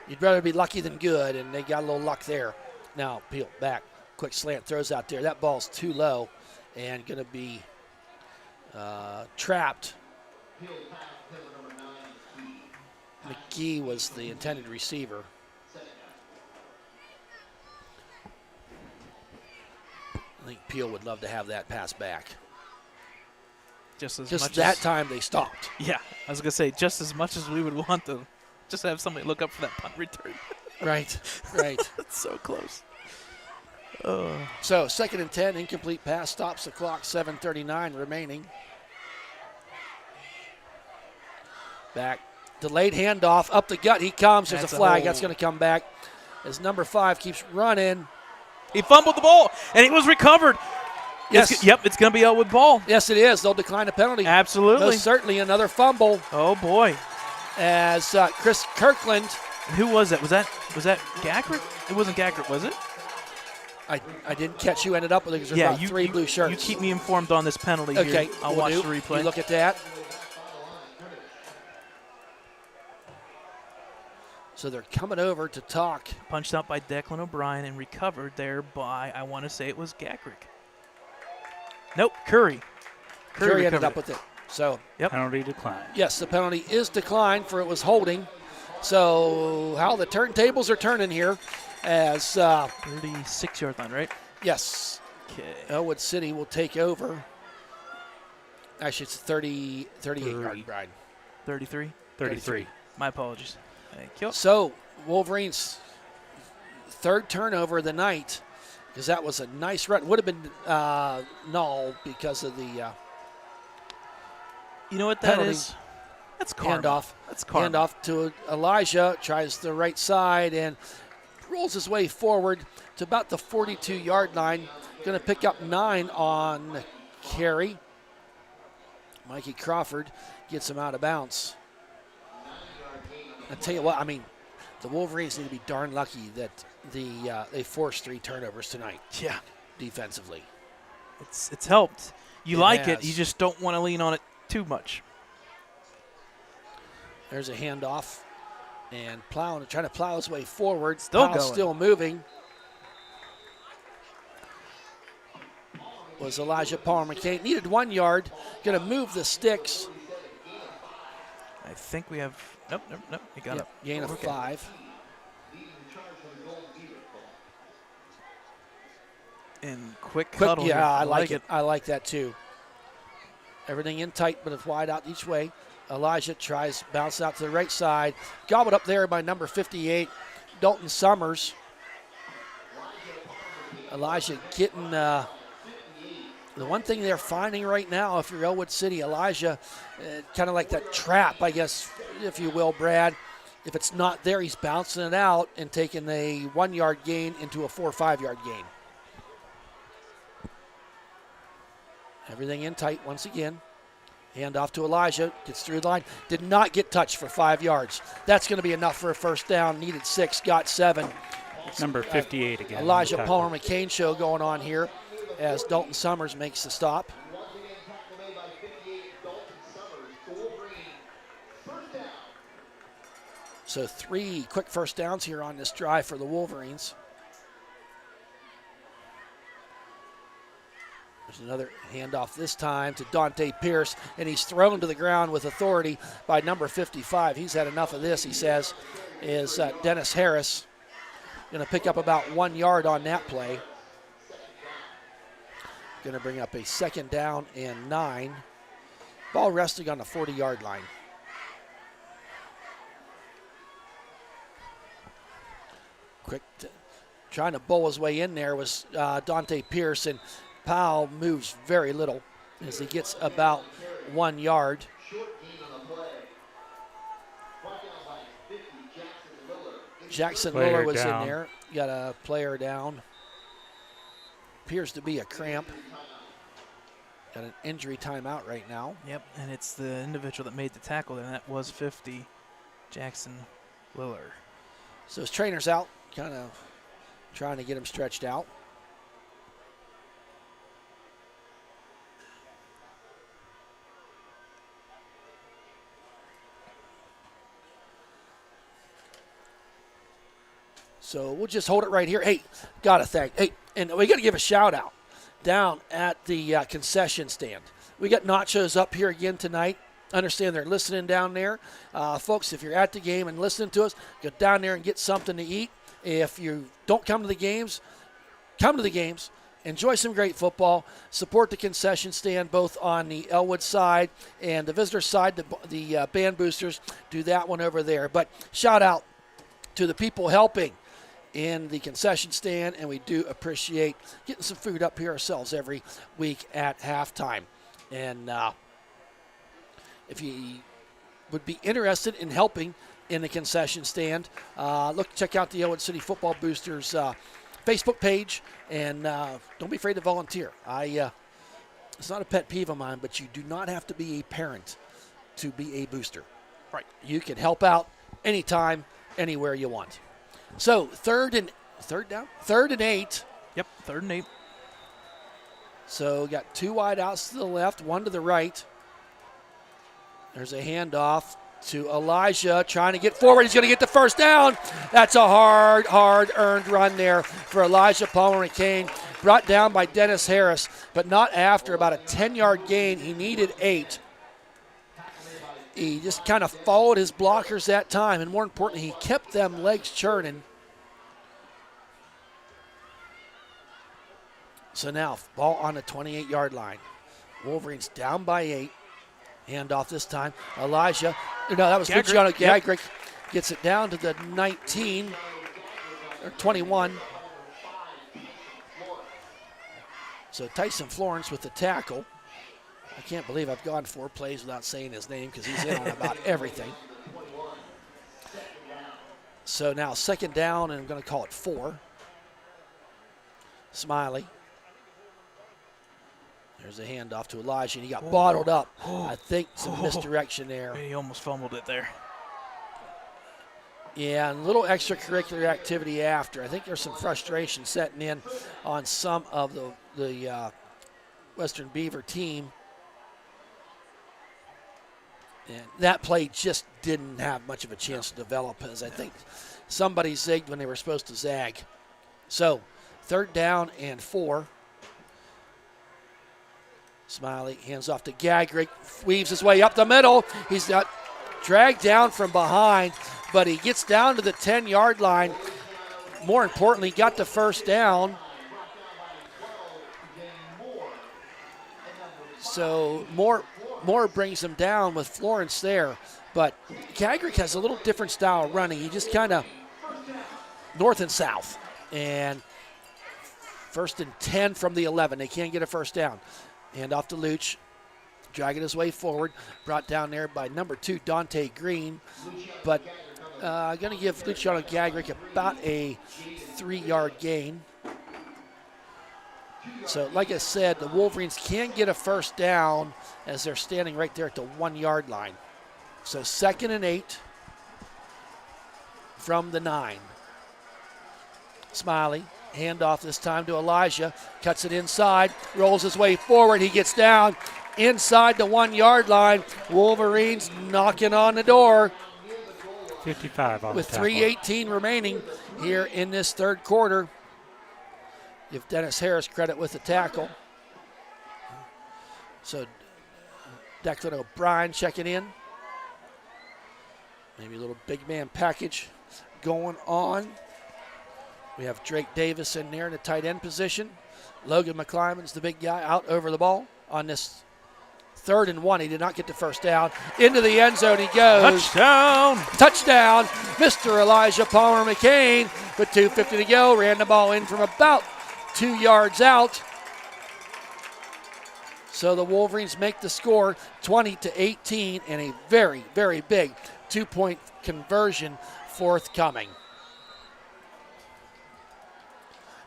You'd rather be lucky than good, and they got a little luck there. Now peel back, quick slant throws out there. That ball's too low, and going to be trapped. McGee was the intended receiver. I think Peel would love to have that pass back. just as Just much that as, time they stopped. Yeah, I was going to say, just as much as we would want to just have somebody look up for that punt return. Right. It's so close. So 2nd and 10, incomplete pass, stops the clock, 7:39 remaining. Back, delayed handoff, up the gut, he comes, there's That's a a flag, hold. that's going to come back. As number 5 keeps running. He fumbled the ball, and it was recovered. Yes. It's going to be Ellwood ball. Yes, it is. They'll decline a penalty. Absolutely. Most certainly another fumble Oh, boy. as Chris Kirkland. Who was that? Was that Gackert? It wasn't Gackert, was it? I didn't catch who ended up with it because there's about 3 blue shirts. You keep me informed on this penalty Okay, here. I'll we'll watch do. the replay. You look at that. So they're coming over to talk. Punched out by Declan O'Brien and recovered there by, I want to say it was Gackrick. Nope, Curry. Curry ended recovered up with it. So, Penalty decline. yes, the penalty is declined for it was holding. So how the turntables are turning here as, 36-yard line, right? yes, Okay. Ellwood City will take over. Actually, it's 38-yard line. 33? 33. My apologies. Thank you. So Wolverines' 3rd turnover of the night, because that was a nice run. Would have been null because of the You know what that penalty. is? That's karma. handoff. That's karma. Handoff to Elijah, tries the right side and rolls his way forward to about the 42-yard line. Going to pick up 9 on the carry. Mikey Crawford gets him out of bounds. I tell you what, I mean, the Wolverines need to be darn lucky that they forced 3 turnovers tonight Yeah. defensively. It's helped. You like it. has. You just don't want to lean on it too much. There's a handoff, and trying to plow his way forward. Still Plow going. still moving. Was Elijah Palmer McCain. Needed 1 yard. Going to move the sticks. I think we have. Nope. He got Yep, up. gain of Okay. 5. And quick Quick, huddle. yeah, here. I like it. I like that too. Everything in tight, but it's wide out each way. Elijah tries, bounce out to the right side. Gobbled up there by number 58, Dalton Summers. Elijah getting the one thing they're finding right now, if you're Ellwood City, Elijah, kind of like that trap, I guess, if you will, Brad. If it's not there, he's bouncing it out and taking a 1 yard gain into a 4 or 5 yard gain. Everything in tight once again. Hand off to Elijah. Gets through the line. Did not get touched for 5 yards. That's going to be enough for a first down. Needed 6. Got 7. Number 58 again. Elijah Tackle. Palmer McCain show going on here as Dalton Summers makes the stop. So 3 quick first downs here on this drive for the Wolverines. There's another handoff this time to Dante Pierce, and he's thrown to the ground with authority by number 55. He's had enough of this, he says, is Dennis Harris. Going to pick up about 1 yard on that play. Going to bring up a 2nd down and 9. Ball resting on the 40-yard line. Quick, trying to bowl his way in there was Dante Pierce, and Powell moves very little as he gets about 1 yard. Jackson Miller was down. in there. Got a player down. Appears to be a cramp. Got an injury timeout right now. Yep, and it's the individual that made the tackle there, and that was 50, Jackson Liller. So his trainer's out, kind of trying to get him stretched out. So we'll just hold it right here. Hey, gotta thank. Hey, and we gotta give a shout out down at the concession stand. We got nachos up here again tonight. Understand they're listening down there. Folks, if you're at the game and listening to us, go down there and get something to eat. If you don't come to the games, come to the games. Enjoy some great football. Support the concession stand both on the Ellwood side and the visitor side. The band boosters do that one over there. But shout out to the people helping in the concession stand, and we do appreciate getting some food up here ourselves every week at halftime. And if you would be interested in helping in the concession stand, check out the Ellwood City Football Boosters Facebook page, and don't be afraid to volunteer. It's not a pet peeve of mine, but you do not have to be a parent to be a booster. Right. You can help out anytime, anywhere you want. So third and 8. Yep, 3rd and 8. So got 2 wide outs to the left, 1 to the right. There's a handoff to Elijah trying to get forward. He's going to get the first down. That's a hard earned run there for Elijah Palmer McCain. Brought down by Dennis Harris, but not after about a 10-yard gain. He needed 8. He just kind of followed his blockers that time, and more importantly, he kept them legs churning. So now, ball on the 28-yard line. Wolverines down by 8. Handoff this time. Elijah. No, that was Luciano Gagrick. Gets it down to the 19, or 21. So Tyson Florence with the tackle. I can't believe I've gone 4 plays without saying his name because he's in on about everything. So now 2nd down, and I'm going to call it 4. Smiley. There's a handoff to Elijah, and he got bottled up. I think some misdirection there. He almost fumbled it there. Yeah, and a little extracurricular activity after. I think there's some frustration setting in on some of the Western Beaver team. And that play just didn't have much of a chance to develop, as I think somebody zigged when they were supposed to zag. So 3rd down and 4. Smiley hands off to Gagrick, weaves his way up the middle. He's got dragged down from behind, but he gets down to the 10-yard line. More importantly, got the first down. So Moore brings him down with Florence there, but Gagrick has a little different style of running. He just kind of north and south, and 1st and 10 from the 11. They can't get a first down. Hand off to Luch, dragging his way forward, brought down there by number 2, Dante Green, but going to give Luciano Gagrick about a 3-yard gain. So, like I said, the Wolverines can get a first down as they're standing right there at the 1-yard line. So 2nd and 8 from the 9. Smiley, handoff this time to Elijah, cuts it inside, rolls his way forward. He gets down inside the 1 yard line. Wolverines knocking on the door 55 on with the tackle. 3:18 remaining here in this third quarter. Give Dennis Harris credit with the tackle. So Declan O'Brien checking in. Maybe a little big man package going on. We have Drake Davis in there in the tight end position. Logan McClymon's the big guy out over the ball on this 3rd and 1. He did not get the first down. Into the end zone he goes. Touchdown! Touchdown, Mr. Elijah Palmer McCain with 2:50 to go. Ran the ball in from about 2 yards out. So the Wolverines make the score 20-18 and a very, very big 2-point conversion forthcoming.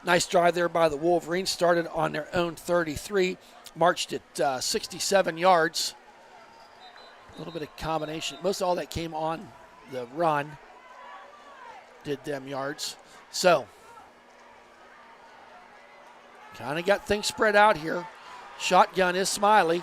Nice drive there by the Wolverines. Started on their own 33, marched at 67 yards. A little bit of combination. Most of all that came on the run. Did them yards. So, kind of got things spread out here. Shotgun is Smiley.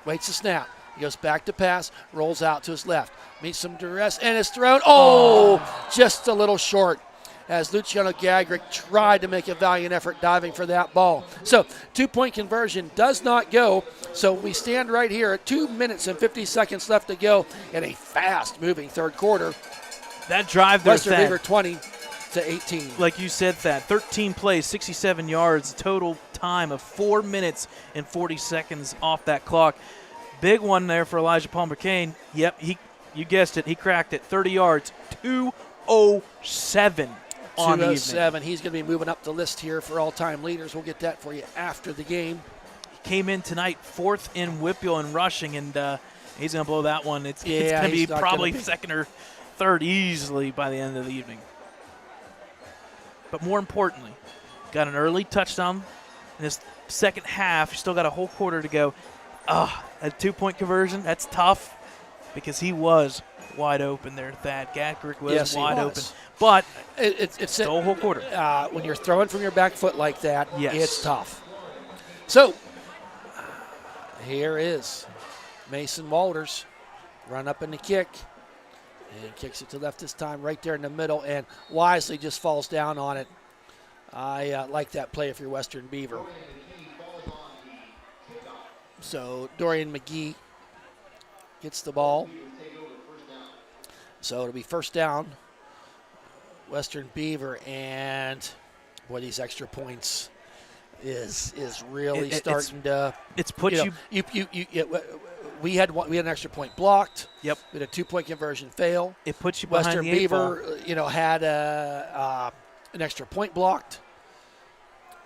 Waits the snap. He goes back to pass. Rolls out to his left. Meets some duress and is thrown. Oh, just a little short as Luciano Gagrick tried to make a valiant effort diving for that ball. So 2-point conversion does not go. So we stand right here at 2 minutes and 50 seconds left to go in a fast-moving third quarter. That drive there, Western Beaver 20-18. like you said, Thad, 13 plays, 67 yards, total time of 4 minutes and 40 seconds off that clock. Big one there for Elijah Palmer Kane. Yep, you guessed it. He cracked it. 30 yards, 2:07 on the evening. 2:07. He's going to be moving up the list here for all-time leaders. We'll get that for you after the game. He came in tonight 4th in Whipple and rushing, and he's going to blow that one. It's Yeah, going to be he's not probably gonna be- 2nd or 3rd easily by the end of the evening. But more importantly, got an early touchdown in this second half. Still got a whole quarter to go. A 2-point conversion, that's tough because he was wide open there, Thad. Gagrick was Yes, he wide was. open. But It's the whole quarter. when you're throwing from your back foot like that, Yes. it's tough. So here is Mason Walters. Run up in the kick. And kicks it to left this time, right there in the middle, and wisely just falls down on it. I like that play if you're Western Beaver. So Dorian McGee gets the ball. So it'll be first down, Western Beaver, and boy, these extra points is really starting to. It's put We had an extra point blocked. Yep. We had a 2-point conversion fail. It puts you behind Western the 8 ball. Beaver, had an extra point blocked.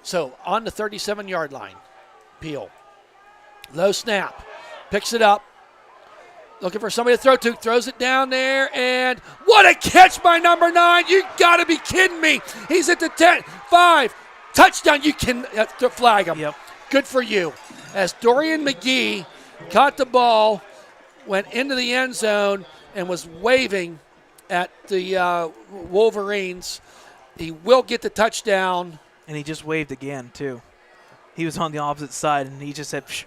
So on the 37-yard line, Peel. Low snap. Picks it up. Looking for somebody to throw to. Throws it down there. And what a catch by number 9. You got to be kidding me. He's at the 10. 5. Touchdown. You can flag him. Yep. Good for you. As Dorian McGee caught the ball, went into the end zone, and was waving at the Wolverines. He will get the touchdown. And he just waved again, too. He was on the opposite side, and he just said, Psh,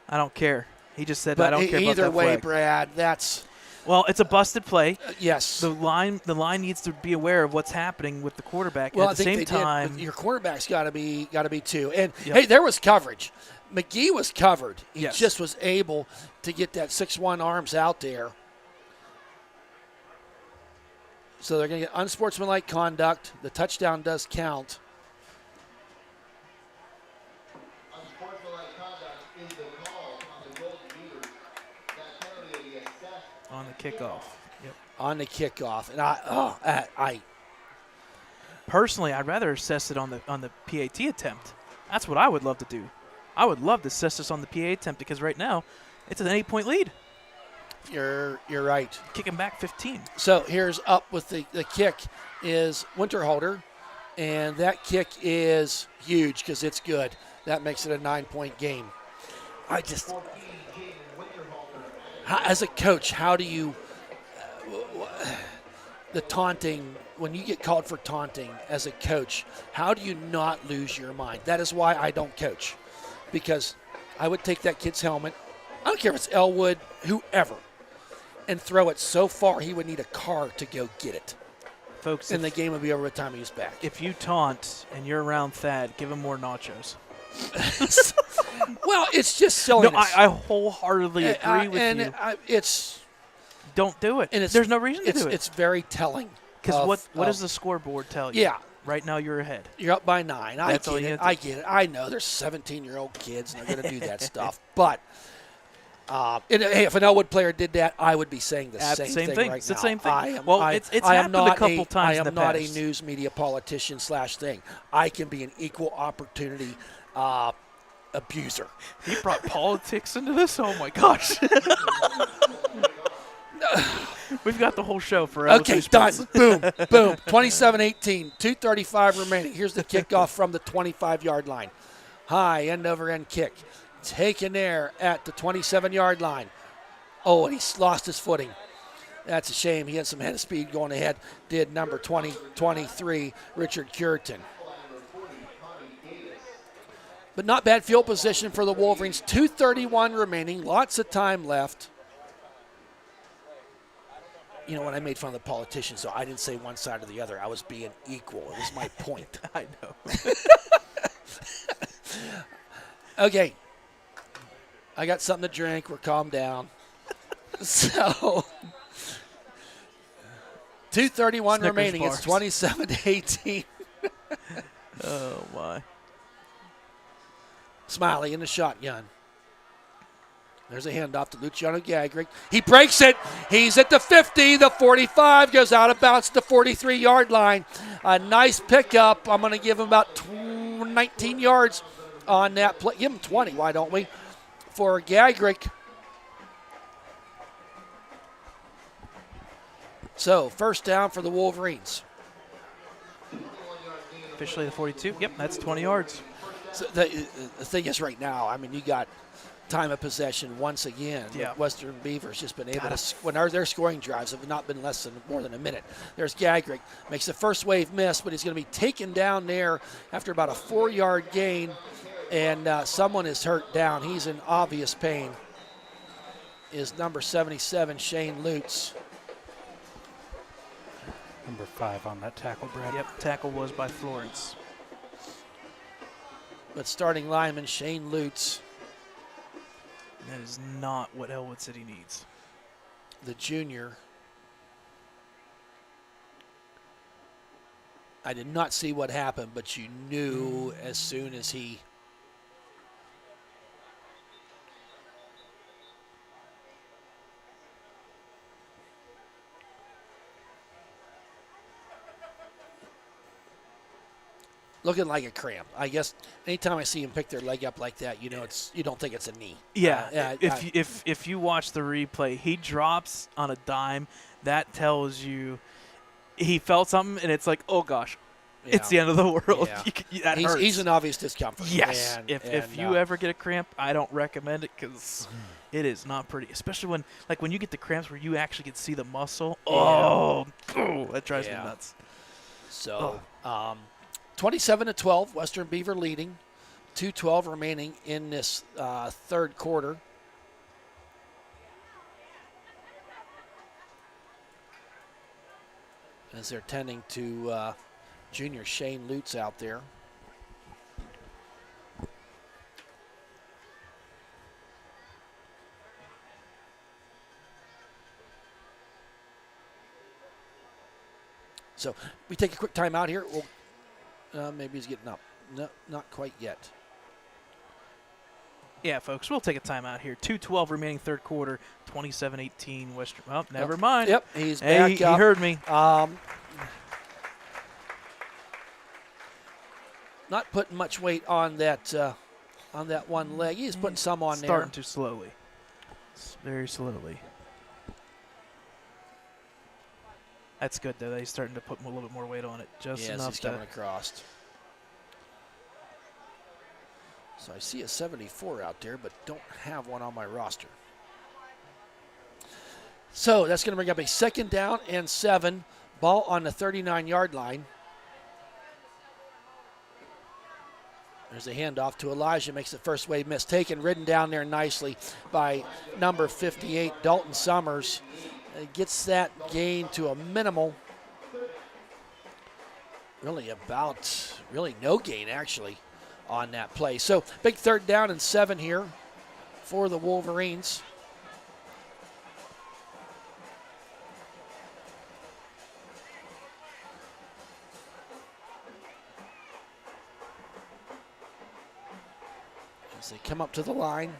I don't care. He just said, I don't care about either that way, flag. Brad, that's Well, it's a busted play. yes. The line needs to be aware of what's happening with the quarterback. Well, at the I think same they time, did, but your quarterback's got to be too. And Yep. hey, there was coverage. McGee was covered. He Yes. just was able to get that 6'1" arms out there. So they're going to get unsportsmanlike conduct. The touchdown does count. Unsportsmanlike conduct is the call on the Golden Beavers. That penalty will be assessed. on the kickoff. Yep. On the kickoff, and I Personally, I'd rather assess it on the PAT attempt. That's what I would love to do. I would love to assess this on the PA attempt because right now it's an 8-point lead. you're right. Kicking back 15. So here's up with the kick is Winterhalter, and that kick is huge because it's good. That makes it a 9-point game. As a coach, how do you the taunting, when you get called for taunting as a coach, how do you not lose your mind? That is why I don't coach, because I would take that kid's helmet, I don't care if it's Ellwood, whoever, and throw it so far he would need a car to go get it. Folks, And the game would be over by the time he was back. if you taunt and you're around Thad, give him more nachos. Well, it's just silliness. No, I wholeheartedly agree with you. It's Don't do it. and it's There's no reason to do it. It's very telling. Because what of- does the scoreboard tell you? Yeah. Right now you're ahead. You're up by 9. That's all I you get it. have to- I get it. I know there's 17-year-old kids and they're going to do that stuff. But hey, if an Ellwood player did that, I would be saying the same thing right It's the now. same thing. I am, Well, I, it's I am happened a not couple times I in am the not a past. news media politician / thing. I can be an equal opportunity abuser. He brought politics into this? Oh, my gosh. We've got the whole show for Okay, LSU done. sports. Boom, boom. 27-18, 2:35 remaining. Here's the kickoff from the 25-yard line. High end-over-end kick. Taken there at the 27-yard line. Oh, and he lost his footing. That's a shame. He had some head of speed going ahead. Did number 23, Richard Cureton. But not bad field position for the Wolverines. 2:31 remaining. Lots of time left. You know, when I made fun of the politicians, so I didn't say one side or the other. I was being equal. It was my point. I know. Okay. I got something to drink. We're calmed down. So, 2:31 Snickers remaining. bars. It's 27-18. Oh, my. Smiley in the shotgun. There's a handoff to Luciano Gagrick. He breaks it. He's at the 50. The 45 goes out of bounds to the 43-yard line. A nice pickup. I'm going to give him about 19 yards on that play. Give him 20, why don't we? For Gagrick. So, first down for the Wolverines. Officially the 42. Yep, that's 20 yards. So the thing is right now, I mean, you got time of possession once again. Yeah. Western Beaver's just been able to, when their scoring drives have not been more than a minute. There's Gagrick, makes the first wave miss, but he's going to be taken down there after about a 4-yard gain, and someone is hurt down. He's in obvious pain. Is number 77, Shane Lutz. Number 5 on that tackle, Brad. Yep, tackle was by Florence. But starting lineman Shane Lutz, That is not what Ellwood City needs. the junior. I did not see what happened, but you knew as soon as he looking like a cramp. I guess anytime I see him pick their leg up like that, you know you don't think it's a knee. Yeah, if you watch the replay, he drops on a dime. That tells you he felt something, and it's like, oh gosh, it's the end of the world. Yeah. That hurts. He's an obvious discomfort. Yes. And, if you ever get a cramp, I don't recommend it because it is not pretty. Especially when you get the cramps where you actually can see the muscle. Oh, that drives me nuts. So, 27-12, Western Beaver leading. 2:12 remaining in this third quarter. As they're tending to junior Shane Lutz out there. So we take a quick time out here. We'll, maybe he's getting up. No, not quite yet. Yeah, folks, we'll take a timeout here. 2:12 remaining third quarter, 27-18 Western. Well, never mind. Yep, he's Hey, back he up. heard me. Not putting much weight on that one leg. He's putting some on Starting there. too slowly. Very slowly. That's good, though. He's starting to put a little bit more weight on it. Just Yes, enough he's to coming across. So I see a 74 out there, but don't have one on my roster. So that's going to bring up a 2nd down and 7. Ball on the 39-yard line. There's a handoff to Elijah, makes the first wave miss. Taken, ridden down there nicely by number 58, Dalton Summers. Gets that gain to a minimal. Really no gain actually on that play. So big 3rd down and 7 here for the Wolverines. As they come up to the line.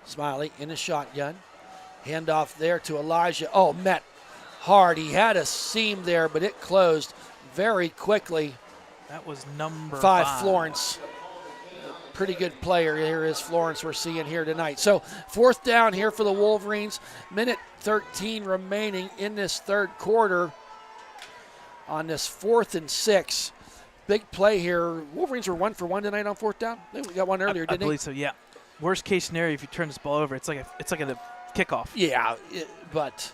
Smiley in a shotgun. Handoff there to Elijah. Oh, met hard. He had a seam there, but it closed very quickly. That was number 5, Florence. Pretty good player. Here is Florence we're seeing here tonight. So 4th down here for the Wolverines. Minute 13 remaining in this 3rd quarter on this 4th and 6. Big play here. Wolverines were 1 for 1 tonight on 4th down. They got one earlier, didn't they? I believe so, yeah. Worst case scenario, if you turn this ball over, it's like a kickoff. Yeah, but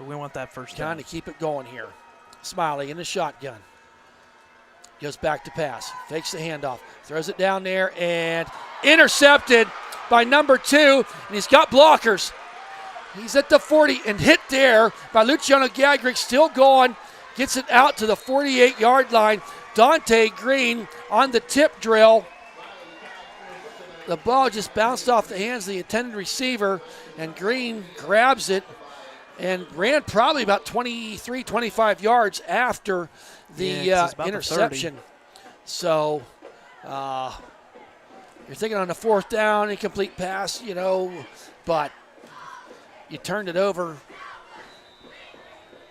we want that first down. Trying to keep it going here. Smiley in the shotgun. Goes back to pass. Fakes the handoff. Throws it down there and intercepted by number 2. And he's got blockers. He's at the 40 and hit there by Luciano Gagrick. Still going. Gets it out to the 48-yard line. Dante Green on the tip drill. The ball just bounced off the hands of the intended receiver, and Green grabs it and ran probably about 23, 25 yards after the interception. So you're thinking on the 4th down, incomplete pass, but you turned it over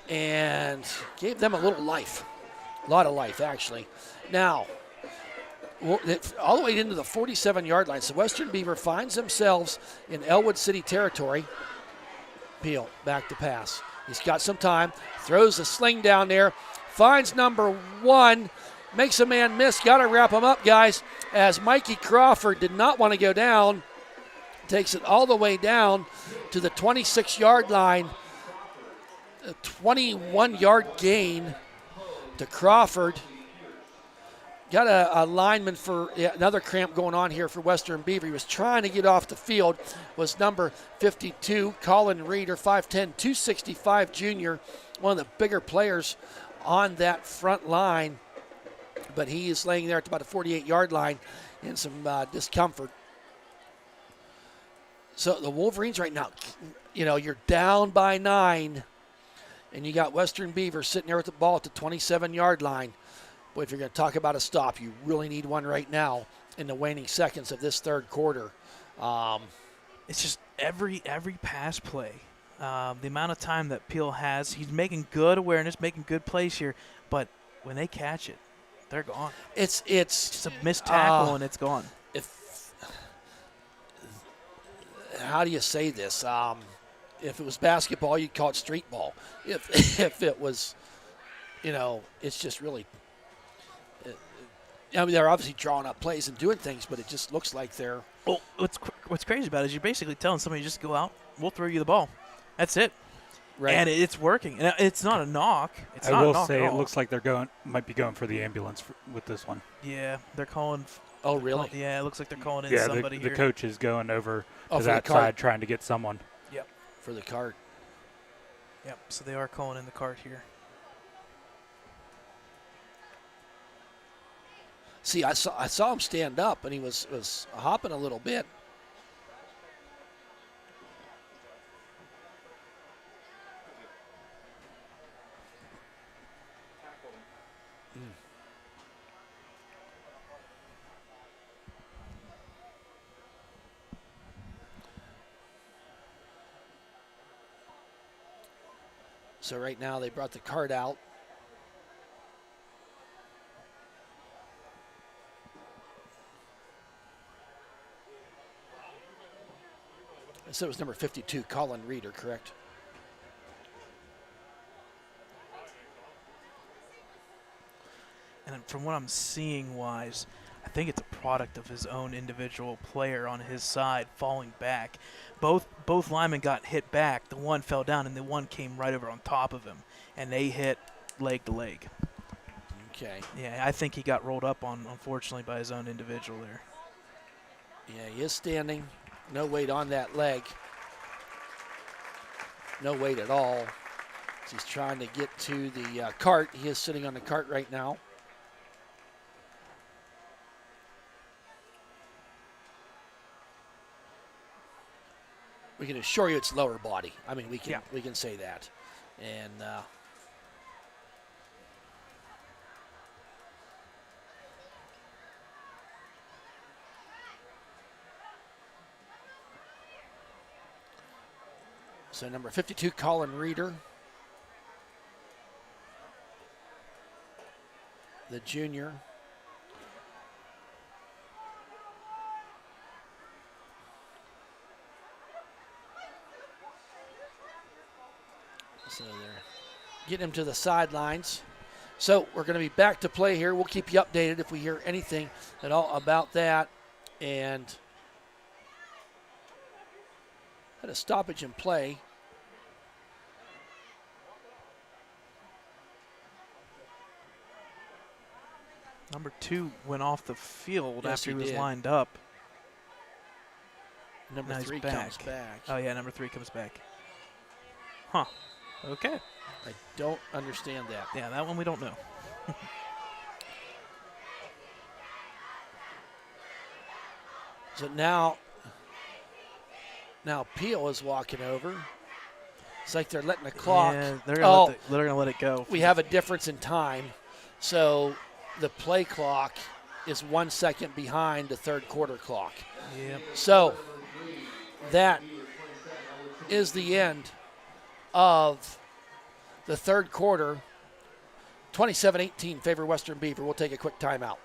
and gave them a little life. A lot of life, actually. Now, all the way into the 47-yard line. So Western Beaver finds themselves in Ellwood City territory. Peel back to pass. He's got some time. Throws a sling down there. Finds number 1. Makes a man miss. Got to wrap him up, guys, as Mikey Crawford did not want to go down. Takes it all the way down to the 26-yard line. A 21-yard gain to Crawford. Got a lineman for another cramp going on here for Western Beaver. He was trying to get off the field. Was number 52, Colin Reeder, 5'10", 265 junior, one of the bigger players on that front line. But he is laying there at about a 48-yard line in some discomfort. So the Wolverines right now, you're down by 9, and you got Western Beaver sitting there with the ball at the 27-yard line. Boy, if you're going to talk about a stop, you really need one right now in the waning seconds of this 3rd quarter. It's just every pass play, the amount of time that Peel has, he's making good awareness, making good plays here, but when they catch it, they're gone. It's just a missed tackle and it's gone. How do you say this? If it was basketball, you'd call it street ball. If it was, it's just really. They're obviously drawing up plays and doing things, but it just looks like they're. Well, what's crazy about it is you're basically telling somebody just go out, we'll throw you the ball. That's it. Right. And it's working. And it's not a knock. I will say it looks like they're might be going for the ambulance with this one. Yeah, they're calling. Oh, really? Yeah, it looks like they're calling in somebody the here. coach is going over to that side trying to get someone. Yep. For the cart. Yep, so they are calling in the cart here. See, I saw him stand up, and he was hopping a little bit. So right now they brought the cart out. I said it was number 52, Colin Reeder, correct? And from what I'm seeing wise, I think it's a product of his own individual player on his side falling back. Both linemen got hit back. The one fell down, and the one came right over on top of him, and they hit leg to leg. Okay. Yeah, I think he got rolled up on, unfortunately, by his own individual there. Yeah, he is standing. No weight on that leg. No weight at all. He's trying to get to the cart. He is sitting on the cart right now. We can assure you it's lower body. I mean, we can say that. And so number 52, Colin Reeder, the junior. So they're getting him to the sidelines. So we're going to be back to play here. We'll keep you updated if we hear anything at all about that. And had a stoppage in play. Number 2 went off the field Yes, after he he was did. lined up. Number Now he's 3 comes back. Oh, yeah, number 3 comes back. Huh. Okay. I don't understand that. Yeah, that one we don't know. So now Peel is walking over. It's like they're letting the clock. Yeah, they're gonna let it go. We have a difference in time. So the play clock is 1 second behind the third quarter clock. Yep. So that is the end of the third quarter. 27-18 favor Western Beaver. We'll take a quick timeout.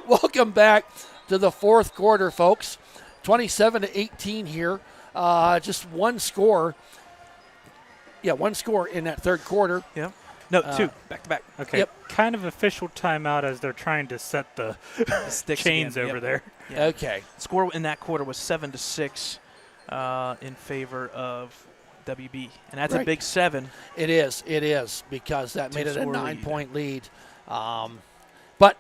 Welcome back to the fourth quarter, folks. 27-18 here. Just one score. Yeah, one score in that third quarter. Yeah. No, 2 back to back. Okay. Yep. Kind of official timeout as they're trying to set the Sticks chains again. over Yep. there. Yeah. Okay. Score in that quarter was 7-6 in favor of WB, and that's a Right. big 7. It is, because that made it a Two-score 9-point lead. But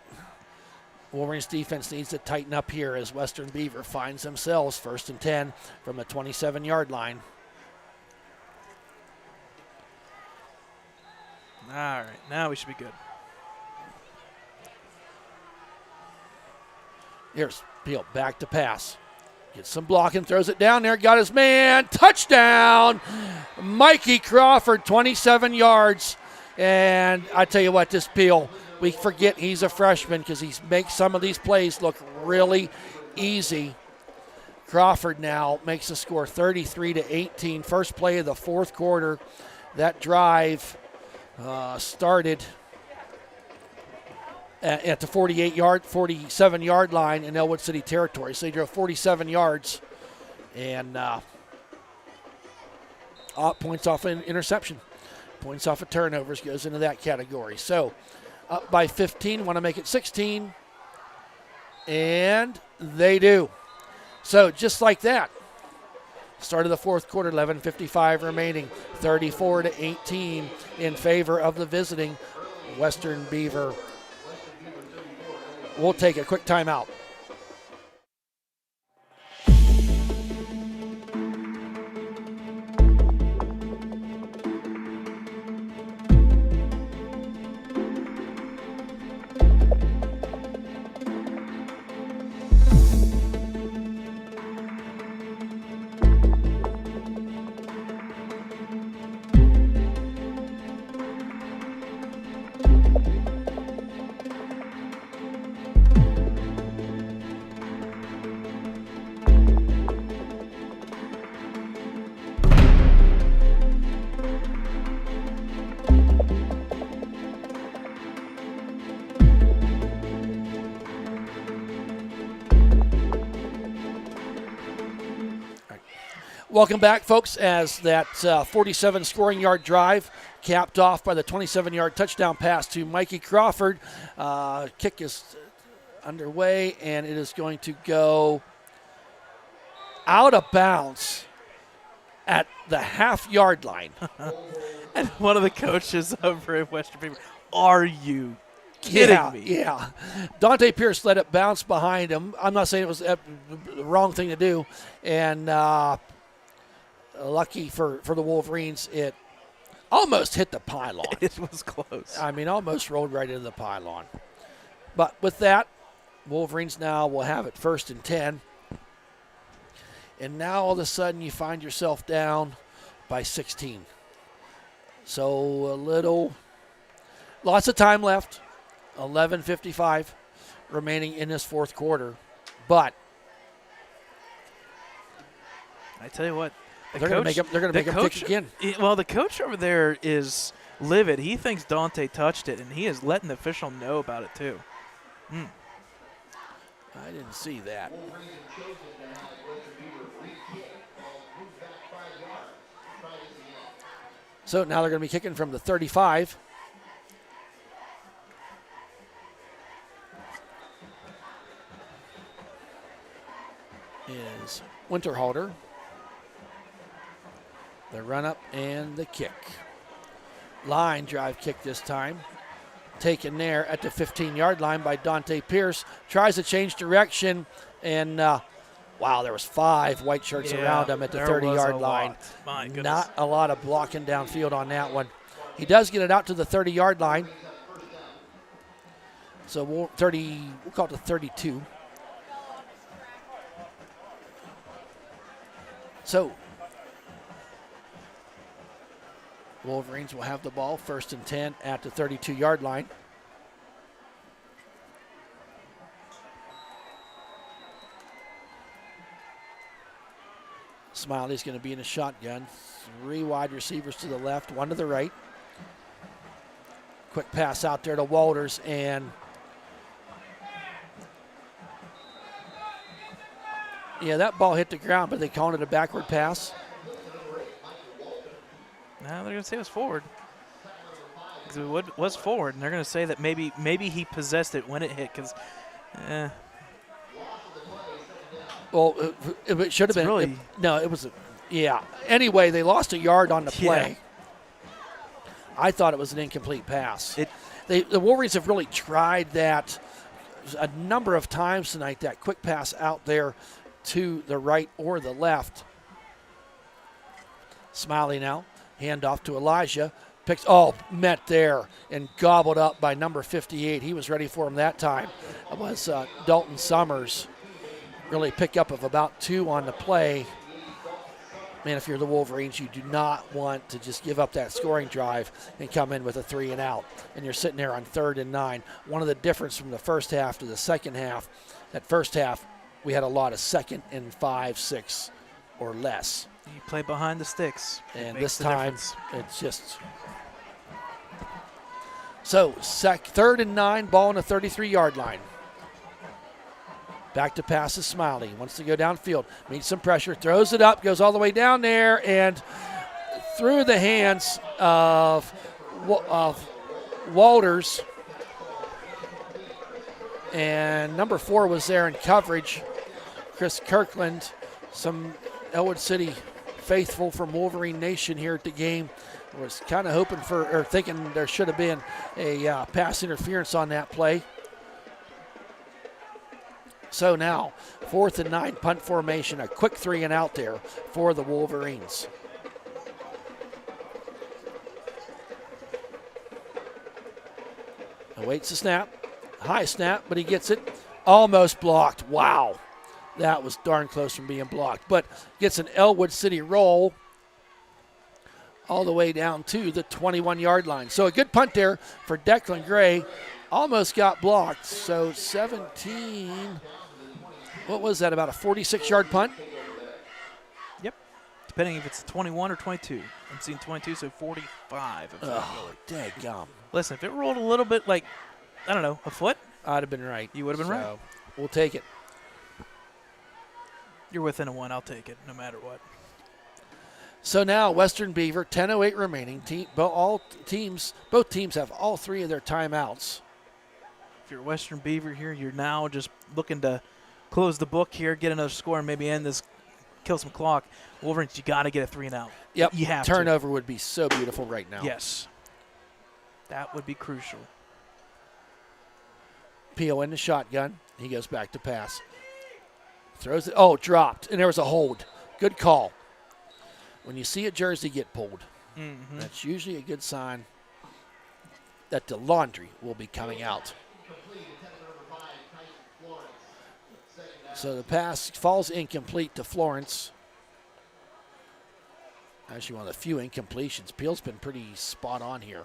Wolverines defense needs to tighten up here as Western Beaver finds themselves 1st and 10 from the 27-yard line. All right, now we should be good. Here's Peel back to pass. Gets some blocking, throws it down there, got his man. Touchdown! Mikey Crawford, 27 yards. And I tell you what, this Peel, we forget he's a freshman because he makes some of these plays look really easy. Crawford now makes the score 33-18. First play of the fourth quarter. That drive started at the 47-yard line in Ellwood City territory. So they drove 47 yards and points off an interception. Points off of turnovers goes into that category. So up by 15, want to make it 16. And they do. So just like that, start of the fourth quarter, 11:55 remaining, 34-18 in favor of the visiting Western Beaver. We'll take a quick timeout. Welcome back, folks, as that 47 scoring yard drive capped off by the 27-yard touchdown pass to Mikey Crawford. Kick is underway, and it is going to go out of bounds at the half-yard line. And one of the coaches over at Western Beaver, are you kidding me? Yeah. Dante Pierce let it bounce behind him. I'm not saying it was the wrong thing to do, and lucky for the Wolverines, it almost hit the pylon. It was close. I mean, almost rolled right into the pylon. But with that, Wolverines now will have it 1st and 10. And now all of a sudden you find yourself down by 16. So lots of time left. 11:55 remaining in this fourth quarter. But I tell you what, they're going to make him kick again. Well, the coach over there is livid. He thinks Dante touched it, and he is letting the official know about it too. I didn't see that. So now they're going to be kicking from the 35. Is Winterhalter. The run up and the kick. Line drive kick this time. Taken there at the 15-yard line by Dante Pierce. Tries to change direction, and wow, there was 5 white shirts around him at the 30-yard line. My goodness. Not a lot of blocking downfield on that one. He does get it out to the 30-yard line. So we'll call it the 32. So Wolverines will have the ball 1st and 10 at the 32-yard line. Smiley's going to be in a shotgun. 3 wide receivers to the left, 1 to the right. Quick pass out there to Walters, and yeah, that ball hit the ground, but they called it a backward pass. No, they're going to say it was forward. Because it was forward, and they're going to say that maybe he possessed it when it hit. Because, well, it should have been. Really, it was. Yeah. Anyway, they lost a yard on the play. Yeah. I thought it was an incomplete pass. The Wolverines have really tried that a number of times tonight. That quick pass out there to the right or the left. Smiley now. Hand off to Elijah. Met there and gobbled up by number 58. He was ready for him that time. It was Dalton Summers. Really pick up of about 2 on the play. Man, if you're the Wolverines, you do not want to just give up that scoring drive and come in with a 3 and out. And you're sitting there on 3rd and 9. One of the difference from the first half to the second half, that first half, we had a lot of 2nd and 5, 6 or less. You play behind the sticks. And this time, it's just. So, 3rd and 9, ball on the 33-yard line. Back to pass is Smiley. Wants to go downfield. Meets some pressure. Throws it up. Goes all the way down there. And through the hands of Walters. And number 4 was there in coverage, Chris Kirkland. Some Ellwood City faithful from Wolverine Nation here at the game was kind of hoping for, or thinking there should have been a pass interference on that play. So now, 4th and 9 punt formation, a quick 3 and out there for the Wolverines. Awaits the snap. High snap, but he gets it. Almost blocked. Wow. That was darn close from being blocked. But gets an Ellwood City roll all the way down to the 21-yard line. So a good punt there for Declan Gray. Almost got blocked. So 17. What was that, about a 46-yard punt? Yep. Depending if it's 21 or 22. I'm seeing 22, so 45. Oh, daggum. Listen, if it rolled a little bit like, I don't know, a foot, I'd have been right. you would have been right. We'll take it. You're within a 1. I'll take it, no matter what. So now Western Beaver, 10:08 remaining. Both teams have all 3 of their timeouts. If you're Western Beaver here, you're now just looking to close the book here, get another score, and maybe end this, kill some clock. Wolverines, you got to get a 3 and out. Yep. You have Turnover would be so beautiful right now. Yes. That would be crucial. Peel in the shotgun. He goes back to pass. Throws it. Oh, dropped. And there was a hold. Good call. When you see a jersey get pulled, that's usually a good sign that the laundry will be coming out. So the pass falls incomplete to Florence. Actually, one of the few incompletions. Peel's been pretty spot on here.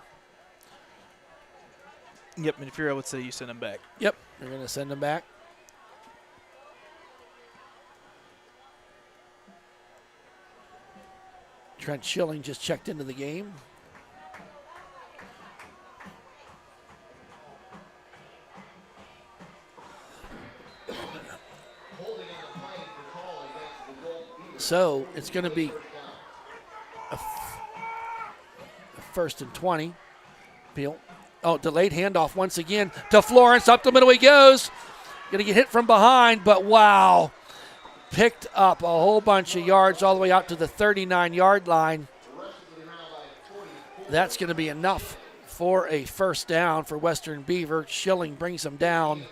Yep, and if you're able to say you send him back. Yep, they're going to send him back. Trent Schilling just checked into the game. So it's going to be a 1st and 20. Peel. Oh, delayed handoff once again to Florence. Up the middle he goes. Going to get hit from behind, but wow. Picked up a whole bunch of yards all the way out to the 39-yard line. That's going to be enough for a first down for Western Beaver. Schilling brings them down.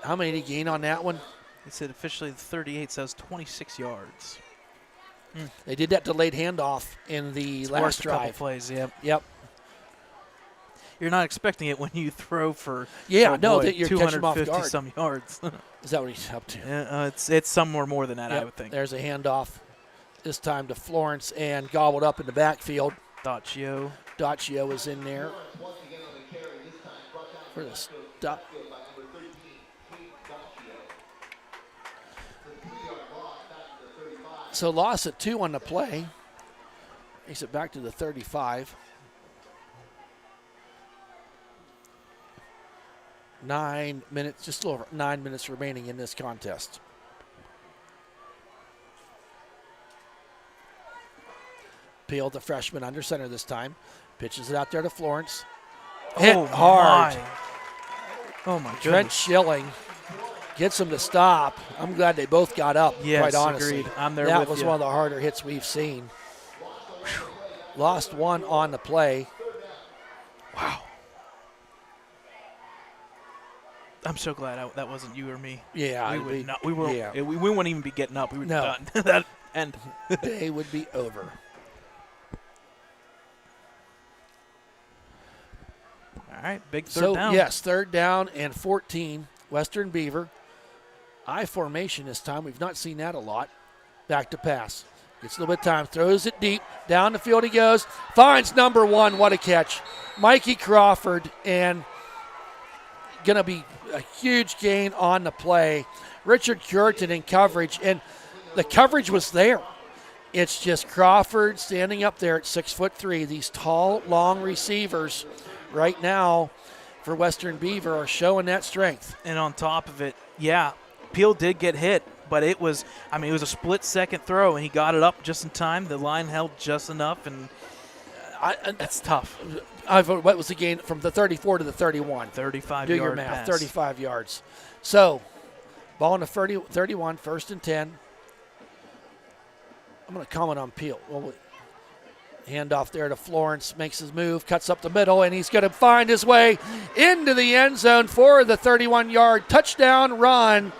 How many did he gain on that one? They said officially the 38 says 26 yards. They did that delayed handoff in the last drive. A couple plays, yep. Yep. You're not expecting it when you throw for you're catching him off 250 guard. some yards. Is that what he's up to? Yeah, it's somewhere more than that, I would think. There's a handoff this time to Florence and gobbled up in the backfield. Daccio is in there for the stop. So loss at 2 on the play. Makes it back to the 35. 9 minutes, just a little over 9 minutes remaining in this contest. Peel, the freshman, under center this time. Pitches it out there to Florence. Hit hard. Oh, my goodness. Trent Schilling gets him to stop. I'm glad they both got up, quite honestly. Agreed. I'm there that with was you. one of the harder hits we've seen. Lost 1 on the play. Wow. I'm so glad that wasn't you or me. Yeah. We wouldn't even be getting up. We would be done. That end. Day would be over. All right, big third down. Yes, 3rd down and 14. Western Beaver. I formation this time. We've not seen that a lot. Back to pass. Gets a little bit of time. Throws it deep. Down the field he goes. Finds number 1. What a catch. Mikey Crawford, and going to be a huge gain on the play. Richard Curtin in coverage, and the coverage was there. It's just Crawford standing up there at 6'3". These tall, long receivers right now for Western Beaver are showing that strength. And on top of it, Peel did get hit, But it was a split-second throw, and he got it up just in time. The line held just enough, and that's tough. What was the gain from the 34 to the 31? 35 Do your yard math, pass. 35 yards. So, ball in the 31, 1st and 10. I'm going to comment on Peel. Well, hand off there to Florence, makes his move, cuts up the middle, and he's going to find his way into the end zone for the 31-yard touchdown run.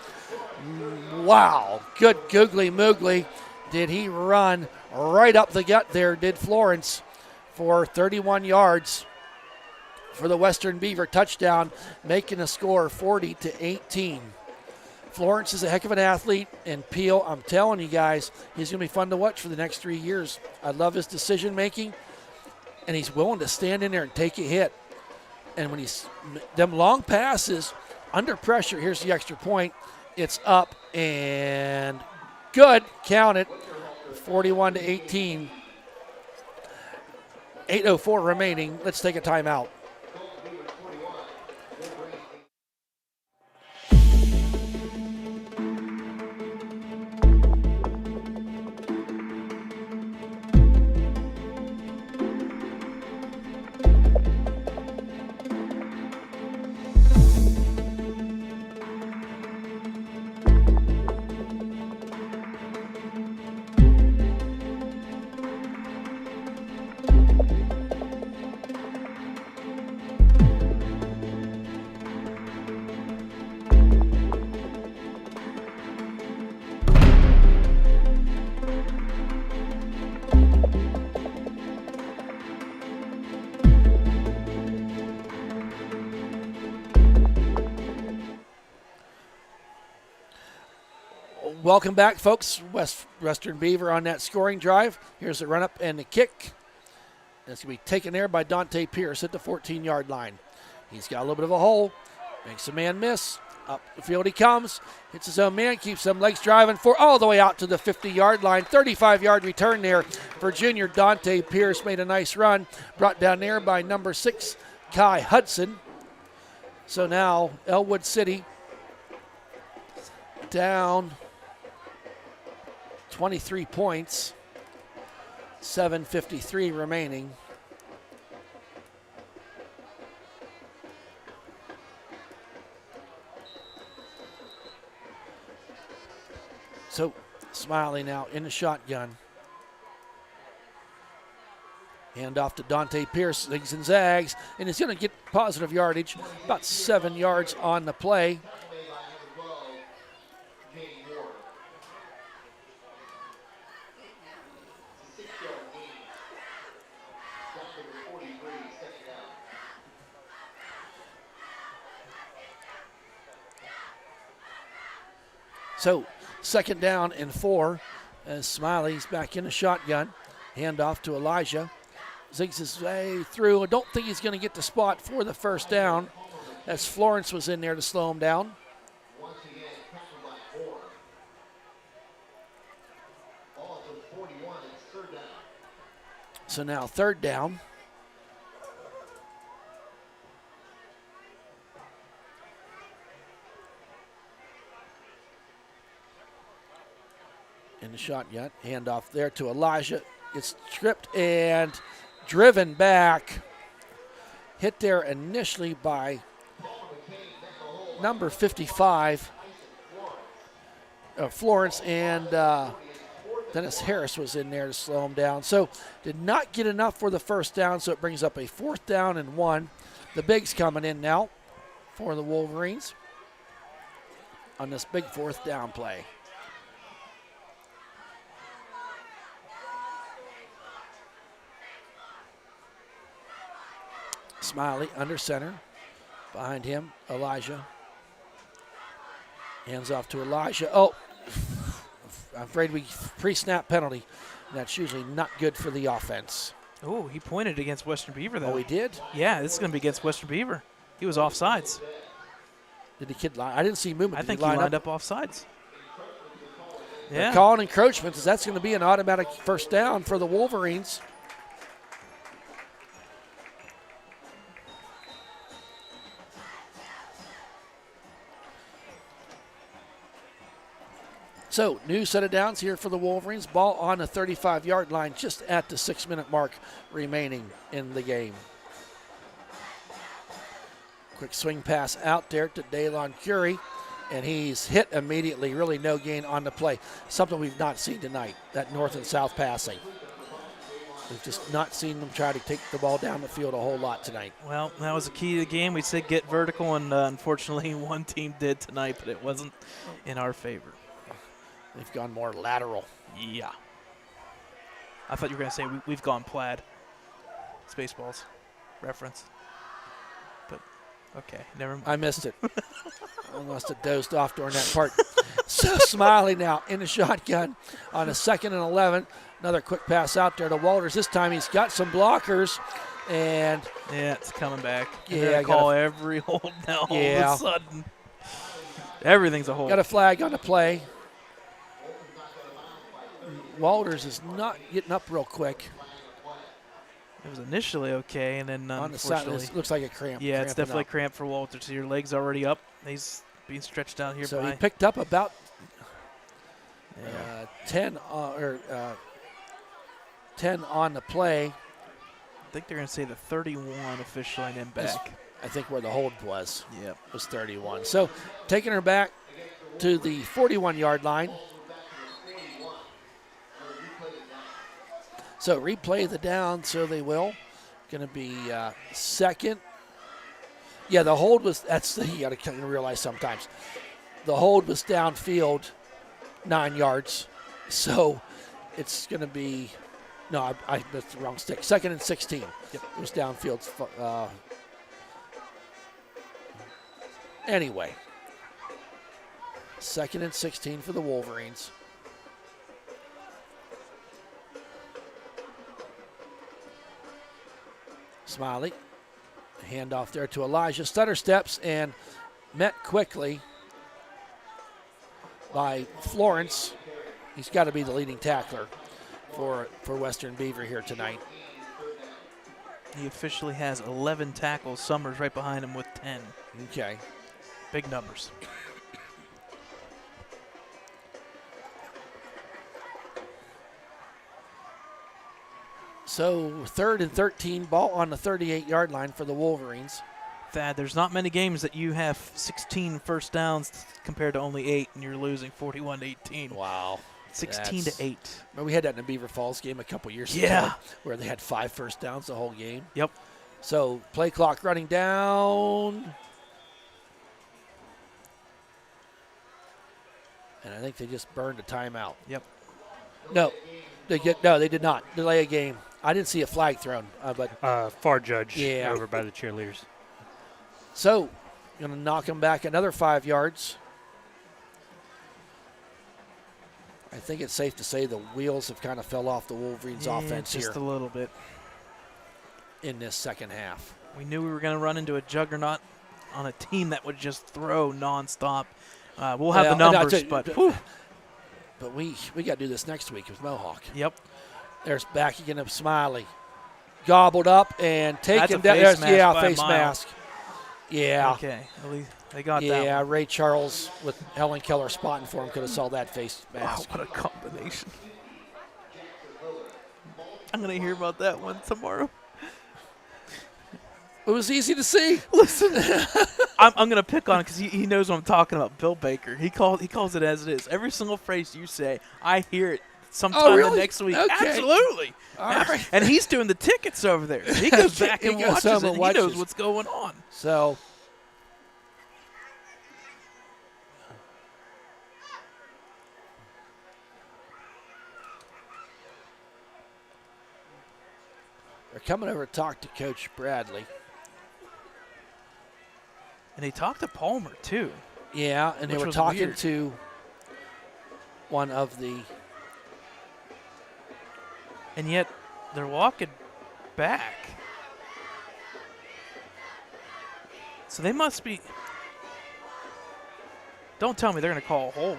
Wow, good googly moogly. Did he run right up the gut there, did Florence, for 31 yards for the Western Beaver touchdown, making a score 40-18. Florence is a heck of an athlete, and Peel, I'm telling you guys, he's going to be fun to watch for the next 3 years. I love his decision making, and he's willing to stand in there and take a hit. And when he's them long passes under pressure, here's the extra point. It's up and good. Count it. 41-18. 8:04 remaining. Let's take a timeout. Welcome back, folks. Western Beaver on that scoring drive. Here's the run up and the kick. And it's going to be taken there by Dante Pierce at the 14-yard line. He's got a little bit of a hole. Makes a man miss. Up the field he comes. Hits his own man. Keeps them legs driving for all the way out to the 50-yard line. 35-yard return there for junior Dante Pierce. Made a nice run. Brought down there by number 6, Kai Hudson. So now Ellwood City down 23 points, 7:53 remaining. So Smiley now in the shotgun. Hand off to Dante Pierce, zigs and zags, and he's going to get positive yardage, about 7 yards on the play. So 2nd down and 4 as Smiley's back in the shotgun. Hand off to Elijah. Zigs his way through. I don't think he's going to get the spot for the 1st down as Florence was in there to slow him down. Once again, tackled by 4. Ball to 41, it's 3rd down. So now 3rd down. In the shotgun, hand off there to Elijah. It's stripped and driven back. Hit there initially by number 55, Florence, and Dennis Harris was in there to slow him down. So did not get enough for the 1st down, so it brings up a 4th down and 1. The Bigs coming in now for the Wolverines on this big 4th down play. Smiley under center. Behind him, Elijah. Hands off to Elijah. Oh, I'm afraid we pre-snap penalty. That's usually not good for the offense. Oh, he pointed against Western Beaver, though. Oh, he did? Yeah, this is going to be against Western Beaver. He was offsides. Did the kid line? I didn't see movement. I think he lined up offsides. They're Yeah. calling encroachment, as that's going to be an automatic 1st down for the Wolverines. So, new set of downs here for the Wolverines. Ball on the 35-yard line, just at the 6-minute mark remaining in the game. Quick swing pass out there to Daylon Curie, and he's hit immediately. Really no gain on the play. Something we've not seen tonight, that north and south passing. We've just not seen them try to take the ball down the field a whole lot tonight. Well, that was the key to the game. We said get vertical, and unfortunately one team did tonight, but it wasn't in our favor. They've gone more lateral. Yeah. I thought you were going to say we've gone plaid. Spaceballs reference. But, okay, never mind. I missed it. I must have dozed off during that part. So Smiley now in the shotgun on a 2nd and 11. Another quick pass out there to Walters. This time he's got some blockers, and yeah, it's coming back. Yeah, I call every hold now. Yeah. All of a sudden, everything's a hold. got a flag on the play. Walters is not getting up real quick. It was initially okay, and then On the side, unfortunately, it looks like a cramp. yeah, it's cramping definitely up. cramped for Walter. So your leg's already up. He's being stretched out here So by. he picked up about Yeah. 10 on the play. I think they're going to say the 31 officially, and then Is- back. I think where the hold was. Yep. Was 31. So taking her back to the 41-yard line. So replay the down, so they will. Going to be second. Yeah, the hold was, you got to kind of realize sometimes. The hold was downfield 9 yards. So it's going to be, no, that's the wrong stick. 2nd and 16. Yep. It was downfield. Anyway, 2nd and 16 for the Wolverines. Smiley, handoff there to Elijah. Stutter steps and met quickly by Florence. He's got to be the leading tackler for Western Beaver here tonight. He officially has 11 tackles. Summers right behind him with 10. Okay. Big numbers. So 3rd and 13, ball on the 38-yard line for the Wolverines. Thad, there's not many games that you have 16 first downs compared to only 8, and you're losing 41-18. Wow. 16 to 8. Well, we had that in the Beaver Falls game a couple years Yeah. ago where they had 5 first downs the whole game. Yep. So play clock running down. And I think they just burned a timeout. Yep. No, they did not delay a game. I didn't see a flag thrown, but Far judge Yeah. over by the cheerleaders. so going to knock them back another 5 yards. I think it's safe to say the wheels have kind of fell off the Wolverines offense just here a little bit. in this second half. We knew we were going to run into a juggernaut on a team that would just throw nonstop. We'll have the Well, numbers, and but whew. But we got to do this next week with Mohawk. Yep. There's back again of Smiley. Gobbled up and taken That's a down. face mask by a Face mile. mask. Yeah. Okay. At least they got that Yeah, one. Ray Charles with Helen Keller spotting for him could have saw that face Wow, mask. what a combination. I'm going to hear about that one tomorrow. It was easy to see. Listen, I'm going to pick on it because he knows what I'm talking about. Bill Baker. He calls it as it is. Every single phrase you say, I hear it sometime really? the next week. Okay. Absolutely. All right. And he's doing the tickets over there. So he goes back He and goes watches home it. and He knows watches. what's going on. So they're coming over to talk to Coach Bradley. And he talked to Palmer, too. Yeah, and they Which were was talking weird. to one of the And yet they're walking back. So they must be. Don't tell me they're going to call a hold.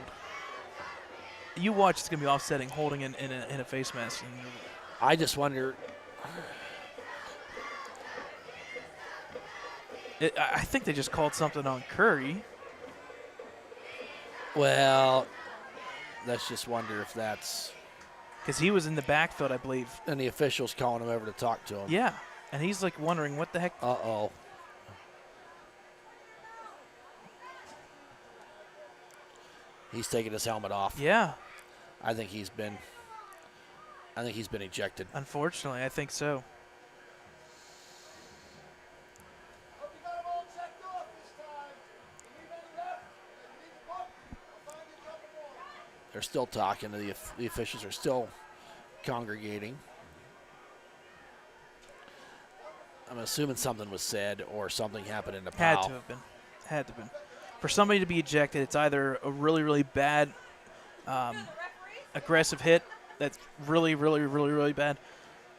You watch, it's going to be offsetting holding in a face mask. And I just wonder. I think they just called something on Curry. Well, let's just wonder if that's Because he was in the backfield, I believe. and the officials calling him over to talk to him. Yeah. And he's like wondering what the heck. Uh-oh. He's taking his helmet off. Yeah. I think he's been ejected. Unfortunately, I think so. They're still talking. The officials are still congregating. I'm assuming something was said or something happened in the Had pile. to have been. Had to have been. For somebody to be ejected, it's either a really, really bad aggressive hit that's really, really, really, really bad,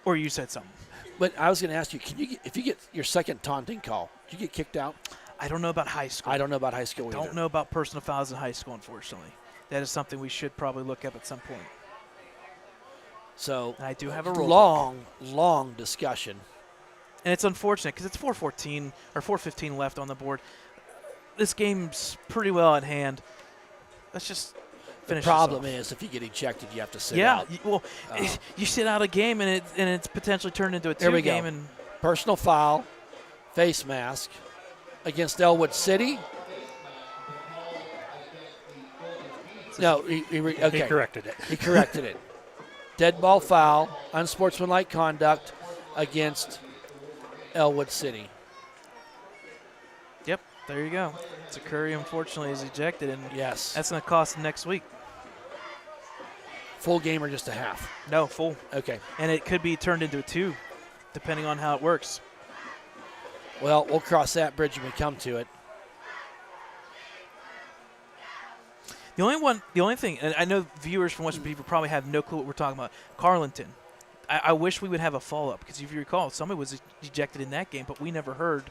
or you said something. But I was going to ask you, if you get your second taunting call, do you get kicked out? I don't know about high school. I don't know about high school either. Don't know about personal fouls in high school, unfortunately. That is something we should probably look up at some point. So And I do have a rule. long discussion. And it's unfortunate because it's 4:14 or 4:15 left on the board. This game's pretty well at hand. Let's just finish. The problem this off. is if you get ejected, you have to sit Yeah, out. well, you sit out a game and it's potentially turned into a Here we two-game. go. And Personal foul, face mask against Ellwood City. No, okay. He corrected it. He corrected it. Dead ball foul, unsportsmanlike conduct against Ellwood City. Yep, there you go. So Curry, unfortunately, is ejected, and Yes. that's going to cost him next week. Full game or just a half? No, full. Okay. And it could be turned into a 2, depending on how it works. Well, we'll cross that bridge when we come to it. The only thing, and I know viewers from Western Beaver probably have no clue what we're talking about. Carlinton. I wish we would have a follow-up because if you recall, somebody was ejected in that game, but we never heard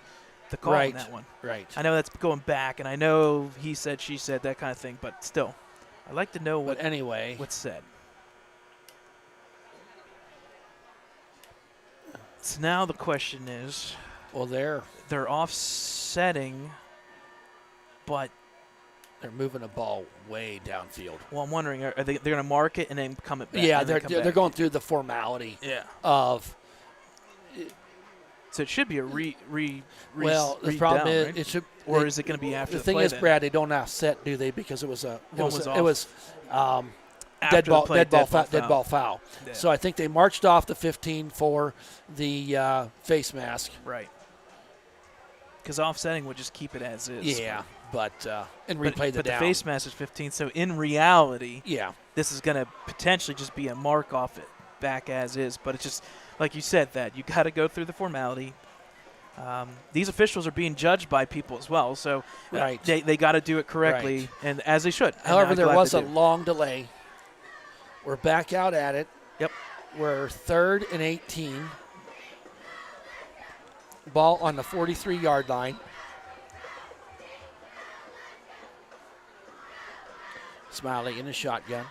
the call Right. in that one. Right. I know that's going back, and I know he said, she said, that kind of thing, but still, I'd like to know But anyway, what's said. So now the question is, well, they're offsetting, but moving the ball way downfield. well, I'm wondering, are they're going to mark it and then come it back? Yeah, and then they're come back? going through the formality Yeah. of. So it should be a Well, the read problem down, is right? it should. Or is it going to be after The the thing play is, then? Brad, they don't offset, do they? Because it was One it was was off. After dead the ball, play, dead ball foul. Yeah. So I think they marched off the 15 for the face mask. Right. Because offsetting would just keep it as is. Yeah, but and But, replay the but down. the face mask is 15, so in reality, Yeah, this is going to potentially just be a mark off it back as is. But it's just, like you said, that you got to go through the formality. These officials are being judged by people as well, so Right. they got to do it correctly, Right. and as they should. And However, I'm there glad was they a do. long delay. We're back out at it. Yep. We're 3rd and 18. Ball on the 43-yard line. Smiley in the shotgun.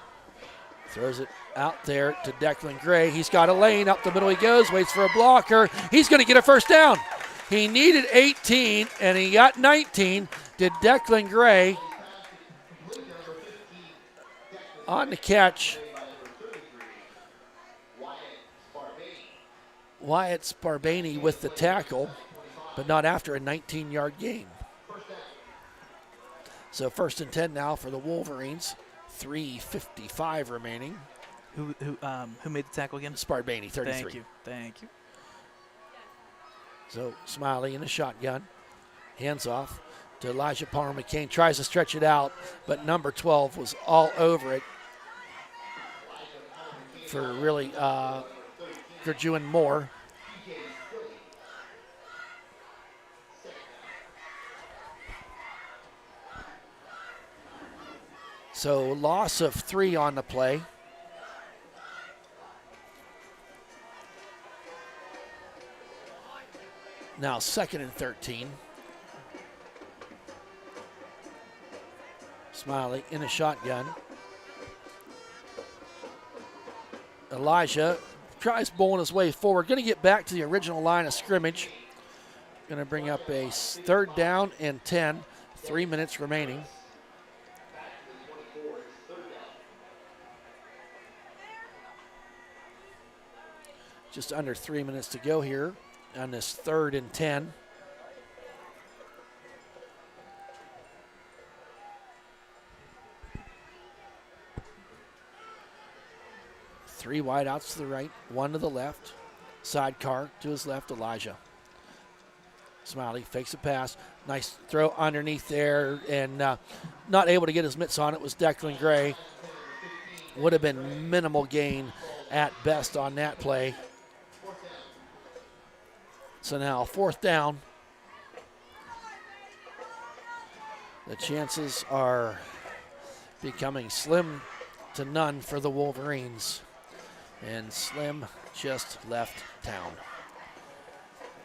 Throws it out there to Declan Gray. He's got a lane. Up the middle he goes. Waits for a blocker. He's going to get a first down. He needed 18, and he got 19. Did Declan Gray on the catch. Wyatt Sparbaney with the tackle, but not after a 19-yard gain. So 1st and 10 now for the Wolverines. 3:55 remaining. Who made the tackle again? Sparbaney, 33. Thank you. So Smiley in the shotgun. Hands off to Elijah Palmer McCain. Tries to stretch it out, but number 12 was all over it for really Gerjuan Moore. So loss of 3 on the play. Now 2nd and 13. Smiley in a shotgun. Elijah tries bowling his way forward. Going to get back to the original line of scrimmage. Going to bring up a 3rd down and 10. 3 minutes remaining. Just under 3 minutes to go here on this 3rd and 10. Three wideouts to the right, one to the left. Sidecar to his left, Elijah. Smiley fakes a pass. Nice throw underneath there, and not able to get his mitts on it was Declan Gray. Would have been minimal gain at best on that play. So now 4th down. The chances are becoming slim to none for the Wolverines. And Slim just left town.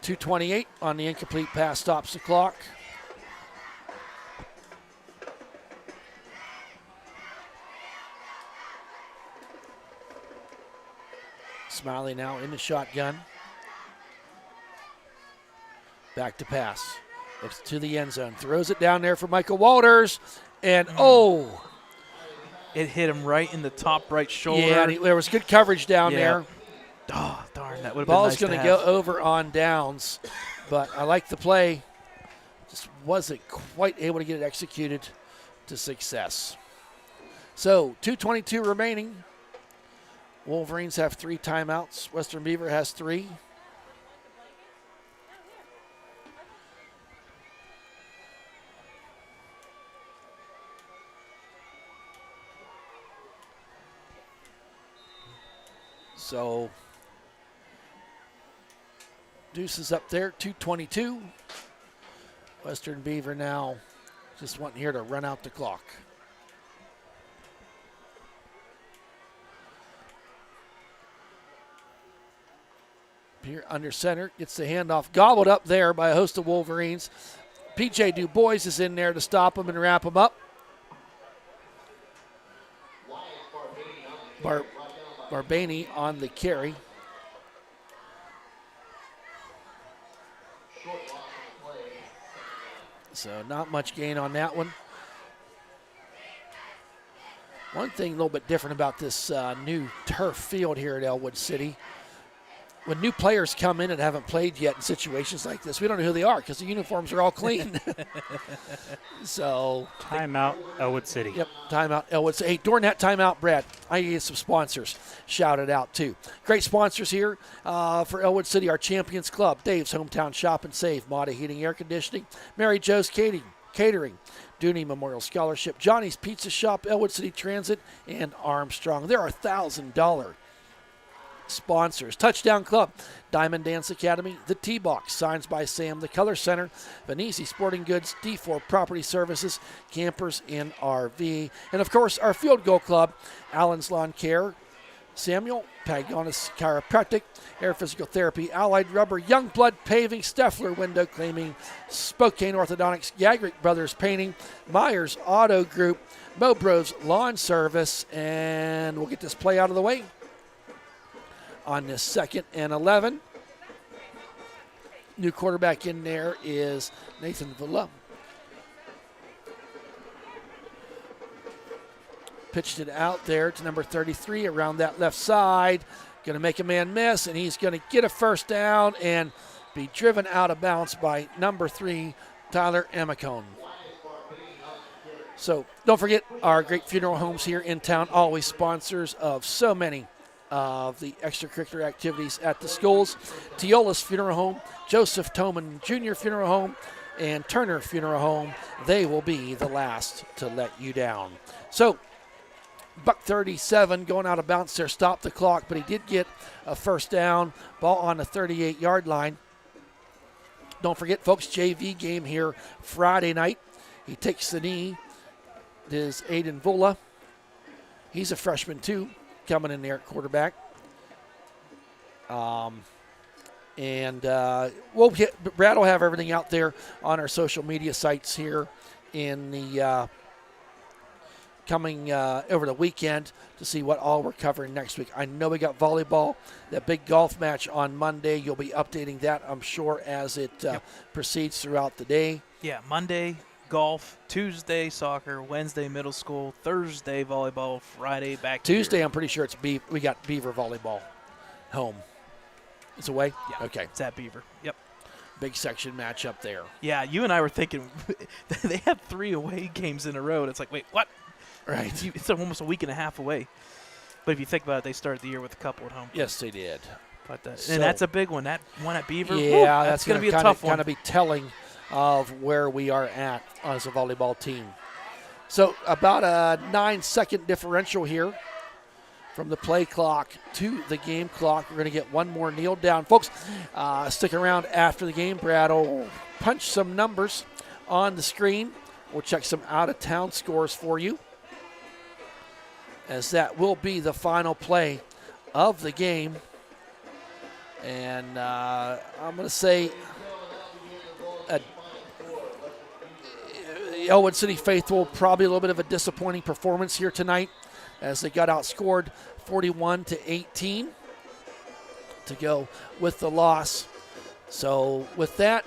2:28 on the incomplete pass stops the clock. Smiley now in the shotgun. Back to pass. Looks to the end zone. Throws it down there for Michael Walters. And It hit him right in the top right shoulder. yeah, there was good coverage down there. Oh, darn, that would have been Ball's nice going to have. go over on downs, but I like the play. Just wasn't quite able to get it executed to success. So 2:22 remaining. Wolverines have 3 timeouts. Western Beaver has 3. So Deuce is up there, 2:22. Western Beaver now just wanting here to run out the clock. Here under center, gets the handoff gobbled up there by a host of Wolverines. PJ Du Bois is in there to stop him and wrap him up. Barbaney on the carry. So not much gain on that one. One thing a little bit different about this new turf field here at Ellwood City. When new players come in and haven't played yet in situations like this, we don't know who they are because the uniforms are all clean. So Timeout, Ellwood City. Yep, timeout. Ellwood. Hey, during that timeout, Brad, I need some sponsors shouted out too. Great sponsors here for Ellwood City, our Champions Club, Dave's Hometown Shop and Save, Mata Heating, Air Conditioning, Mary Jo's Catering, Dooney Memorial Scholarship, Johnny's Pizza Shop, Ellwood City Transit, and Armstrong. There are $1,000 sponsors. Touchdown Club, Diamond Dance Academy, The T-Box, Signs by Sam, The Color Center, Venezi Sporting Goods, D4 Property Services, Campers and RV, and of course our Field Goal Club, Allen's Lawn Care, Samuel Pagonis Chiropractic, Air Physical Therapy, Allied Rubber, Youngblood Paving, Steffler Window Cleaning, Spokane Orthodontics, Gagrick Brothers Painting, Myers Auto Group, Mobros Lawn Service, and we'll get this play out of the way. On this 2nd and 11. New quarterback in there is Nathan Villa. Pitched it out there to number 33 around that left side. Going to make a man miss, and he's going to get a first down and be driven out of bounds by number 3, Tyler Amicone. So don't forget our great funeral homes here in town, always sponsors of so many of the extracurricular activities at the schools. Teola's Funeral Home, Joseph Toman Jr. Funeral Home, and Turner Funeral Home. They will be the last to let you down. So, $137 going out of bounds there, stopped the clock, but he did get a first down. Ball on the 38-yard line. Don't forget, folks, JV game here Friday night. He takes the knee. It is Aiden Vula. He's a freshman, too, coming in there at quarterback. Brad will have everything out there on our social media sites here in the coming over the weekend to see what all we're covering next week. I know we got volleyball, that big golf match on Monday. You'll be updating that, I'm sure, as it proceeds throughout the day. Yeah, Monday, golf, Tuesday, soccer, Wednesday, middle school, Thursday, volleyball, Friday, back Tuesday, here. I'm pretty sure we got Beaver volleyball home. It's away? Yeah. Okay. It's at Beaver. Yep. Big section matchup there. Yeah, you and I were thinking they have 3 away games in a row. And it's like, wait, what? Right. It's almost a week and a half away. But if you think about it, they started the year with a couple at home. Yes, they did. But So- and that's a big one. That one at Beaver. Yeah, woo, that's going to be a kinda, tough one. Kind of be telling of where we are at as a volleyball team. So about a 9-second differential here from the play clock to the game clock. We're going to get one more kneel down. Folks, stick around after the game. Brad will punch some numbers on the screen. We'll check some out-of-town scores for you, as that will be the final play of the game. And I'm going to say Ellwood City faithful, probably a little bit of a disappointing performance here tonight, as they got outscored 41-18 to go with the loss. So with that,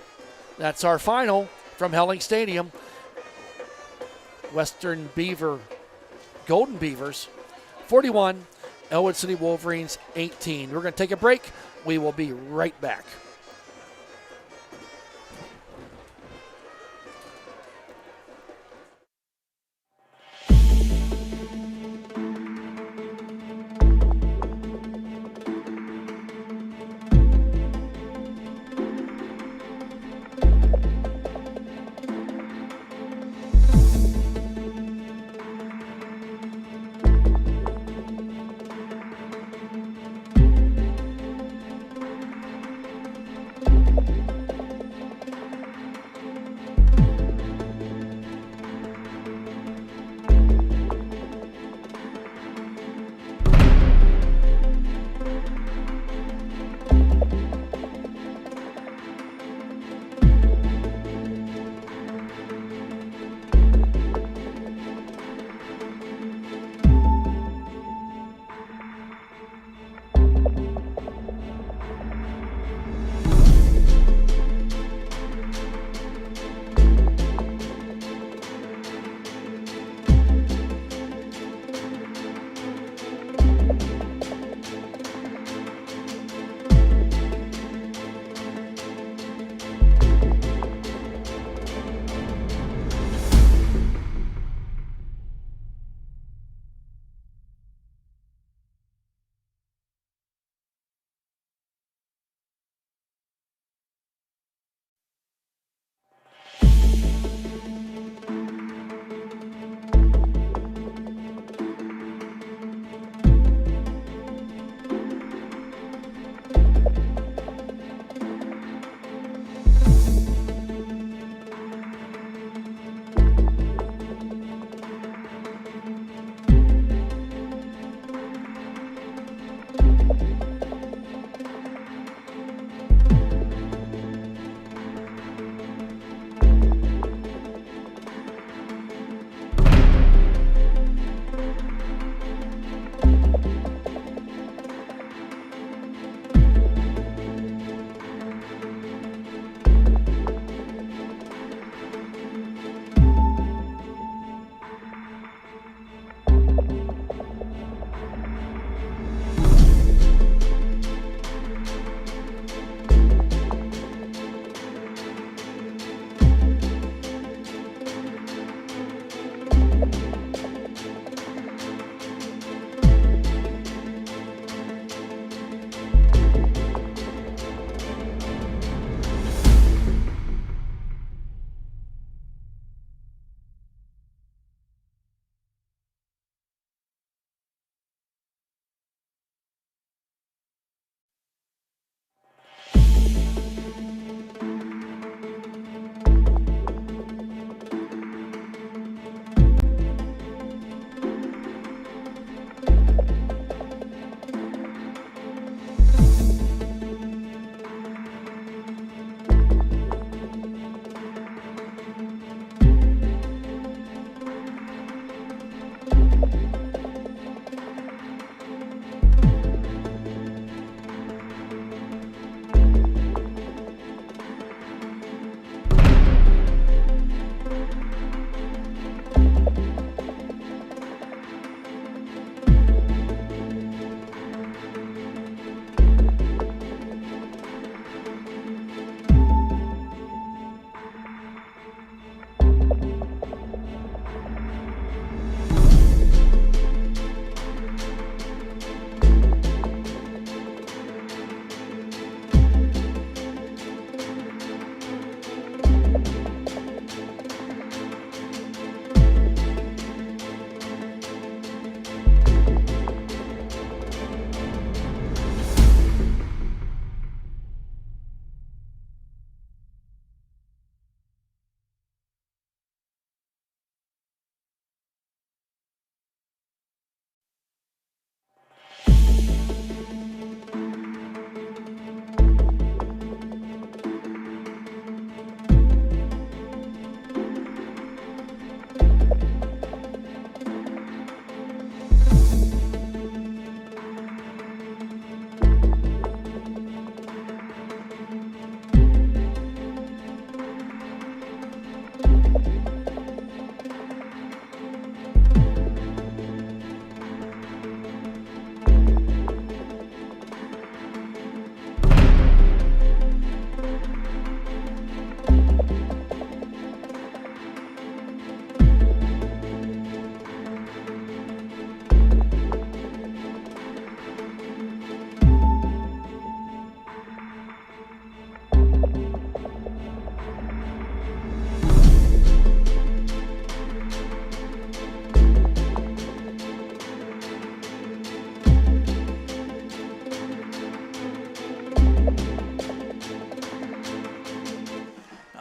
that's our final from Helling Stadium. Western Beaver, Golden Beavers, 41, Ellwood City Wolverines, 18. We're going to take a break. We will be right back.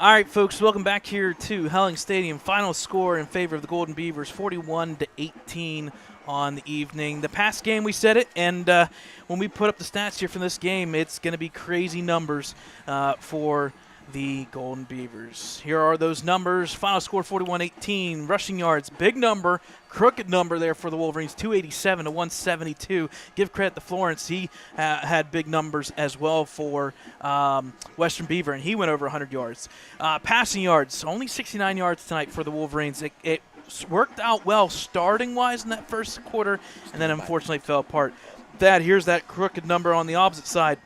All right, folks, welcome back here to Helling Stadium. Final score in favor of the Golden Beavers, 41-18 on the evening. The past game, we said it, and when we put up the stats here from this game, it's going to be crazy numbers for the Golden Beavers. Here are those numbers. Final score 41-18. Rushing yards, big number, crooked number there for the Wolverines, 287 to 172. Give credit to Florence. He had big numbers as well for Western Beaver, and he went over 100 yards. Passing yards, only 69 yards tonight for the Wolverines. It worked out well starting-wise in that first quarter, and then unfortunately fell apart. Here's that crooked number on the opposite side.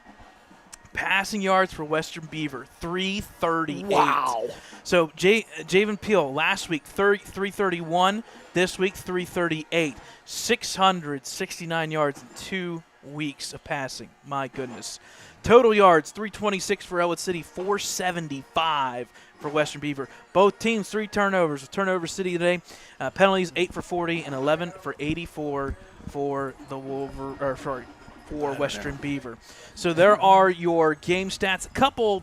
Passing yards for Western Beaver, 338. Wow. So Javen Peel last week, 331. This week, 338. 669 yards in 2 weeks of passing. My goodness. Total yards, 326 for Ellwood City, 475 for Western Beaver. Both teams, 3 turnovers. Turnover City today. Penalties, 8 for 40 and 11 for 84 for the for Western Beaver. So there are your game stats. A couple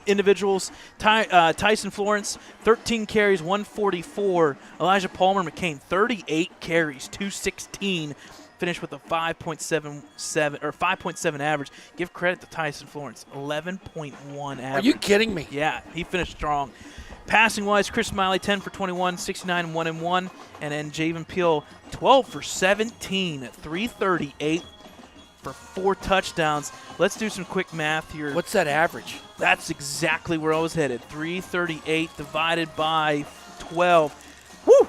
individuals. Tyson Florence, 13 carries, 144. Elijah Palmer McCain, 38 carries, 216. Finished with a 5.7 average. Give credit to Tyson Florence, 11.1 average. Are you kidding me? Yeah, he finished strong. Passing-wise, Chris Smiley, 10 for 21, 69, 1-1. And then Javen Peel, 12 for 17 at 338 for 4 touchdowns. Let's do some quick math here. What's that average? That's exactly where I was headed. 338 divided by 12. Woo!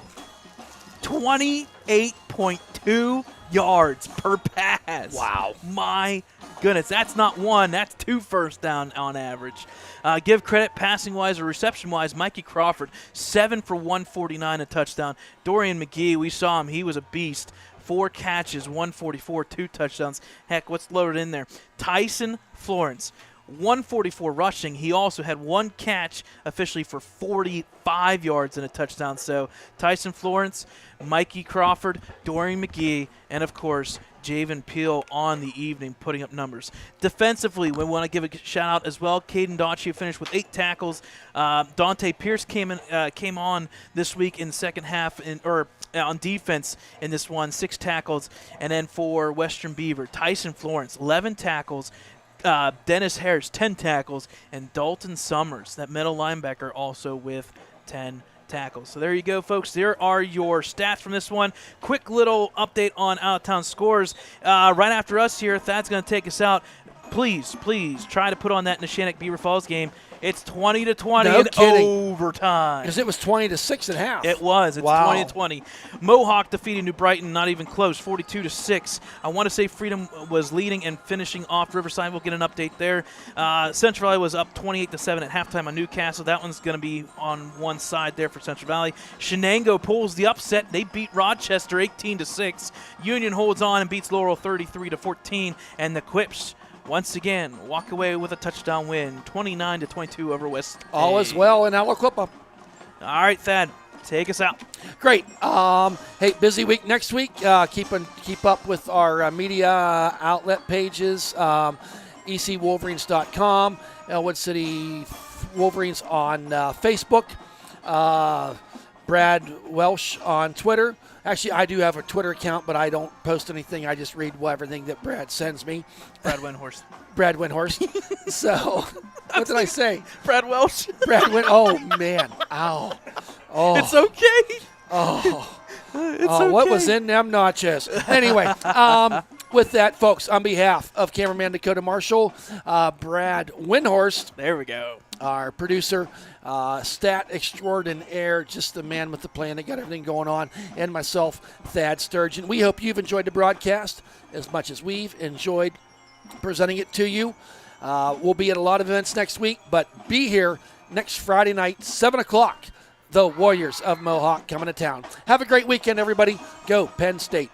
28.2 yards per pass. Wow. My goodness. That's not 1. That's 2 first down on average. Give credit passing-wise or reception-wise. Mikey Crawford, 7 for 149, a touchdown. Dorian McGee, we saw him. He was a beast. 4 catches, 144, 2 touchdowns. Heck, what's loaded in there? Tyson Florence, 144 rushing. He also had 1 catch officially for 45 yards and a touchdown. So Tyson Florence, Mikey Crawford, Dorian McGee, and, of course, Javen Peel on the evening putting up numbers. Defensively, we want to give a shout-out as well. Caden Dacia finished with 8 tackles. Dante Pierce came on this week in the second half on defense in this one, 6 tackles. And then for Western Beaver, Tyson Florence, 11 tackles. Dennis Harris, 10 tackles. And Dalton Summers, that middle linebacker, also with 10 tackles. So there you go, folks. There are your stats from this one. Quick little update on out-of-town scores. Right after us here, Thad's going to take us out. Please try to put on that Neshannock Beaver Falls game. It's 20-20 no in kidding. overtime. Because it was 20-6 at half. It was. It's wow. 20-20. Mohawk defeating New Brighton, not even close, 42-6. I want to say Freedom was leading and finishing off Riverside. We'll get an update there. Central Valley was up 28-7 at halftime on Newcastle. That one's going to be on one side there for Central Valley. Shenango pulls the upset. They beat Rochester 18-6. Union holds on and beats Laurel 33-14. And the Quips once again walk away with a touchdown win, 29-22 over West. All is well in Aliquippa. All right, Thad, take us out. Great. Hey, busy week next week. Keep up with our media outlet pages. ECWolverines.com, Ellwood City Wolverines on Facebook. Brad Welsh on Twitter. Actually, I do have a Twitter account, but I don't post anything. I just read everything that Brad sends me. Brad Windhorst. Brad Windhorst. So, what did I say? Brad Welsh. Brad Windhorst. Oh, man. Ow. Oh. It's okay. Oh. It's okay. What was in them nachos? Anyway, with that, folks, on behalf of cameraman Dakota Marshall, Brad Windhorst. There we go. Our producer, stat extraordinaire, just the man with the plan that got everything going on, and myself, Thad Sturgeon. We hope you've enjoyed the broadcast as much as we've enjoyed presenting it to you. We'll be at a lot of events next week, but be here next Friday night, 7 o'clock. The Warriors of Mohawk coming to town. Have a great weekend, everybody. Go Penn State.